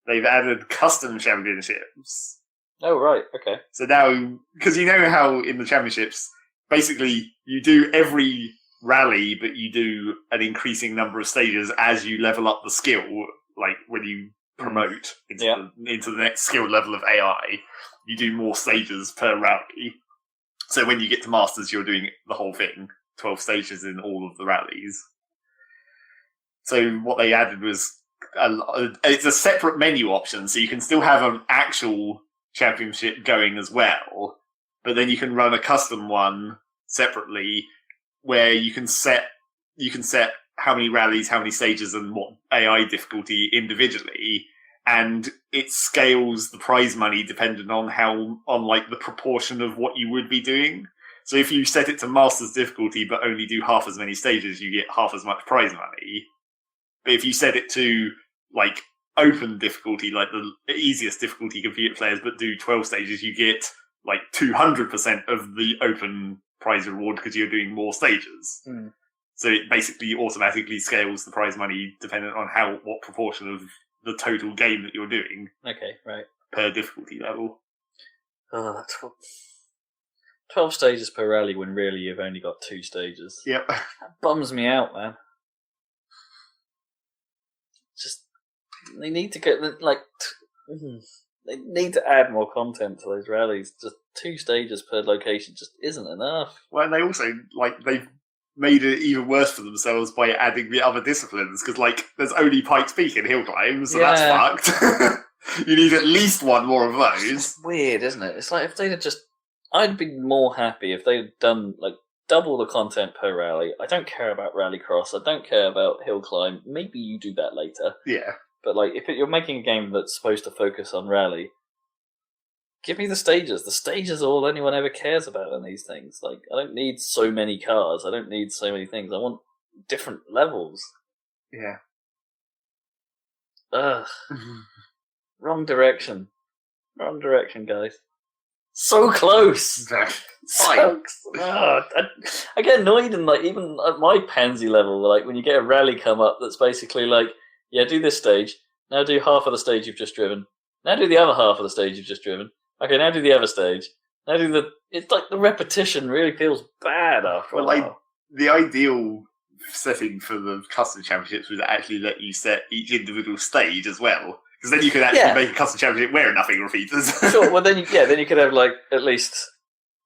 They've added custom championships. Oh right, okay. So now, because you know how in the championships, basically you do every rally, but you do an increasing number of stages as you level up the skill, like when you promote into the next skill level of AI, you do more stages per rally. So when you get to Masters, you're doing the whole thing, 12 stages in all of the rallies. So what they added was, it's a separate menu option, so you can still have an actual championship going as well, but then you can run a custom one separately, where you can set how many rallies, how many stages, and what AI difficulty individually, and it scales the prize money dependent on like the proportion of what you would be doing. So if you set it to Masters difficulty but only do half as many stages, you get half as much prize money. But if you set it to like open difficulty, like the easiest difficulty computer players, but do 12 stages, you get like 200% of the open prize reward because you're doing more stages. So it basically automatically scales the prize money dependent on what proportion of the total game that you're doing. Okay, right. Per difficulty level. Oh, that's 12 stages per rally when really you've only got 2 stages. Yep. That bums me out, man. Just they need to get they need to add more content to those rallies. Just 2 stages per location just isn't enough. Well, and they also they've made it even worse for themselves by adding the other disciplines because there's only Pikes Peak and hill climb, so that's fucked. You need at least one more of those. It's weird, isn't it? It's like if they'd have just, I'd be more happy if they'd done double the content per rally. I don't care about rallycross. I don't care about hill climb. Maybe you do that later. Yeah. But if you're making a game that's supposed to focus on rally, give me the stages. The stages are all anyone ever cares about in these things. I don't need so many cars. I don't need so many things. I want different levels. Yeah. Ugh. Wrong direction. Wrong direction, guys. So close. I get annoyed in even at my pansy level. When you get a rally come up that's basically do this stage. Now do half of the stage you've just driven. Now do the other half of the stage you've just driven. Okay, now do the other stage. Now do the. It's the repetition really feels bad after a while. The ideal setting for the custom championships would actually let you set each individual stage as well. Because then you could actually make a custom championship where nothing repeaters. Sure. Well, then you could have at least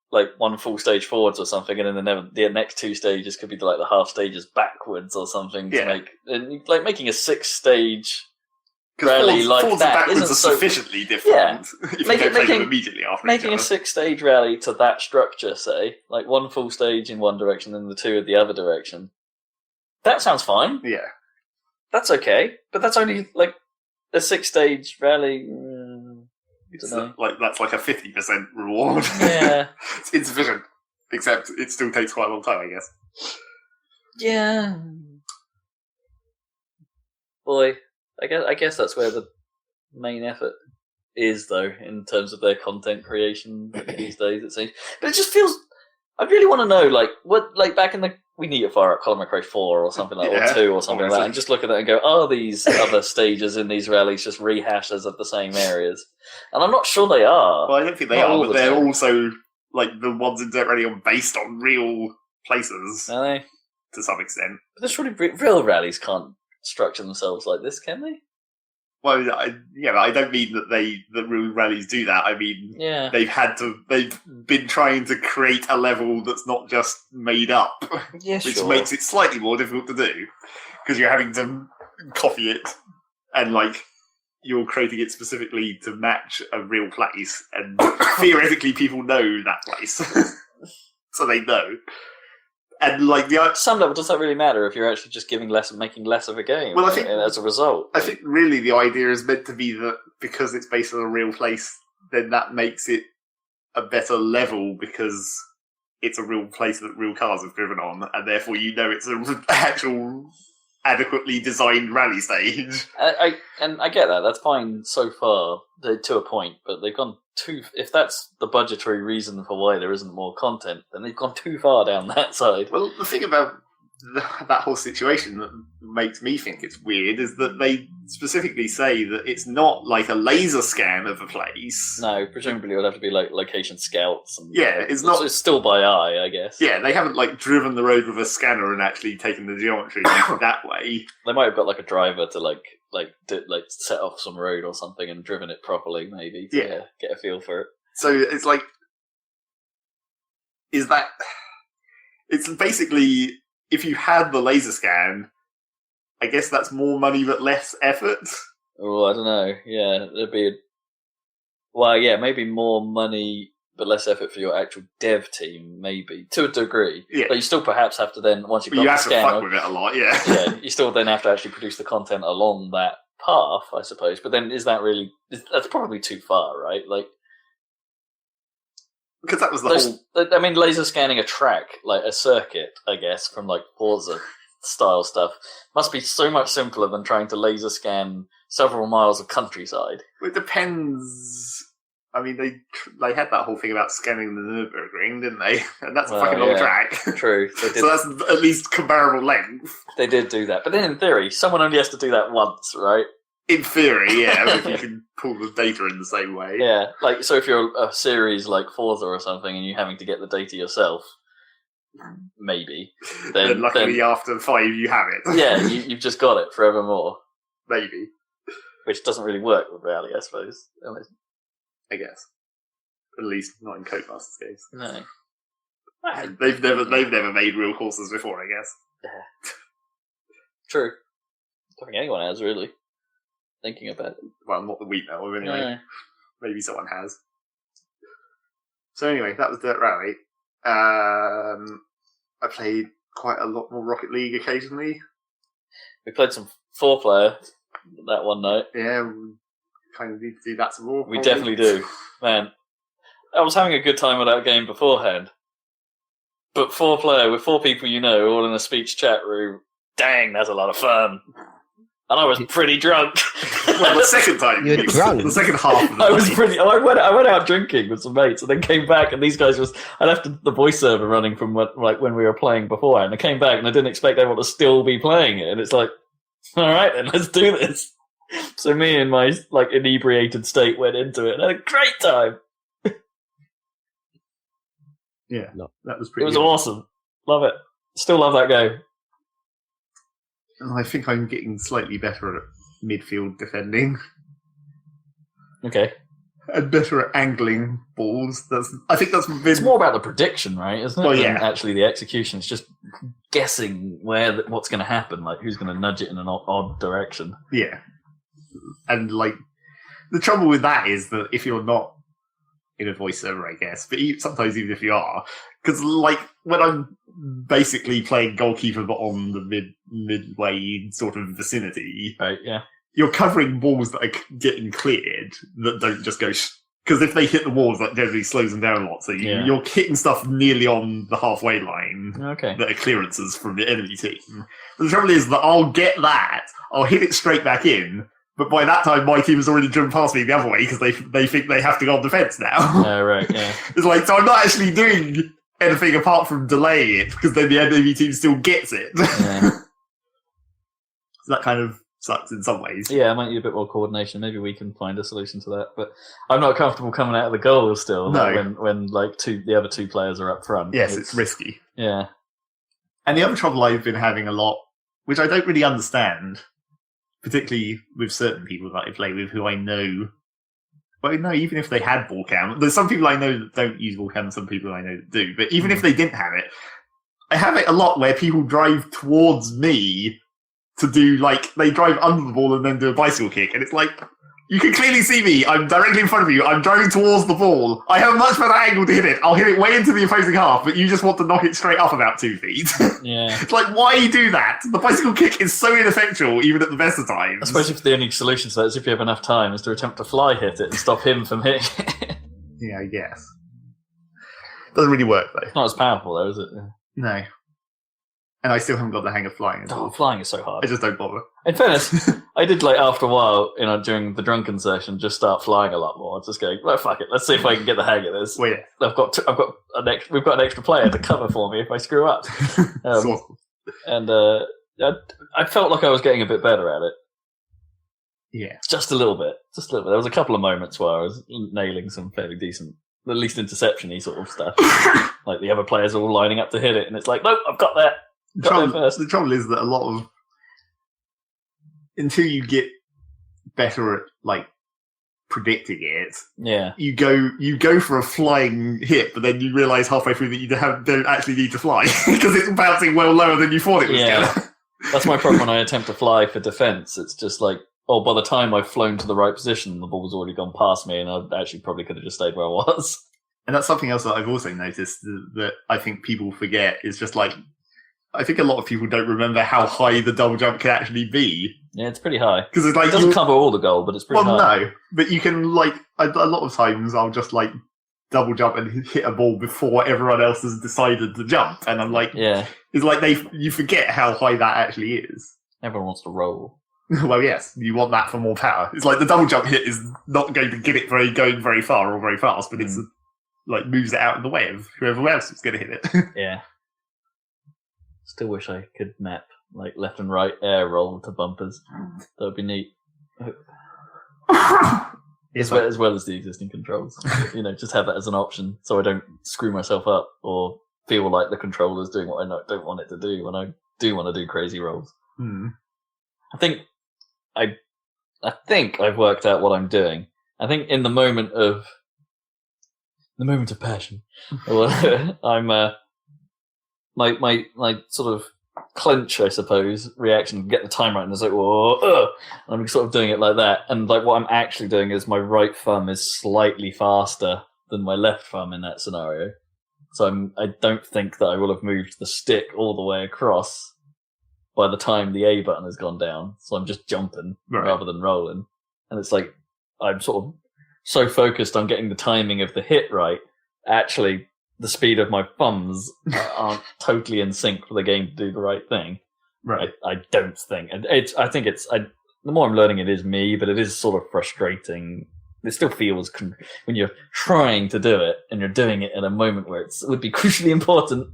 one full stage forwards or something, and then the next 2 stages could be the half stages backwards or something to make. And making a 6-stage rally forwards that and isn't backwards are so sufficiently different. Yeah. If you don't play them immediately after making each a 6-stage rally to that structure, say 1 full stage in one direction and the 2 in the other direction. That sounds fine. Yeah, that's okay, but that's only a 6-stage rally. It's that's a 50% reward. Yeah, it's insufficient. Except it still takes quite a long time, I guess. Yeah. Boy, I guess that's where the main effort is, though, in terms of their content creation these days. It seems, but it just feels. I really want to know, what, back in the. We need to fire up Colin McRae 4 or something or 2 or something like that, and just look at it and go, are these other stages in these rallies just rehashes of the same areas? And I'm not sure they are. Well, I don't think they are, but they're also, the ones in Dirt Rally are based on real places. Are they? To some extent. But there's really real rallies can't structure themselves like this, can they? Well, but I don't mean that real rallies do that. I mean, they've been trying to create a level that's not just made up, which makes it slightly more difficult to do because you're having to copy it and you're creating it specifically to match a real place, and theoretically people know that place, so they know. And some level, does that really matter if you're actually just making less of a game? Well, I think as a result, I think really the idea is meant to be that because it's based on a real place, then that makes it a better level because it's a real place that real cars have driven on, and therefore it's an actual adequately designed rally stage. I get that. That's fine so far to a point, but they've gone too. If that's the budgetary reason for why there isn't more content, then they've gone too far down that side. Well, the thing about that whole situation that makes me think it's weird is that they specifically say that it's not a laser scan of a place. No, presumably it would have to be location scouts. And, it's not. It's still by eye, I guess. Yeah, they haven't driven the road with a scanner and actually taken the geometry that way. They might have got a driver to set off some road or something and driven it properly, maybe to get a feel for it. So it's is that? It's basically. If you had the laser scan, I guess that's more money but less effort. Oh, I don't know. Yeah, there'd be maybe more money but less effort for your actual dev team, maybe to a degree. Yeah. But you still perhaps have to then once you've got the scanner, you have to fuck with it a lot. Yeah. Yeah, you still then have to actually produce the content along that path, I suppose. But then is that really? That's probably too far, right? Because that was the whole. I mean, laser scanning a track, a circuit, I guess, from Forza style stuff, must be so much simpler than trying to laser scan several miles of countryside. Well, it depends. I mean, they had that whole thing about scanning the Nürburgring, didn't they? And that's a fucking long track. True. They did. So that's at least comparable length. They did do that. But then in theory, someone only has to do that once, right? In theory, yeah, if you can pull the data in the same way. Yeah, like, so if you're a series like Forza or something and you're having to get the data yourself, maybe, Then luckily after 5 you have it. yeah, you've just got it forevermore. Maybe. Which doesn't really work with Rally, I suppose. I guess. At least not in Codemasters games. No. They've never made real courses before, I guess. Yeah. True. I don't think anyone has, really. Thinking about it. Well, not that we know of, anyway. No. Maybe someone has. So anyway, that was Dirt Rally. I played quite a lot more Rocket League occasionally. We played some 4-player that one night. Yeah, we kind of need to do that some more. We definitely do. Man, I was having a good time with that game beforehand. But 4-player with 4 people you know, all in a speech chat room, dang, that's a lot of fun. And I was pretty drunk. Well, the second time. You were drunk? The second half of the I was night. pretty. I went out drinking with some mates, and then came back, and these guys was. I left the voice server running from when we were playing before, and I came back, and I didn't expect everyone to still be playing it, and it's like, all right, then let's do this. So me in my inebriated state went into it, and had a great time. Yeah, No. that was It pretty. was good. awesome. Love it. Still love that game. And I think I'm getting slightly better at midfield defending Okay, and better at angling balls. I think that's been. it's more about the prediction, right? Isn't it? Well, than yeah. actually the execution. It's just guessing what's going to happen, like who's going to nudge it in an odd direction. Yeah, and the trouble with that is that if you're not in a voice server, I guess, but sometimes even if you are, because when I'm basically playing goalkeeper but on the midway sort of vicinity, Right? Yeah. you're covering balls that are getting cleared that don't just go. Because if they hit the walls, that generally slows them down a lot. So you're hitting stuff nearly on the halfway line Okay. that are clearances from the enemy team. But the trouble is that I'll get that, I'll hit it straight back in, but by that time my team has already driven past me the other way because they think they have to go on defence now. Right. Yeah. It's so I'm not actually doing anything apart from delay it because then the enemy team still gets it. Yeah. So that kind of sucks in some ways. Yeah, I might need a bit more coordination. Maybe we can find a solution to that. But I'm not comfortable coming out of the goal still. No. When the other 2 players are up front. Yes, it's risky. Yeah. And the other trouble I've been having a lot, which I don't really understand, particularly with certain people that I play with who I know. Well, no, even if they had ball cam, there's some people I know that don't use ball cam and some people I know that do. But even if they didn't have it, I have it a lot where people drive towards me to do, they drive under the ball and then do a bicycle kick. And it's you can clearly see me. I'm directly in front of you. I'm driving towards the ball. I have a much better angle to hit it. I'll hit it way into the opposing half, but you just want to knock it straight up about 2 feet. Yeah. It's why do that? The bicycle kick is so ineffectual, even at the best of times. I suppose if the only solution to that is if you have enough time, is to attempt to fly hit it and stop him from hitting it. Yeah, I guess. Doesn't really work, though. It's not as powerful, though, is it? No. And I still haven't got the hang of flying at all. Flying is so hard. I just don't bother. In fairness, I did after a while, during the drunken session, just start flying a lot more. Just going, well, fuck it, let's see if I can get the hang of this. Well, yeah. We've got an extra player to cover for me if I screw up. Sort of. And I felt like I was getting a bit better at it. Yeah. Just a little bit. There was a couple of moments where I was nailing some fairly decent, at least interception-y sort of stuff. The other players are all lining up to hit it, and it's nope, I've got that. The trouble is that a lot of... Until you get better at, predicting it, Yeah. you go for a flying hit, but then you realise halfway through that you don't actually need to fly because it's bouncing well lower than you thought it was going. That's my problem when I attempt to fly for defence. It's just by the time I've flown to the right position, the ball's already gone past me, and I actually probably could have just stayed where I was. And that's something else that I've also noticed that I think people forget is just I think a lot of people don't remember how high the double jump can actually be. Yeah, it's pretty high. Because it doesn't cover all the goal, but it's pretty high. Well, no, but you can a lot of times I'll just double jump and hit a ball before everyone else has decided to jump, and I'm yeah, it's you forget how high that actually is. everyone wants to roll. Well, yes, you want that for more power. It's the double jump hit is not going to get it going very far or very fast, but it's moves it out of the way of whoever else is going to hit it. Yeah. Still wish I could map left and right air roll to bumpers. That would be neat. As well as the existing controls. Just have that as an option so I don't screw myself up or feel like the controller's doing what I don't want it to do when I do want to do crazy rolls. I think I've worked out what I'm doing. I think in the moment of passion, I'm my sort of clench, I suppose, reaction, get the time right, and it's like, whoa, and I'm sort of doing it like that. And like what I'm actually doing is my right thumb is slightly faster than my left thumb in that scenario. So I don't think that I will have moved the stick all the way across by the time the A button has gone down. So I'm just jumping rather than rolling. And it's like, I'm sort of so focused on getting the timing of the hit right, actually the speed of my thumbs aren't totally in sync for the game to do the right thing. Right. I don't think. And the more I'm learning, it is me, but it is sort of frustrating. It still feels when you're trying to do it and you're doing it in a moment where it would be crucially important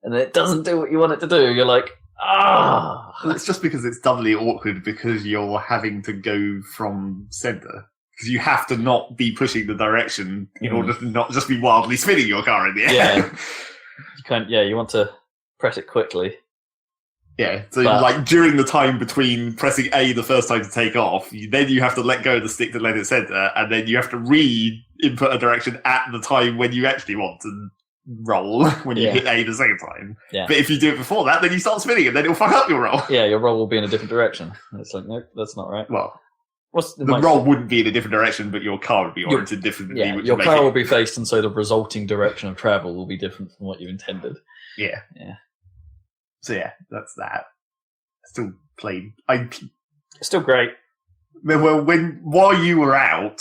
and it doesn't do what you want it to do. You're like, ah. Well, it's just because it's doubly awkward because you're having to go from center. Because you have to not be pushing the direction in order to not just be wildly spinning your car in the air. Yeah. You want to press it quickly. Yeah, so like during the time between pressing A the first time to take off, then you have to let go of the stick to let it center, and then you have to re-input a direction at the time when you actually want to roll, when you hit A the second time. Yeah. But if you do it before that, then you start spinning, and then it'll fuck up your roll. Yeah, your roll will be in a different direction. And it's like, nope, that's not right. Well, the roll wouldn't be in a different direction, but your car would be oriented differently. Yeah, your car will be faced, and so the resulting direction of travel will be different from what you intended. Yeah. Yeah. So yeah, that's that. Still played. Still great. Well, while you were out,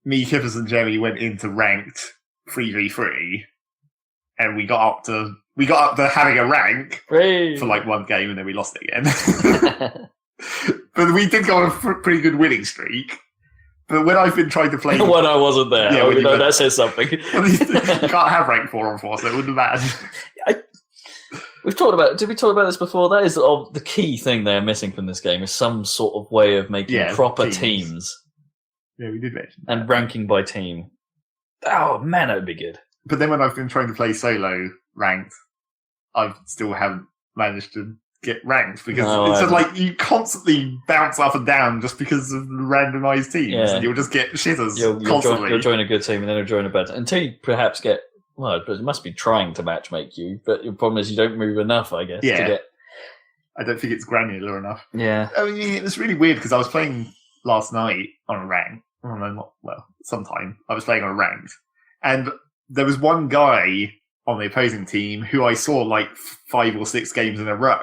me, Kippers, and Jeremy went into ranked 3v3, and we got up to having a rank for like one game, and then we lost it again. But we did go on a pretty good winning streak. But when I've been trying to play, when I wasn't there, that says something. You can't have rank 4 on 4, so it wouldn't matter. Did we talk about this before? That is the key thing they're missing from this game is some sort of way of making proper teams. Yeah, we did mention and ranking by team. Oh man, that would be good. But then when I've been trying to play solo ranked, I still haven't managed to get ranked because it's just like you constantly bounce up and down just because of randomized teams, and you'll just get shitters constantly. You'll join a good team and then you'll join a bad team until you perhaps get. Well, it must be trying to matchmake you, but your problem is you don't move enough, I guess. Yeah. I don't think it's granular enough. Yeah. I mean, it was really weird because I was playing last night on a rank. Sometime. I was playing on a rank. And there was one guy on the opposing team who I saw like 5 or 6 games in a row.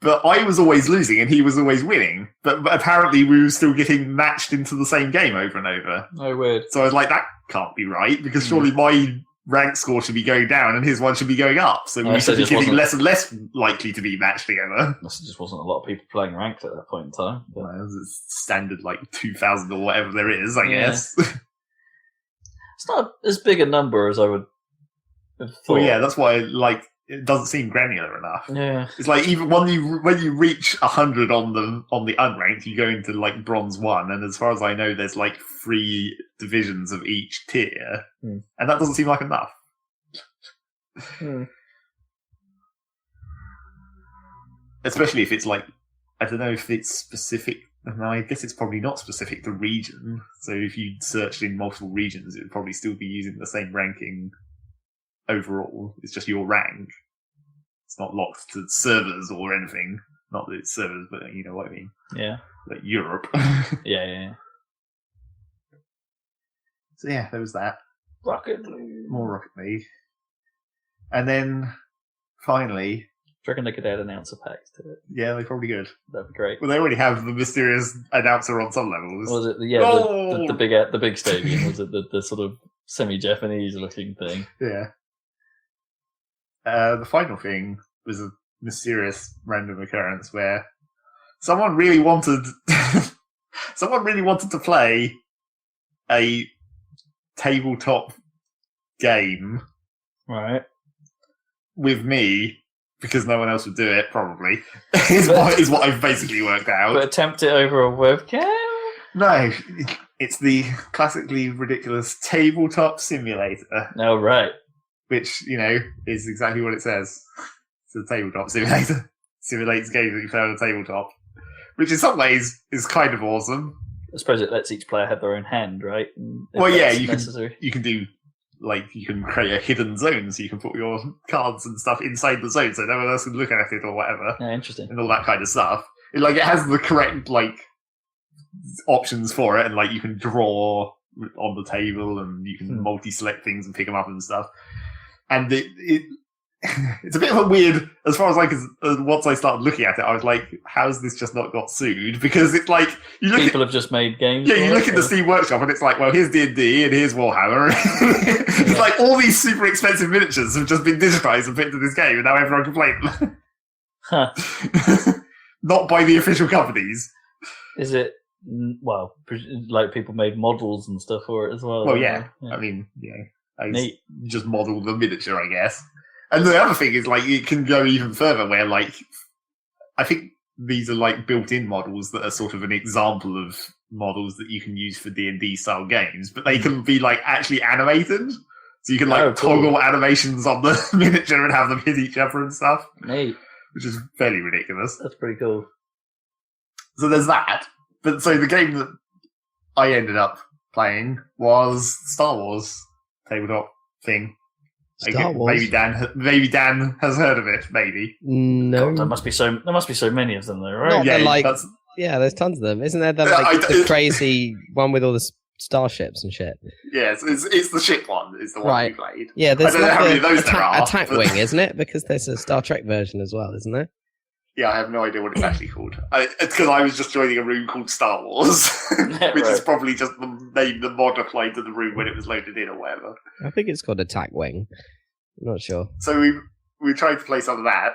But I was always losing and he was always winning. But apparently we were still getting matched into the same game over and over. Oh, weird. So I was like, that can't be right because surely my rank score should be going down and his one should be going up. So we should be getting less and less likely to be matched together. There just wasn't a lot of people playing ranked at that point in time. But... Well, it's standard like 2,000 or whatever there is, I guess. It's not as big a number as I would have thought. Well, yeah, that's why it doesn't seem granular enough. Yeah, it's like even when you reach 100 on the unranked, you go into like bronze 1, and as far as I know, there's like 3 divisions of each tier, and that doesn't seem like enough. Especially if it's like, I don't know if it's specific. No, I guess it's probably not specific to region. So if you searched in multiple regions, it would probably still be using the same ranking. Overall, it's just your rank. It's not locked to servers or anything. Not that it's servers, but you know what I mean. Yeah. Like Europe. Yeah. So yeah, there was that. Rocket League. More Rocket League. And then, finally... Do you reckon they could add announcer packs to it? Yeah, they probably could. That'd be great. Well, they already have the mysterious announcer on some levels. Was it the big stadium? Was it the sort of semi-Japanese looking thing? Yeah. The final thing was a mysterious random occurrence where someone really wanted to play a tabletop game, right, with me, because no one else would do it. Probably is what I've basically worked out. But attempt it over a webcam? No, it's the classically ridiculous tabletop simulator, No, right. which is exactly what it says. It's a tabletop simulator. Simulates games that you play on a tabletop, which in some ways is kind of awesome. I suppose it lets each player have their own hand, right? Well, yeah, you can do you can create a hidden zone, so you can put your cards and stuff inside the zone, so no one else can look at it or whatever. Yeah, interesting. And all that kind of stuff. It has the correct options for it, and you can draw on the table, and you can multi-select things and pick them up and stuff. And it's a bit of a weird, as far as once I started looking at it, I was like, how's this just not got sued? Because it's you look People have just made games. Yeah, you look at the Steam Workshop and it's well, here's D&D and here's Warhammer. It's all these super expensive miniatures have just been digitized and put into this game, and now everyone can play them. Huh. Not by the official companies. Is it? Well, people made models and stuff for it as well. Well, yeah. I mean, I just model the miniature, I guess. And the other thing is, it can go even further, where, I think these are, built-in models that are sort of an example of models that you can use for D&D style games, but they can be, actually animated. So you can, toggle animations on the miniature and have them hit each other and stuff. Neat. Which is fairly ridiculous. That's pretty cool. So there's that. But so the game that I ended up playing was Star Wars tabletop thing. Star Wars. Maybe Dan has heard of it. Maybe. No. God, there must be so many of them, though, right? Not there's tons of them, isn't there? The crazy one with all the starships and shit. Yeah, it's the ship one. Is the one we played. Yeah, there's I don't know how many of those there are. Attack Wing, isn't it? Because there's a Star Trek version as well, isn't there? Yeah, I have no idea what it's actually called. It's because I was just joining a room called Star Wars, which is probably just the name the mod applied to the room when it was loaded in or whatever. I think it's called Attack Wing. I'm not sure. So we tried to play some of that,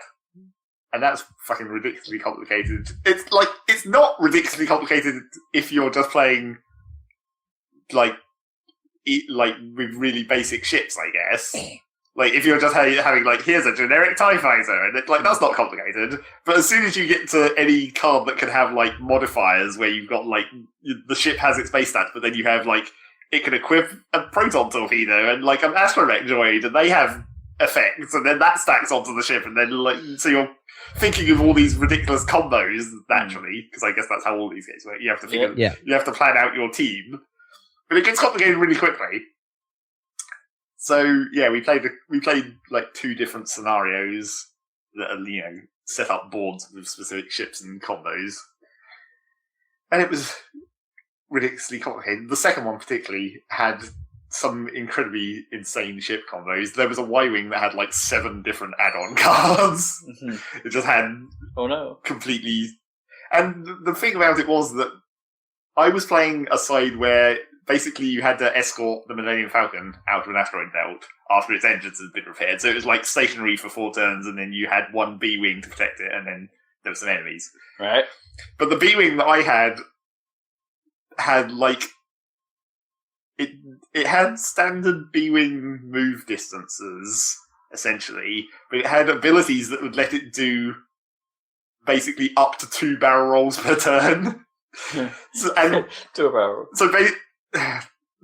and that's fucking ridiculously complicated. It's not ridiculously complicated if you're just playing with really basic ships, I guess. If you're just having here's a generic TIE fighter, and that's not complicated. But as soon as you get to any card that can have modifiers, where you've got the ship has its base stats, but then you have it can equip a proton torpedo and an astromech droid, and they have effects, and then that stacks onto the ship, and then so you're thinking of all these ridiculous combos naturally, because I guess that's how all these games work. You have to you have to plan out your team, but it gets complicated really quickly. So yeah, we played two different scenarios that are set up boards with specific ships and combos, and it was ridiculously complicated. The second one particularly had some incredibly insane ship combos. There was a Y-wing that had 7 different add-on cards. Mm-hmm. It just had completely. And the thing about it was that I was playing a side where basically you had to escort the Millennium Falcon out of an asteroid belt after its engines had been repaired. So it was stationary for 4 turns, and then you had one B-wing to protect it, and then there were some enemies. Right. But the B-wing that I had it had standard B-wing move distances, essentially, but it had abilities that would let it do basically up to 2 barrel rolls per turn. And 2 barrel. So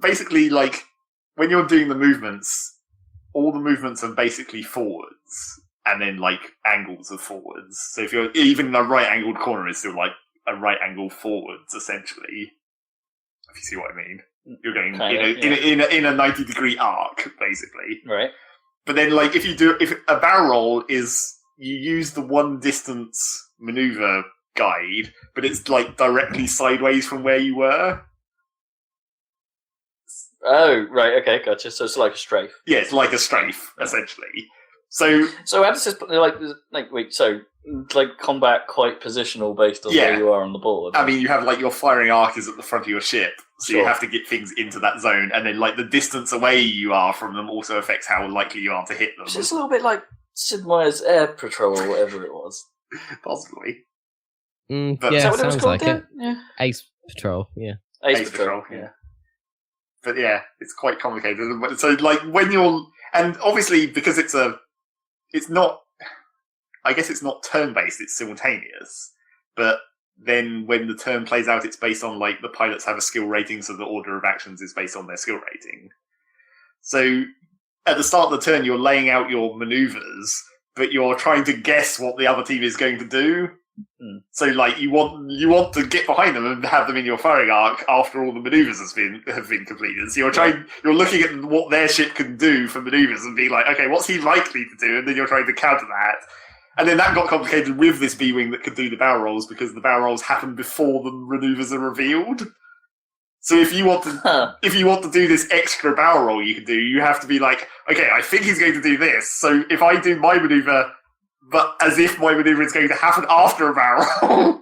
basically, when you're doing the movements, all the movements are basically forwards, and then angles of forwards. So if you're even a right-angled corner is still a right-angle forwards, essentially. If you see what I mean. You're going in a 90-degree arc, basically. Right. But then, if a barrel roll is, you use the one distance maneuver guide, but it's directly sideways from where you were. Oh, right. Okay, gotcha. So it's like a strafe. Yeah, it's like a strafe, essentially. So how does this combat quite positional based on where you are on the board? I mean, you have your firing arc is at the front of your ship, so you have to get things into that zone, and then the distance away you are from them also affects how likely you are to hit them. It's just a little bit like Sid Meier's Air Patrol or whatever it was. Possibly. But is that what it was sounds called like it. Yeah. Ace Patrol, yeah. Ace Patrol, yeah. But yeah, it's quite complicated. So when you're, and obviously because it's not I guess it's not turn-based, it's simultaneous. But then when the turn plays out, it's based on, like, the pilots have a skill rating, so the order of actions is based on their skill rating. So at the start of the turn, you're laying out your maneuvers, but you're trying to guess what the other team is going to do. So, like, you want to get behind them and have them in your firing arc after all the maneuvers have been completed. So you're looking at what their ship can do for maneuvers and being like, okay, what's he likely to do? And then you're trying to counter that. And then that got complicated with this B-wing that could do the barrel rolls because the barrel rolls happen before the maneuvers are revealed. So if you want to do this extra barrel roll you can do, you have to be like, okay, I think he's going to do this. So if I do my maneuver, but as if my maneuver is going to happen after a barrel roll,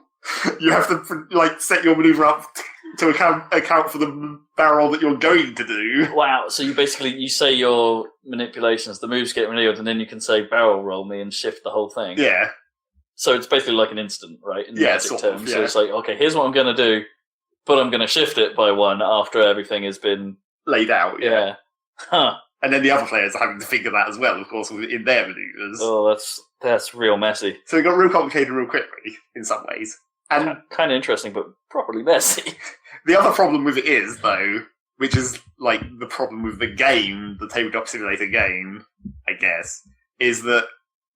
you have to like set your maneuver up to account for the barrel roll that you're going to do. Wow! So you say your manipulations, the moves get revealed, and then you can say barrel roll me and shift the whole thing. Yeah. So it's basically like an instant, right? In magic terms. Yeah. So it's like, okay, here's what I'm going to do, but I'm going to shift it by one after everything has been laid out. Yeah. Huh. And then the other players are having to figure that as well, of course, in their maneuvers. Oh, that's real messy. So it got real complicated real quickly, in some ways. And kind of interesting, but properly messy. The other problem with it is, though, which is like the problem with the game, the tabletop simulator game, I guess, is that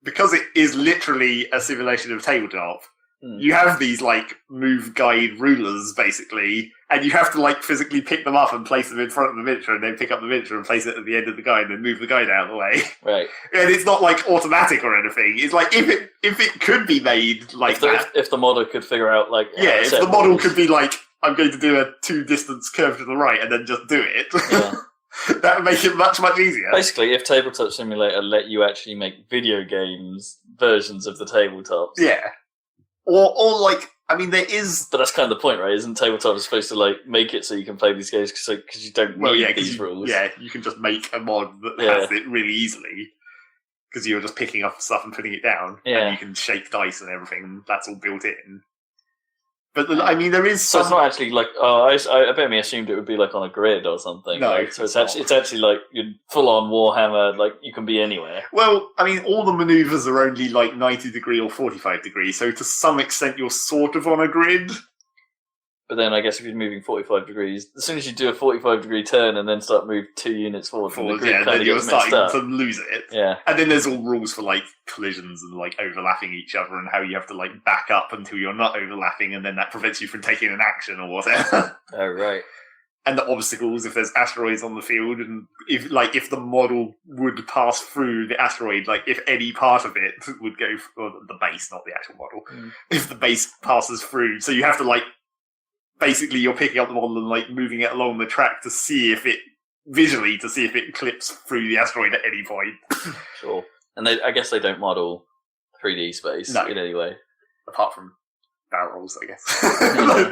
because it is literally a simulation of tabletop, you have these like move guide rulers basically, and you have to like physically pick them up and place them in front of the miniature, and then pick up the miniature and place it at the end of the guide, and then move the guide out of the way. Right. And it's not like automatic or anything. It's like if it could be made like that. If the model could figure out like if the model could be like, I'm going to do a 2-distance curve to the right and then just do it. Yeah. That would make it much, much easier. Basically, if Tabletop Simulator let you actually make video games versions of the tabletops. Yeah. Or like, I mean, there is... But that's kind of the point, right? Isn't Tabletop supposed to, like, make it so you can play these games because you don't need these rules? Yeah, you can just make a mod that has it really easily. Because you're just picking up stuff and putting it down. Yeah. And you can shake dice and everything. That's all built in. But, I mean, there is So it's not actually like... Oh, I bet me assumed it would be, like, on a grid or something. No, right? So it's actually, like, you're full-on Warhammer, like, you can be anywhere. Well, I mean, all the maneuvers are only, like, 90 degree or 45 degree, so to some extent you're sort of on a grid. But then I guess if you're moving 45 degrees, as soon as you do a 45-degree turn and then start move 2 units forward from the grid, then you're starting to lose it. Yeah. And then there's all rules for, like, collisions and, like, overlapping each other and how you have to, like, back up until you're not overlapping, and then that prevents you from taking an action or whatever. Oh, right. And the obstacles, if there's asteroids on the field, and if the model would pass through the asteroid, like, if any part of it would go, or the base, not the actual model, if the base passes through, so you have to, like, basically, you're picking up the model and like moving it along the track to see if it clips through the asteroid at any point. Sure. And I guess they don't model 3D space in any way. Apart from barrels, I guess.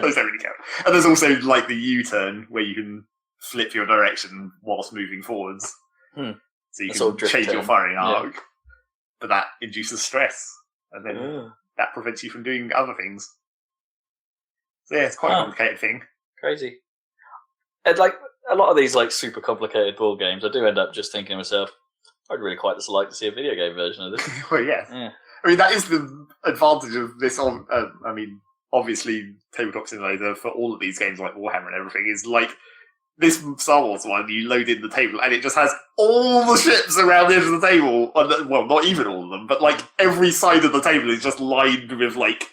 Those don't really count. And there's also like the U-turn where you can flip your direction whilst moving forwards. So you can change your firing arc. Yeah. But that induces stress. And then that prevents you from doing other things. So yeah, it's quite a complicated thing. Crazy. And like a lot of these like super complicated board games, I do end up just thinking to myself, I'd really quite just like to see a video game version of this. Well, yes. Yeah. I mean, that is the advantage of this. I mean, obviously, Tabletop Simulator for all of these games like Warhammer and everything is like this Star Wars one. You load in the table and it just has all the ships around the edge of the table. Well, not even all of them, but like every side of the table is just lined with like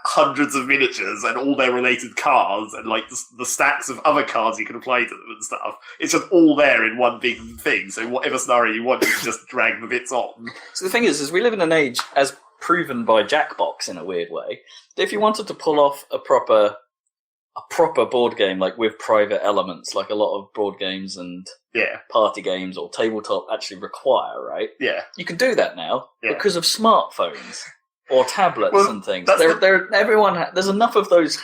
hundreds of miniatures and all their related cards and like the stacks of other cards you can apply to them and stuff. It's just all there in one big thing. So whatever scenario you want, you can just drag the bits on. So the thing is we live in an age, as proven by Jackbox in a weird way, that if you wanted to pull off a proper board game, like with private elements, like a lot of board games and party games or tabletop actually require, right? Yeah. You can do that now because of smartphones. Or tablets and things. There's enough of those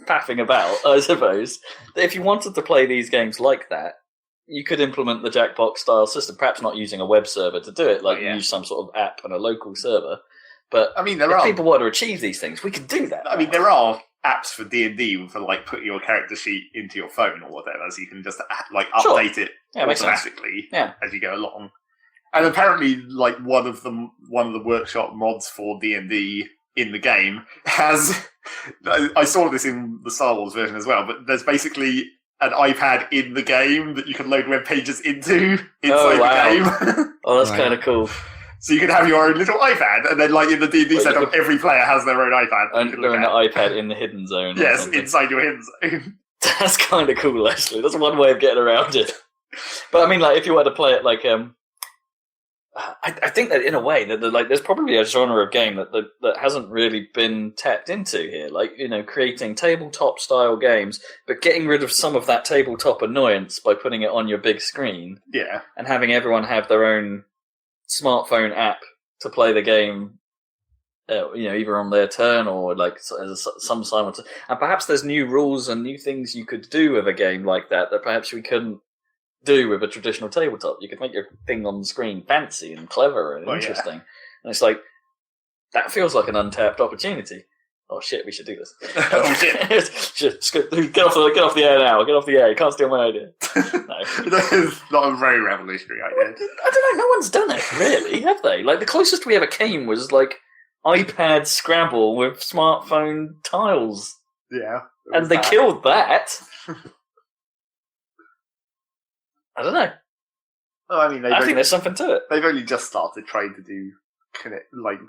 faffing about, I suppose, that if you wanted to play these games like that, you could implement the Jackbox style system, perhaps not using a web server to do it, like use some sort of app on a local server. But I mean, if people want to achieve these things, we could do that. I mean, there are apps for D&D for like putting your character sheet into your phone or whatever, so you can just like update it automatically as you go along. And apparently, like one of the workshop mods for D&D in the game has. I saw this in the Star Wars version as well, but there's basically an iPad in the game that you can load web pages into inside the game. Oh, that's kind of cool. So you can have your own little iPad, and then, like in the D&D setup, every player has their own iPad. And they're an iPad in the hidden zone. Yes, inside your hidden zone. That's kind of cool, actually. That's one way of getting around it. But I mean, like, if you were to play it, like, I think that in a way that there's probably a genre of game that hasn't really been tapped into here. Like, you know, creating tabletop style games, but getting rid of some of that tabletop annoyance by putting it on your big screen. Yeah, and having everyone have their own smartphone app to play the game, you know, either on their turn or like some simultaneous. And perhaps there's new rules and new things you could do with a game like that perhaps we couldn't do with a traditional tabletop. You could make your thing on the screen fancy and clever and interesting. Yeah. And it's like, that feels like an untapped opportunity. Oh shit, we should do this. Oh shit. Get off the air now. Get off the air. You can't steal my idea. No. That is not a very revolutionary idea. I don't know, no one's done it, really, have they? Like, the closest we ever came was, like, iPad Scrabble with smartphone tiles. Yeah. And they killed that. I don't know. Well, I mean, I think there's something to it. They've only just started trying to do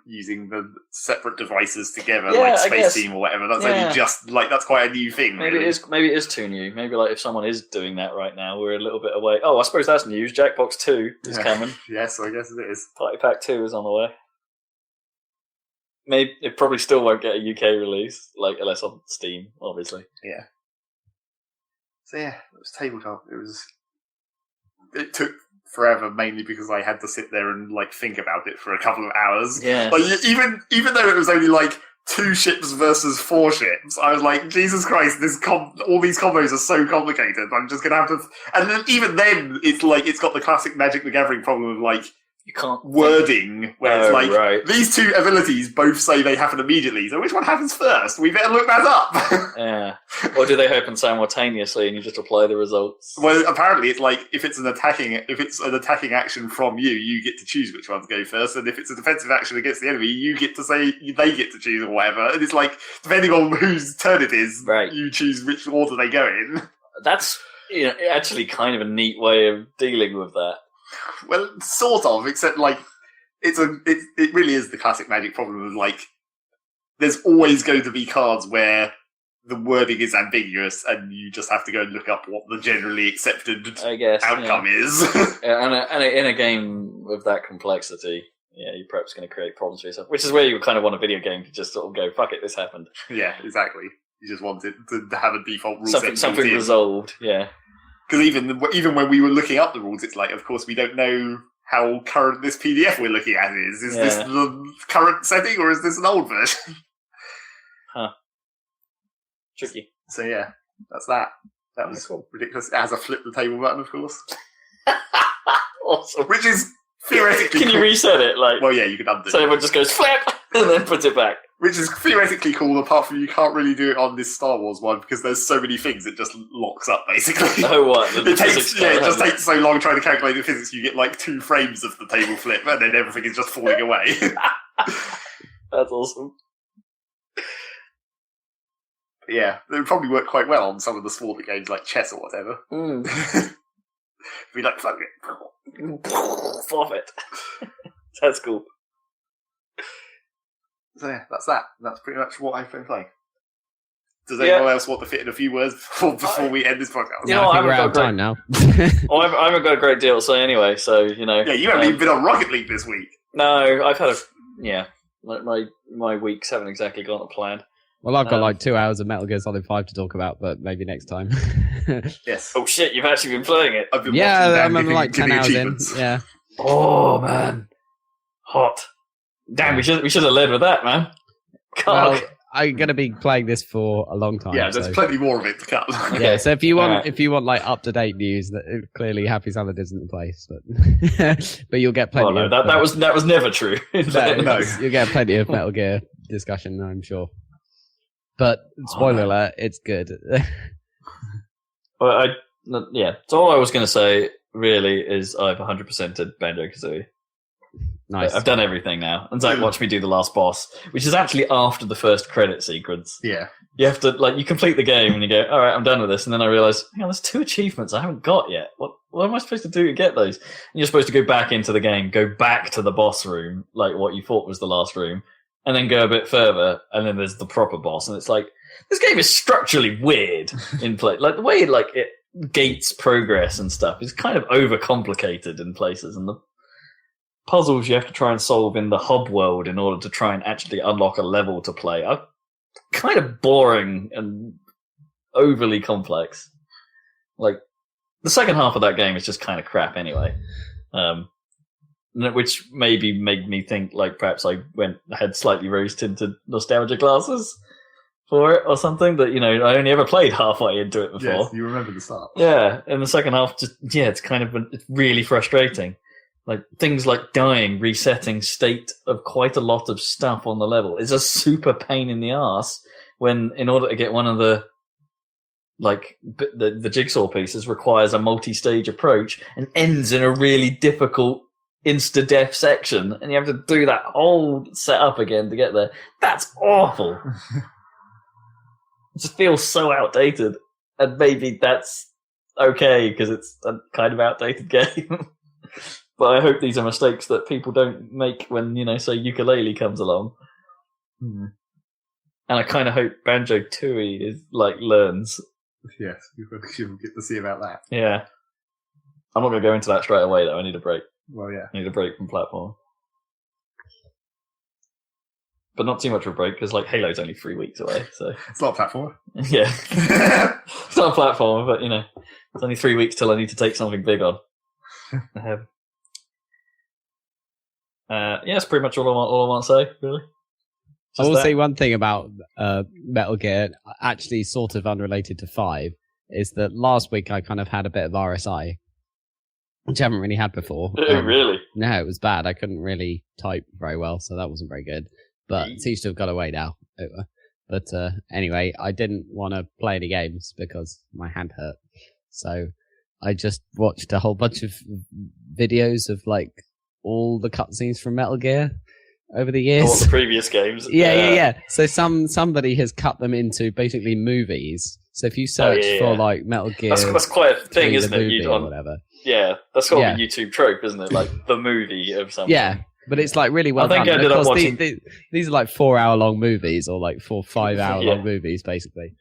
using the separate devices together, like Space Team or whatever. That's only just that's quite a new thing. Maybe really. It is too new. Maybe like if someone is doing that right now, we're a little bit away. Oh, I suppose that's news. Jackbox 2 is coming. Yes, I guess it is. Party Pack 2 is on the way. Maybe it probably still won't get a UK release, like unless on Steam, obviously. Yeah. So yeah, it was tabletop. It took forever, mainly because I had to sit there and like think about it for a couple of hours. Yeah. Like even though it was only like 2 ships versus 4 ships, I was like, Jesus Christ, all these combos are so complicated. I'm just gonna have to. And then even then, it's like it's got the classic Magic the Gathering problem of like. You can't wording where it's like these 2 abilities both say they happen immediately, so which one happens first? We better look that up. Yeah. Or do they happen simultaneously and you just apply the results? Well, apparently it's like if it's an attacking action from you, you get to choose which ones go first, and if it's a defensive action against the enemy, you get to say they get to choose or whatever. And it's like depending on whose turn it is, you choose which order they go in. That's actually kind of a neat way of dealing with that. Well, sort of, except like it really is the classic Magic problem of like there's always going to be cards where the wording is ambiguous and you just have to go and look up what the generally accepted outcome is. And in a game of that complexity, you're perhaps going to create problems for yourself, which is where you kind of want a video game to just sort of go, fuck it, this happened. Yeah, exactly. You just want it to have a default rule something resolved, yeah. Because even when we were looking up the rules, it's like, of course, we don't know how current this PDF we're looking at is. Is this the current setting or is this an old version? Huh. Tricky. So yeah, that's that. That was cool. Ridiculous. It has a flip the table button, of course. Awesome. Which is theoretically Can you reset it? Well, yeah, you can undo it. So everyone just goes flip and then puts it back. Which is theoretically cool, apart from you can't really do it on this Star Wars one because there's so many things it just locks up, basically. Oh, what? It just takes so long trying to calculate the physics, you get like 2 frames of the table flip and then everything is just falling away. That's awesome. But yeah, it would probably work quite well on some of the smaller games like chess or whatever. Be like, fuck it. Forfeit. That's cool. So yeah, that's that. That's pretty much what I've been playing. Does anyone else want to fit in a few words before we end this podcast? I think we're out of time now. I haven't got a great deal to say anyway, so, Yeah, you haven't even been on Rocket League this week. No, I've had my weeks haven't exactly gone to plan. Well, I've got like 2 hours of Metal Gear Solid 5 to talk about, but maybe next time. Yes. Oh shit, you've actually been playing it? I've been I'm like 10 hours in. Yeah. Oh, man. Hot. Damn, we should have led with that, man. Well, I'm gonna be playing this for a long time. Yeah, there's plenty more of it to come. Okay. Yeah, so if you want like up to date news, that clearly Happy Salad isn't the place, but you'll get plenty. Oh no, that was never true. No, you'll get plenty of Metal Gear discussion, I'm sure. But spoiler alert, it's good. Well, so all I was going to say really is I've 100%ed Banjo-Kazooie. Nice. I've done everything now. And Zach watched me do the last boss, which is actually after the first credit sequence. Yeah. You have to, you complete the game and you go, all right, I'm done with this. And then I realize, there's 2 achievements I haven't got yet. What am I supposed to do to get those? And you're supposed to go back into the game, go back to the boss room, like what you thought was the last room, and then go a bit further, and then there's the proper boss. And it's like, this game is structurally weird in play. Like, the way, it gates progress and stuff is kind of overcomplicated in places, and the puzzles you have to try and solve in the hub world in order to try and actually unlock a level to play are kind of boring and overly complex. Like, the second half of that game is just kind of crap anyway. Which maybe made me think, perhaps I had slightly rose-tinted nostalgia glasses for it or something, that, I only ever played halfway into it before. Yes, you remember the start. Yeah, and the second half it's kind of it's really frustrating. Things like dying, resetting state of quite a lot of stuff on the level is a super pain in the ass when, in order to get one of the the jigsaw pieces, requires a multi-stage approach and ends in a really difficult insta-death section, and you have to do that whole setup again to get there. That's awful. It just feels so outdated, and maybe that's okay because it's a kind of outdated game. But I hope these are mistakes that people don't make when, say Ukulele comes along. And I kind of hope Banjo-Tooie is learns. Yes, you'll get to see about that. Yeah. I'm not going to go into that straight away, though. I need a break. Well, yeah. I need a break from platform. But not too much of a break, because Halo's only 3 weeks away. So it's not a platform. Yeah. It's not a platform, but, it's only 3 weeks till I need to take something big on. That's pretty much all I want to say, really. I will say one thing about Metal Gear, actually sort of unrelated to 5, is that last week I kind of had a bit of RSI, which I haven't really had before. Oh, really? No, it was bad. I couldn't really type very well, so that wasn't very good. But it seems to have got away now. But anyway, I didn't want to play any games because my hand hurt. So I just watched a whole bunch of videos of all the cutscenes from Metal Gear over the years. All the previous games. Yeah. So somebody has cut them into basically movies. So if you search for Metal Gear, that's quite a thing, isn't it? Or whatever. Yeah, that's got to be a YouTube trope, isn't it? The movie of something. Yeah, but it's really well done. I ended up watching. These are 4-hour long movies, or 4-5-hour long movies, basically.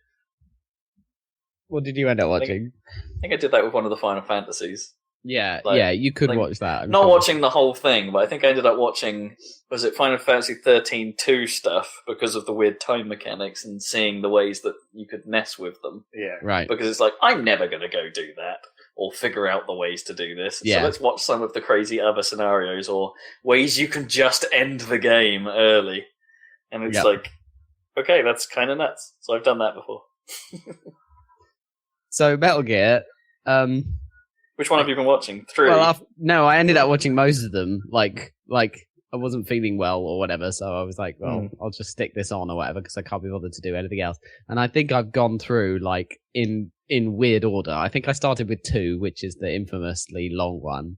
What did you end up watching? I think I did that with one of the Final Fantasies. Yeah, you could watch that. Not watching the whole thing, but I think I ended up watching, was it Final Fantasy 13-2 stuff, because of the weird time mechanics and seeing the ways that you could mess with them. Yeah. Right. Because it's I'm never going to go do that, or figure out the ways to do this. Yeah. So let's watch some of the crazy other scenarios, or ways you can just end the game early. And it's okay, that's kind of nuts. So I've done that before. So Metal Gear, which one have you been watching? 3? Well, no, I ended up watching most of them. I wasn't feeling well or whatever, so I was I'll just stick this on or whatever because I can't be bothered to do anything else. And I think I've gone through in weird order. I think I started with 2, which is the infamously long one,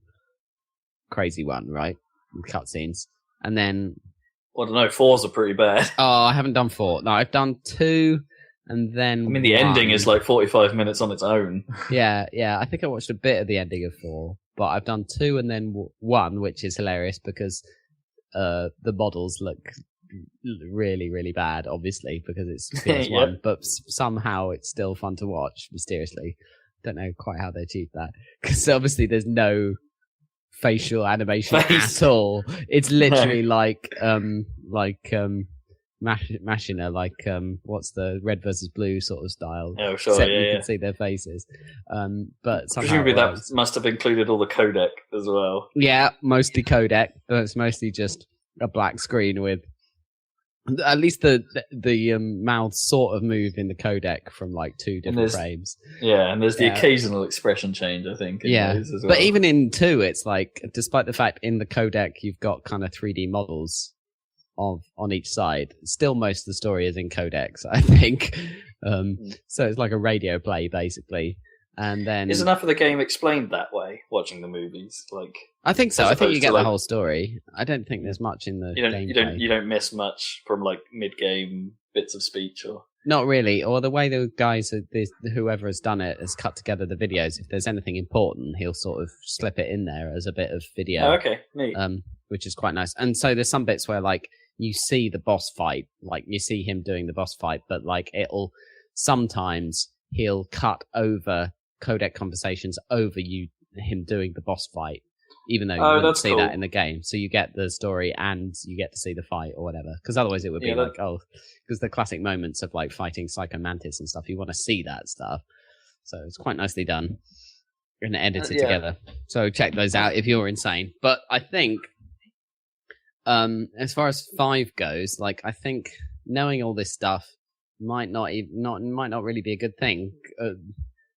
crazy one, right? With cutscenes, and then I don't know. 4s are pretty bad. Oh, I haven't done 4. No, I've done 2. And then the ending is 45 minutes on its own. Yeah. I think I watched a bit of the ending of 4, but I've done 2 and then 1, which is hilarious because the models look really, really bad, obviously, because it's PS1, but somehow it's still fun to watch, mysteriously. Don't know quite how they achieved that, because obviously there's no facial animation at all. It's literally Machina, what's the red versus blue sort of style. Oh, sure, except you can see their faces. But presumably that must have included all the codec as well. Yeah, mostly codec, but it's mostly just a black screen with at least the mouths sort of move in the codec from 2 different frames. Yeah, and there's the occasional expression change, I think. As well. But even in 2, it's despite the fact in the codec you've got kind of 3D models on each side, still most of the story is in codecs, I think. So it's like a radio play basically, And then is enough of the game explained that way? Watching the movies, like I think so. as I think you opposed get to, the like- whole story. I don't think there's much in the gameplay. you don't miss much from like mid-game bits of speech or. Not really. Or the way the guys, whoever has done it, has cut together the videos. If there's anything important, he'll sort of slip it in there as a bit of video. Oh, okay, neat. Which is quite nice. And so there's some bits where like you see the boss fight, like you see him doing the boss fight, but like sometimes he'll cut over codec conversations over him doing the boss fight, even though you wouldn't see that in the game. So you get the story and you get to see the fight or whatever. Because otherwise it would be because the classic moments of like fighting Psycho Mantis and stuff, you want to see that stuff. So it's quite nicely done and edited together. So check those out if you're insane. But I think as far as 5 goes, like I think knowing all this stuff might not really be a good thing.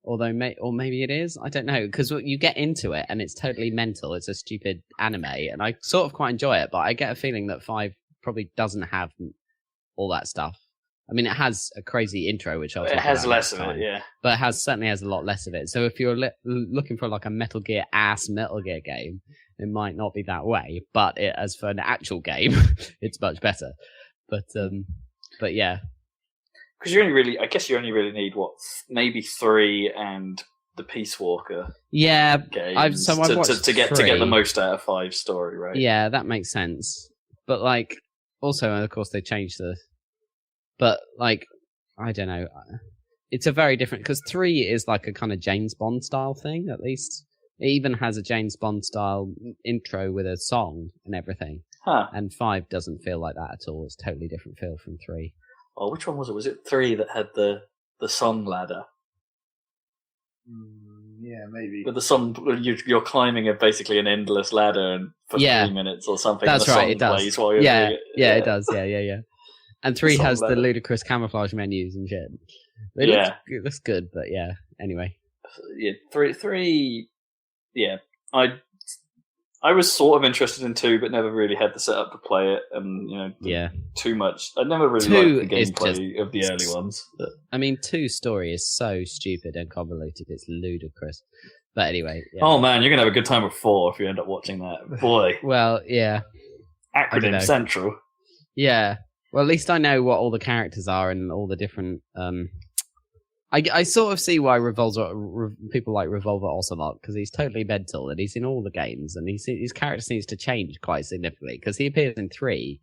Although, or maybe it is. I don't know, because you get into it and it's totally mental. It's a stupid anime, and I sort of quite enjoy it. But I get a feeling that 5 probably doesn't have all that stuff. I mean, it has a crazy intro, which I'll talk about. It has less of it, yeah. But it certainly has a lot less of it. So if you're looking for like a Metal Gear game, it might not be that way. But as for an actual game, it's much better. But yeah. Because I guess you only really need maybe 3 and the Peace Walker. Yeah, games I've watched to get the most out of 5 story, right? Yeah, that makes sense. But like, also, of course, they changed But like, I don't know. It's a very different because 3 is like a kind of James Bond style thing. At least it even has a James Bond style intro with a song and everything. Huh. And 5 doesn't feel like that at all. It's a totally different feel from 3. Oh, which one was it? Was it 3 that had the song ladder? Yeah, maybe. With the song, you're climbing basically an endless ladder for 3 minutes or something. That's and the right. song It does. plays while you're doing it. Yeah, it does. Yeah. And 3 has ladder. the ludicrous camouflage menus and shit. It looks good, but yeah. Anyway. Yeah, 3. Yeah, I was sort of interested in 2, but never really had the setup to play it, and too much. I never really liked the gameplay of the early ones. But. I mean, 2's story is so stupid and convoluted; it's ludicrous. But anyway, yeah. Oh man, you're gonna have a good time with 4 if you end up watching that. Boy, well, yeah, acronym central. Yeah, well, at least I know what all the characters are and all the different. I sort of see why people like Revolver Ocelot, because he's totally mental and he's in all the games, and his character seems to change quite significantly because he appears in 3,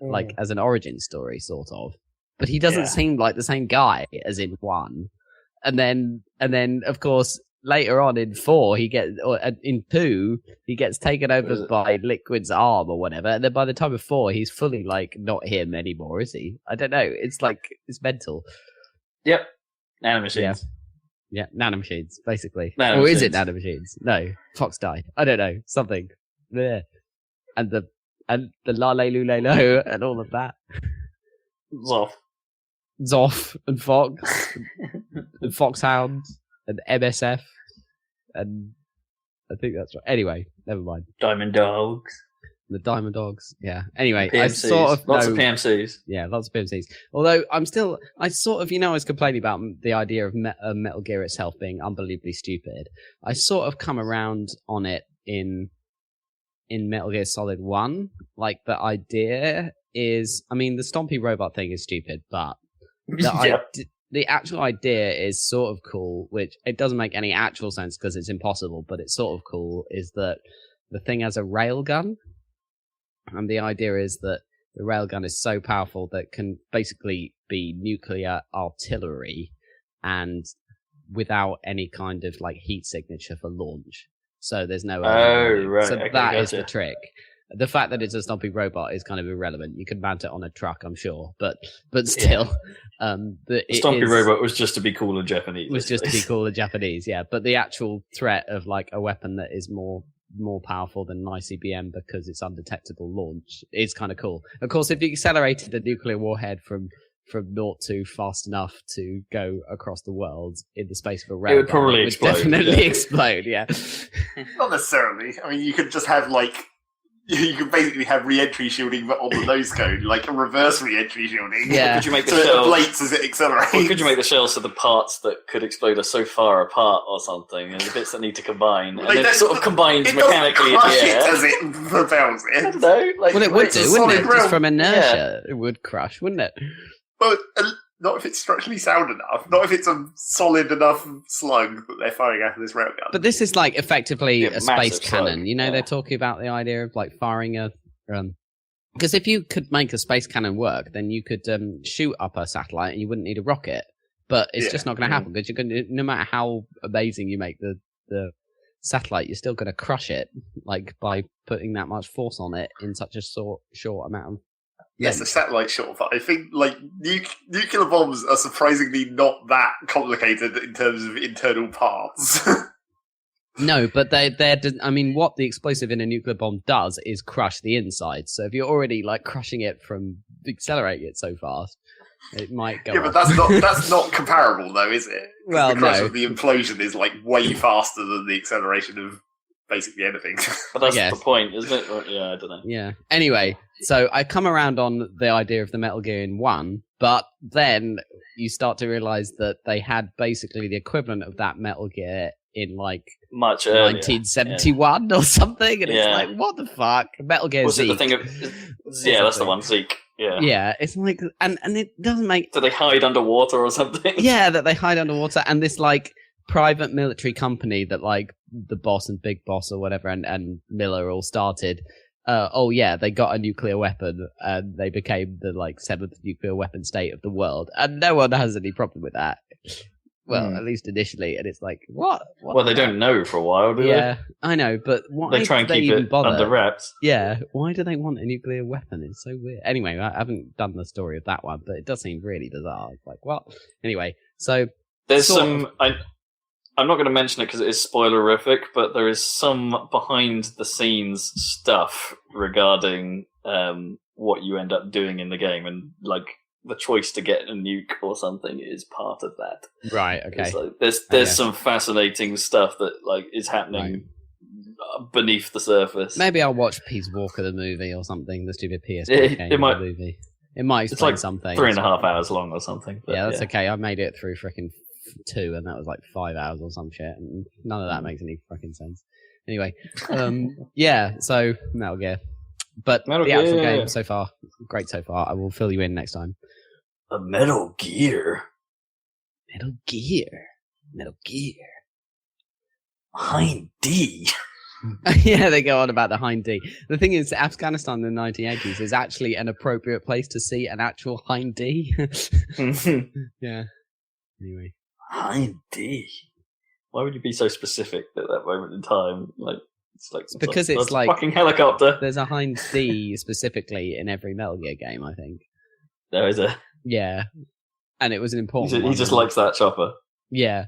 like as an origin story sort of, but he doesn't seem like the same guy as in 1, and then of course later on in 4 in 2 he gets taken over by Liquid's arm or whatever, and then by the time of 4 he's fully like not him anymore, is he? I don't know. It's like it's mental. Yep. Nanomachines. Yeah, nanomachines, basically. Nanomachines. Or is it nanomachines? No. Fox died. I don't know. Something. Yeah. And the Lale Lule Lo and all of that. Zoff and Fox and Foxhound and MSF and I think that's right. Anyway, never mind. Diamond Dogs. The Diamond Dogs, yeah. Anyway, PMCs. I sort of lots of PMCs. Yeah, lots of PMCs. Although I was complaining about the idea of Metal Gear itself being unbelievably stupid. I sort of come around on it in Metal Gear Solid 1. Like, the idea is, I mean, the Stompy robot thing is stupid, but the actual idea is sort of cool, which it doesn't make any actual sense because it's impossible, but it's sort of cool, is that the thing has a railgun. And the idea is that the railgun is so powerful that it can basically be nuclear artillery and without any kind of like heat signature for launch. So there's no... right. So okay, that is the trick. The fact that it's a stomping robot is kind of irrelevant. You could mount it on a truck, I'm sure. But still... the stomping robot was just to be cool in Japanese. Was just to be cool in Japanese, yeah. But the actual threat of like a weapon that is more powerful than an ICBM because it's undetectable launch is kind of cool. Of course, if you accelerated a nuclear warhead from 0 to fast enough to go across the world in the space of a railgun, it would probably explode. Definitely explode, yeah. Not necessarily. I mean, you could just have like you can basically have re-entry shielding, but on the nose cone, like a reverse re-entry shielding. Yeah. Could you make the So it shell? ablates as it accelerates. Or could you make the shells so the parts that could explode are so far apart or something, and the bits that need to combine, and then it sort of combines It mechanically doesn't in the crush air? it as it propels I it. don't know. Like, Well, it would it's a do, wouldn't it? solid realm. Just from inertia, it would crush, wouldn't it? But not if it's structurally sound enough. Not if it's a solid enough slug that they're firing out of this railgun. But this is like effectively Yeah, a space massive cannon. slug, You know, yeah. they're talking about the idea of like firing a. Because if you could make a space cannon work, then you could shoot up a satellite and you wouldn't need a rocket. But it's just not going to happen because you're going to, no matter how amazing you make the satellite, you're still going to crush it, like by putting that much force on it in such a short amount of. Yes, a satellite short, but I think like nuclear bombs are surprisingly not that complicated in terms of internal parts. No, but they're. I mean, what the explosive in a nuclear bomb does is crush the inside. So if you're already like crushing it from accelerating it so fast, it might go. Yeah, but that's not comparable though, is it? 'Cause Well, the crush no. of the implosion is like way faster than the acceleration of basically anything. But that's guess. the point, isn't it? Or, yeah, I don't know. Yeah. Anyway, so I come around on the idea of the Metal Gear in 1, but then you start to realize that they had basically the equivalent of that Metal Gear in like Much earlier. 1971 or something, and Yeah. it's like, what the fuck? Metal Gear Was it Zeke. the thing of? Yeah, that's the one. Zeke. Yeah. Yeah, it's like, and it doesn't make. Do they hide underwater or something? Yeah, that they hide underwater, and this like private military company that like the boss and Big Boss or whatever and Miller all started. Oh yeah, they got a nuclear weapon and they became the like 7th nuclear weapon state of the world, and no one has any problem with that. Well, at least initially, and it's like, what? Well, they don't know for a while, do Yeah, I know, but why they? They try and do they keep even it bother? under wraps. Yeah, why do they want a nuclear weapon? It's so weird. Anyway, I haven't done the story of that one, but it does seem really bizarre. It's like, what? Anyway, so There's sort some. I'm not going to mention it because it is spoilerific, but there is some behind the scenes stuff regarding what you end up doing in the game, and like the choice to get a nuke or something is part of that. right, okay. It's like, there's some fascinating stuff that like is happening beneath the surface. Maybe I'll watch Peace Walker the movie or something. The stupid PSP It game might- movie. It might It's explain like something. 3.5 hours long or something. But Yeah, that's okay. I made it through frickin' 2, and that was like 5 hours or some shit, and none of that makes any fucking sense. Anyway, yeah. So Metal Gear, but Metal the actual Gear. game so far, great so far. I will fill you in next time. A Metal Gear. Metal Gear. Metal Gear. Hind D. Yeah, they go on about the Hind D. The thing is, Afghanistan in the 1980s is actually an appropriate place to see an actual Hind D. Yeah. Anyway. Hind D. Why would you be so specific at that moment in time? Like, it's like Because it's that's a like- fucking helicopter. There's a Hind D specifically in every Metal Gear game, I think. There is a. Yeah. And it was an important He one. just likes that chopper. Yeah.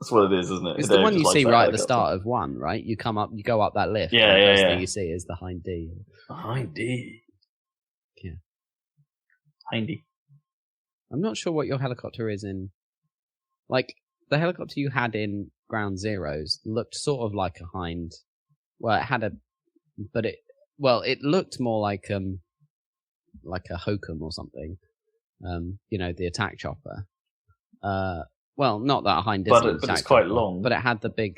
That's what it is, isn't it? It's Dave the one just you likes see that right at the helicopter. start of 1, right? You go up that lift. Yeah, and the yeah, first yeah. thing you see is the Hind D. Hind D. Yeah. Hindy. I'm not sure what your helicopter is in. Like, the helicopter you had in Ground Zeroes looked sort of like a Hind. Well, it had a, but it looked more like a Hokum or something. You know, the attack chopper. Well, not that a Hind isn't an But attack it's quite chopper, long. but it had the big,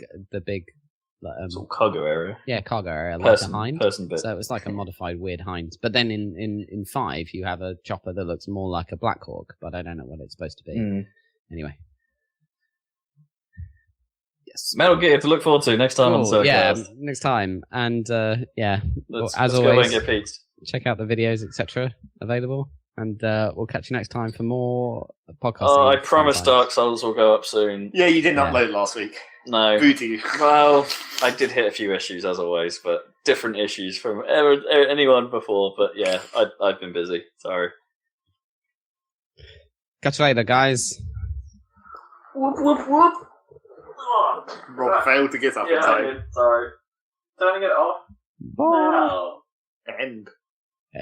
Sort of cargo area. yeah, cargo area like Person, a Hind. person bit. So it was like a modified weird Hind. But then in 5, you have a chopper that looks more like a Black Hawk, but I don't know what it's supposed to be. Mm. Anyway. Yes. Metal Gear to look forward to next time on Cool, Saladcast. yeah, next time. And yeah, Let's as go away always, and get pizzed. check out the videos, etc. available. And we'll catch you next time for more podcasting. Oh, I promise sometimes. Dark Souls will go up soon. Yeah, you didn't Yeah. upload last week. No. Booty. Well, I did hit a few issues as always, but different issues from anyone before. But yeah, I've been busy. Sorry. Catch you later, guys. Whoop whoop whoop. Rob failed to get up in Yeah, I time. did. Sorry. Turning it off. Bye. now. End. Yeah.